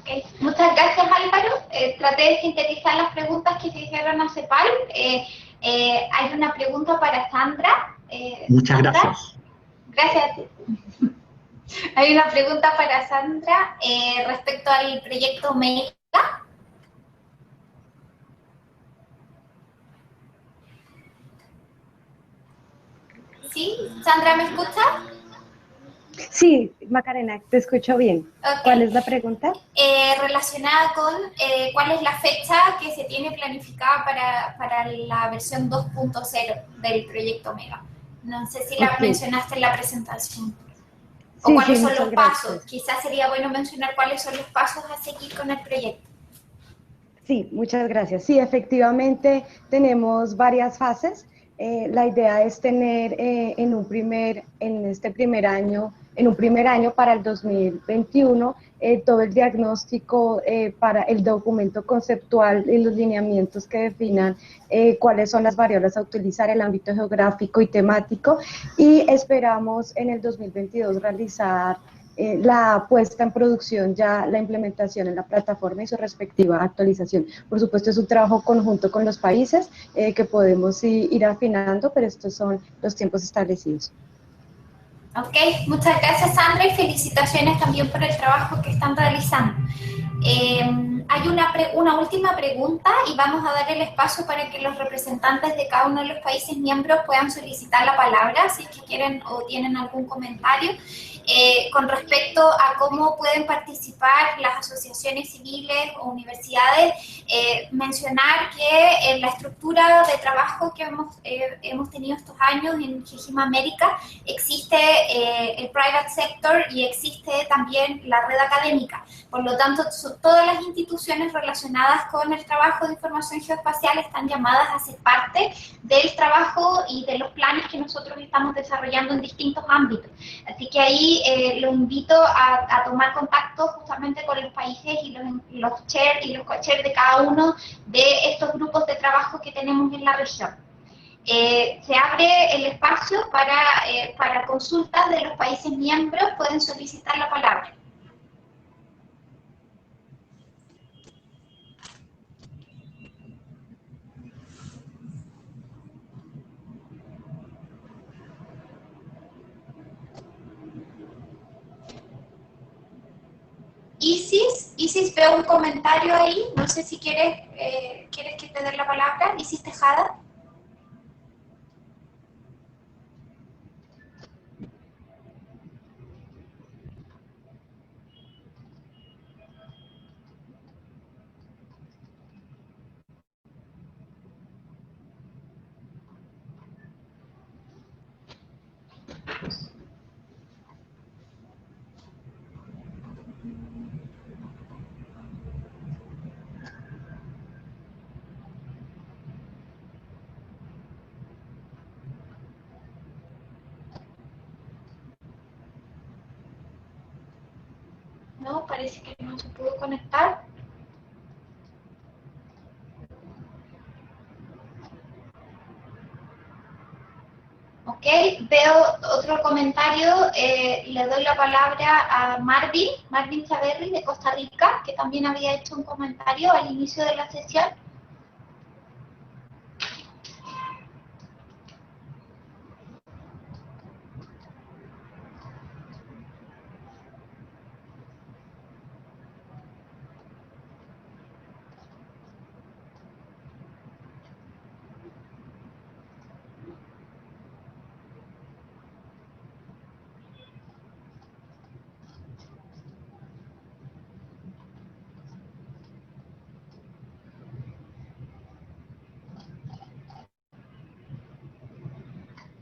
Okay. Muchas gracias, Álvaro. Traté de sintetizar las preguntas que se hicieron a CEPAL. Hay una pregunta para Sandra. Muchas Sandra. Gracias. Gracias a ti. Hay una pregunta para Sandra respecto al proyecto Américas. ¿Sí? Sandra, ¿me escuchas? Sí, Macarena, te escucho bien. Okay. ¿Cuál es la pregunta? Relacionada con cuál es la fecha que se tiene planificada para la versión 2.0 del proyecto Omega. No sé si la mencionaste en la presentación. O cuáles son los pasos. Quizás sería bueno mencionar cuáles son los pasos a seguir con el proyecto. Sí, muchas gracias. Sí, efectivamente tenemos varias fases. La idea es tener en un primer año para el 2021 todo el diagnóstico para el documento conceptual y los lineamientos que definan cuáles son las variables a utilizar, el ámbito geográfico y temático, y esperamos en el 2022 realizar la puesta en producción, ya la implementación en la plataforma y su respectiva actualización. Por supuesto, es un trabajo conjunto con los países que podemos ir afinando, pero estos son los tiempos establecidos. Ok, muchas gracias, Sandra, y felicitaciones también por el trabajo que están realizando. Hay una última pregunta y vamos a dar el espacio para que los representantes de cada uno de los países miembros puedan solicitar la palabra si es que quieren o tienen algún comentario con respecto a cómo pueden participar las asociaciones civiles o universidades. Mencionar que en la estructura de trabajo que hemos tenido estos años en GGIM América existe el private sector y existe también la red académica. Por lo tanto, todas las instituciones relacionadas con el trabajo de información geoespacial están llamadas a ser parte del trabajo y de los planes que nosotros estamos desarrollando en distintos ámbitos. Así que ahí lo invito a tomar contacto justamente con los países y los chair y los co-chair de cada uno de estos grupos de trabajo que tenemos en la región. Se abre el espacio para consultas de los países miembros, pueden solicitar la palabra. Isis, veo un comentario ahí, no sé si quieres que te dé la palabra. Isis Tejada. No, parece que no se pudo conectar. Ok, veo otro comentario. Le doy la palabra a Marvin Chaverri de Costa Rica, que también había hecho un comentario al inicio de la sesión.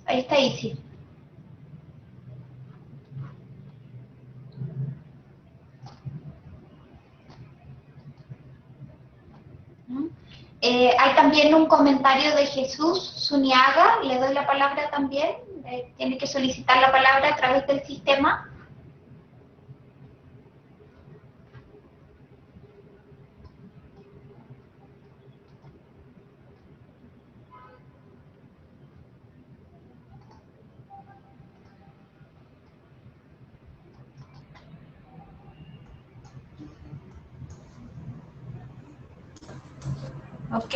Ahí está Isis. Hay también un comentario de Jesús Zuniaga, le doy la palabra también, tiene que solicitar la palabra a través del sistema. Ok.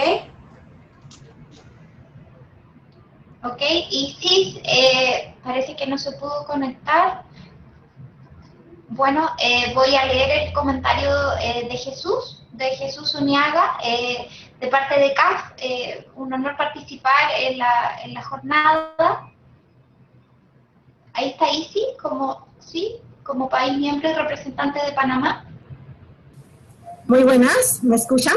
Ok, Isis, parece que no se pudo conectar. Bueno, voy a leer el comentario de Jesús Uniaga, de parte de CAF. Un honor participar en la jornada. Ahí está Isis, como país miembro y representante de Panamá. Muy buenas, ¿me escuchan?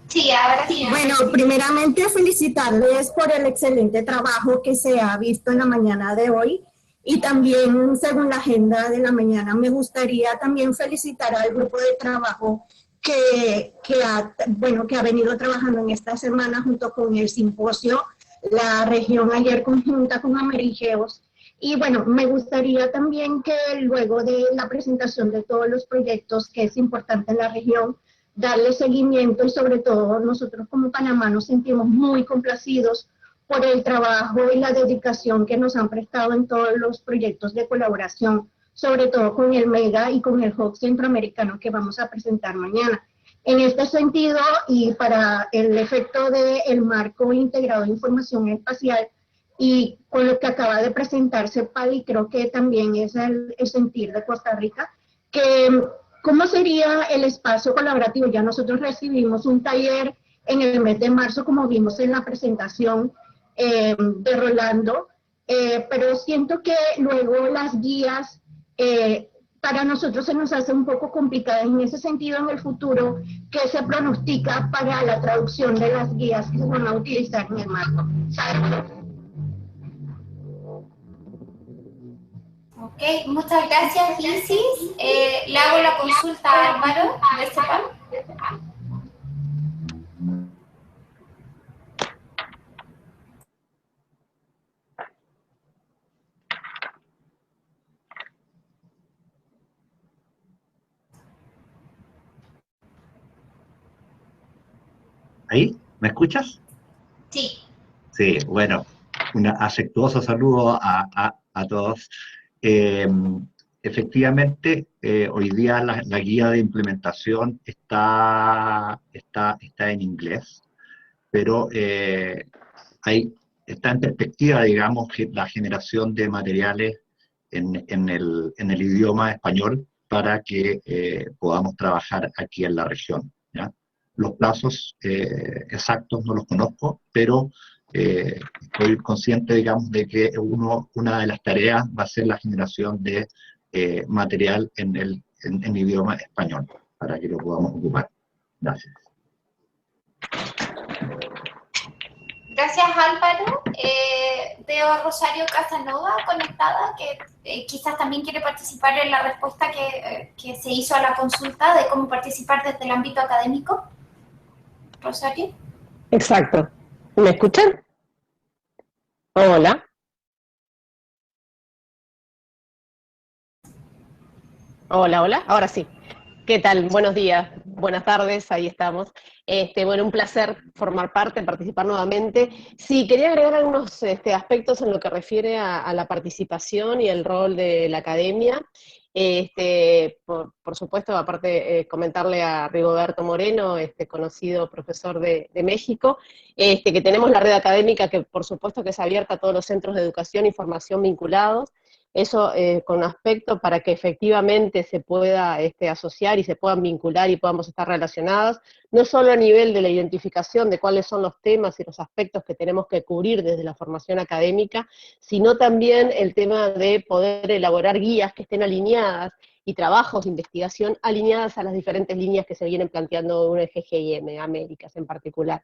Sí, ahora sí. Bueno, primeramente felicitarles por el excelente trabajo que se ha visto en la mañana de hoy y también según la agenda de la mañana me gustaría también felicitar al grupo de trabajo que ha venido trabajando en esta semana junto con el simposio, la región ayer conjunta con Américas. Y bueno, me gustaría también que luego de la presentación de todos los proyectos que es importante en la región, darle seguimiento y sobre todo nosotros como Panamá nos sentimos muy complacidos por el trabajo y la dedicación que nos han prestado en todos los proyectos de colaboración, sobre todo con el MEGA y con el Hub Centroamericano que vamos a presentar mañana. En este sentido, y para el efecto del marco integrado de información espacial, y con lo que acaba de presentarse PADI, creo que también es el sentir de Costa Rica, que ¿Cómo sería el espacio colaborativo? Ya nosotros recibimos un taller en el mes de marzo, como vimos en la presentación de Rolando, pero siento que luego las guías para nosotros se nos hace un poco complicada. En ese sentido, en el futuro, ¿qué se pronostica para la traducción de las guías que se van a utilizar en el marco? Ok, muchas gracias, Isis. Le hago la consulta a Álvaro de CEPAL. ¿Ahí? ¿Me escuchas? Sí. Sí, bueno, un afectuoso saludo a todos. Efectivamente, hoy día la guía de implementación está en inglés, pero está en perspectiva, digamos, la generación de materiales en el idioma español para que podamos trabajar aquí en la región, ¿ya? Los plazos exactos no los conozco, pero estoy consciente, digamos, de que una de las tareas va a ser la generación de material en idioma español, para que lo podamos ocupar. Gracias. Gracias, Álvaro. Veo a Rosario Casanova conectada, que quizás también quiere participar en la respuesta que se hizo a la consulta de cómo participar desde el ámbito académico. Rosario. Exacto. ¿Me escuchan? Hola. Hola, hola. Ahora sí. ¿Qué tal? Buenos días, buenas tardes, ahí estamos. Bueno, un placer formar parte, participar nuevamente. Sí, quería agregar algunos aspectos en lo que refiere a la participación y el rol de la academia. Por supuesto, aparte comentarle a Rigoberto Moreno, conocido profesor de México, que tenemos la red académica que por supuesto que es abierta a todos los centros de educación y formación vinculados. Eso con aspecto para que efectivamente se pueda asociar y se puedan vincular y podamos estar relacionadas, no solo a nivel de la identificación de cuáles son los temas y los aspectos que tenemos que cubrir desde la formación académica, sino también el tema de poder elaborar guías que estén alineadas y trabajos de investigación alineadas a las diferentes líneas que se vienen planteando de UN-GGIM, Américas en particular.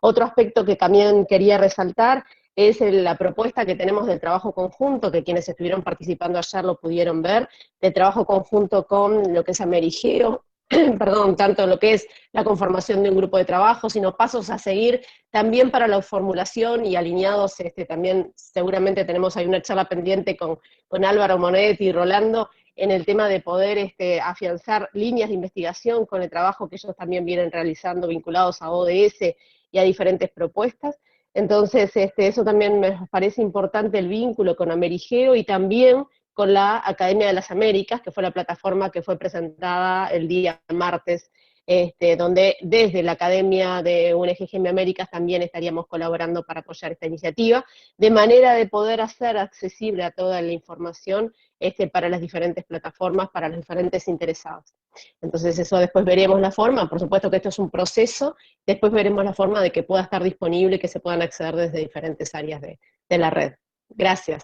Otro aspecto que también quería resaltar es la propuesta que tenemos del trabajo conjunto, que quienes estuvieron participando ayer lo pudieron ver, de trabajo conjunto con lo que es Amerigeo, perdón, tanto lo que es la conformación de un grupo de trabajo, sino pasos a seguir también para la formulación y alineados, también seguramente tenemos ahí una charla pendiente con Álvaro Monetti y Rolando, en el tema de poder afianzar líneas de investigación con el trabajo que ellos también vienen realizando vinculados a ODS y a diferentes propuestas. Entonces, eso también me parece importante, el vínculo con Amerigeo y también con la Academia de las Américas, que fue la plataforma que fue presentada el día martes, donde desde la Academia de UN-GGIM Américas también estaríamos colaborando para apoyar esta iniciativa, de manera de poder hacer accesible a toda la información para las diferentes plataformas, para los diferentes interesados. Entonces eso después veremos la forma, por supuesto que esto es un proceso, después veremos la forma de que pueda estar disponible y que se puedan acceder desde diferentes áreas de la red. Gracias.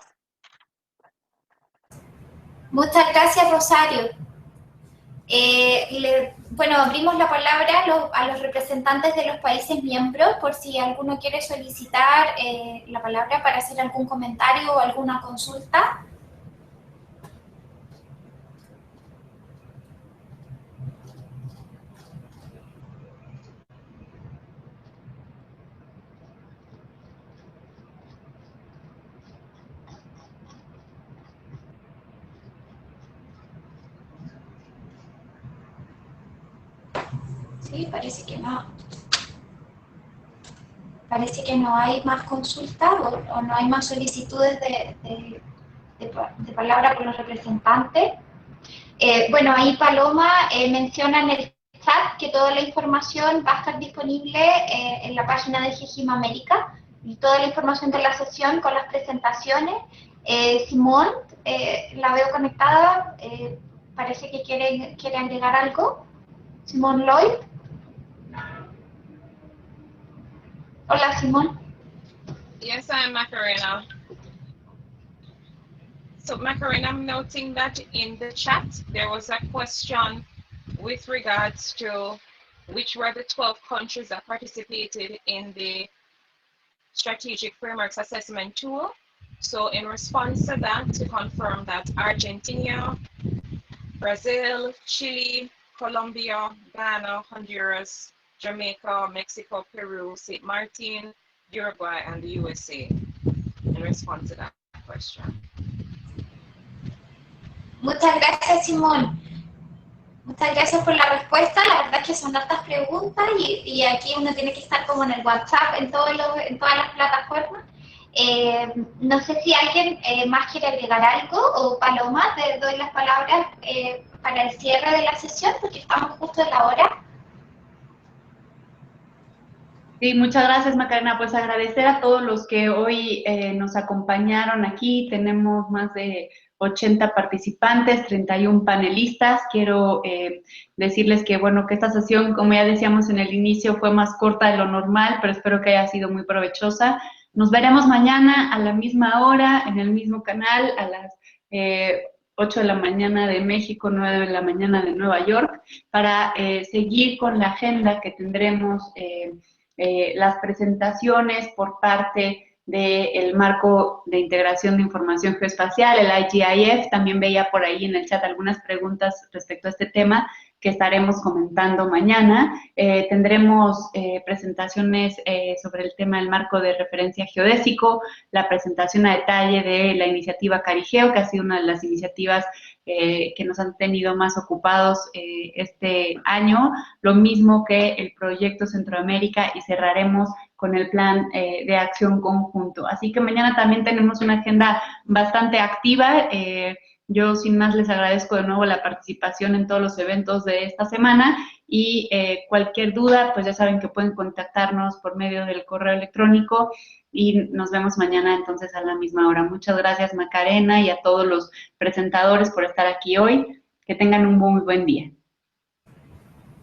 Muchas gracias, Rosario. Bueno, abrimos la palabra a los representantes de los países miembros, por si alguno quiere solicitar la palabra para hacer algún comentario o alguna consulta. Sí, parece que no. Parece que no hay más consultas o no hay más solicitudes de palabra por los representantes. Bueno, ahí Paloma menciona en el chat que toda la información va a estar disponible en la página de GGIM América, y toda la información de la sesión con las presentaciones. Simón, la veo conectada. parece que quiere agregar algo. Simón Lloyd. Hola, Simón. Yes, I'm Macarena. So Macarena, I'm noting that in the chat, there was a question with regards to which were the 12 countries that participated in the Strategic Frameworks Assessment Tool. So in response to that, to confirm that Argentina, Brazil, Chile, Colombia, Ghana, Honduras, Jamaica, Mexico, Peru, St. Martin, Uruguay, and the USA, in response to that question. Muchas gracias, Simón. Muchas gracias por la respuesta. La verdad es que son hartas preguntas y aquí uno tiene que estar como en el WhatsApp, en todas las plataformas. No sé si alguien más quiere agregar algo, o Paloma, te doy las palabras para el cierre de la sesión, porque estamos justo en la hora. Sí, muchas gracias, Macarena. Pues agradecer a todos los que hoy nos acompañaron aquí. Tenemos más de 80 participantes, 31 panelistas. Quiero decirles que, bueno, que esta sesión, como ya decíamos en el inicio, fue más corta de lo normal, pero espero que haya sido muy provechosa. Nos veremos mañana a la misma hora, en el mismo canal, a las 8 de la mañana de México, 9 de la mañana de Nueva York, para seguir con la agenda que tendremos, las presentaciones por parte del marco de integración de información geoespacial, el IGIF. También veía por ahí en el chat algunas preguntas respecto a este tema que estaremos comentando mañana. Tendremos presentaciones sobre el tema del marco de referencia geodésico, la presentación a detalle de la iniciativa Carigeo, que ha sido una de las iniciativas que nos han tenido más ocupados este año, lo mismo que el proyecto Centroamérica, y cerraremos con el plan de acción conjunto. Así que mañana también tenemos una agenda bastante activa. Yo sin más les agradezco de nuevo la participación en todos los eventos de esta semana, y cualquier duda, pues ya saben que pueden contactarnos por medio del correo electrónico, y nos vemos mañana entonces a la misma hora. Muchas gracias, Macarena, y a todos los presentadores por estar aquí hoy. Que tengan un muy buen día.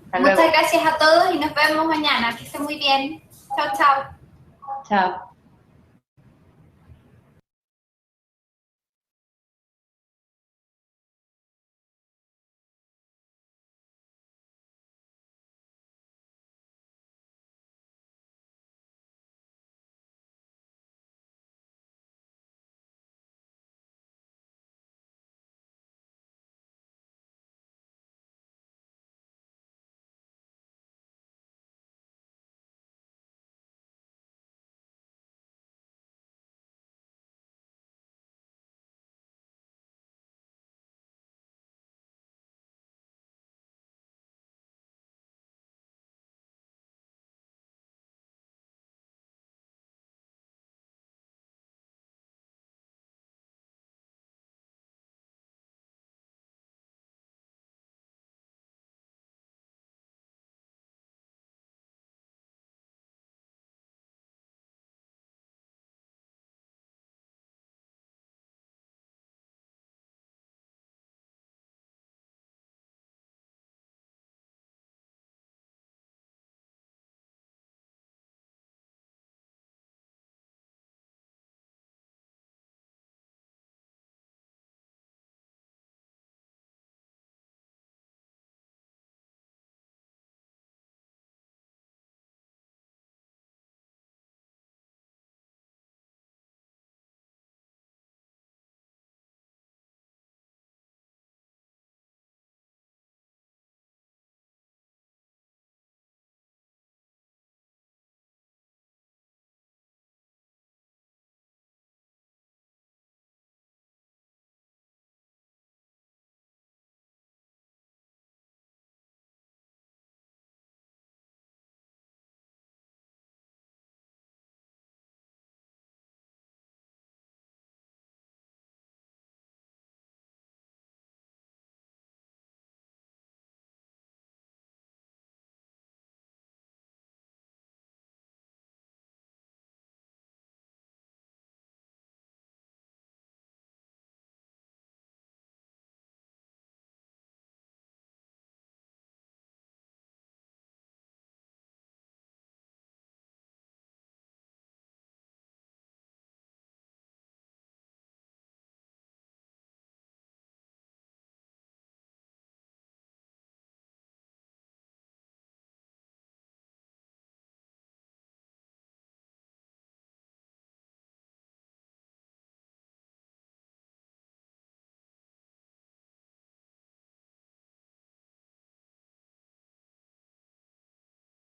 Hasta luego. Muchas gracias a todos y nos vemos mañana. Que estén muy bien. Chao, chao. Chao.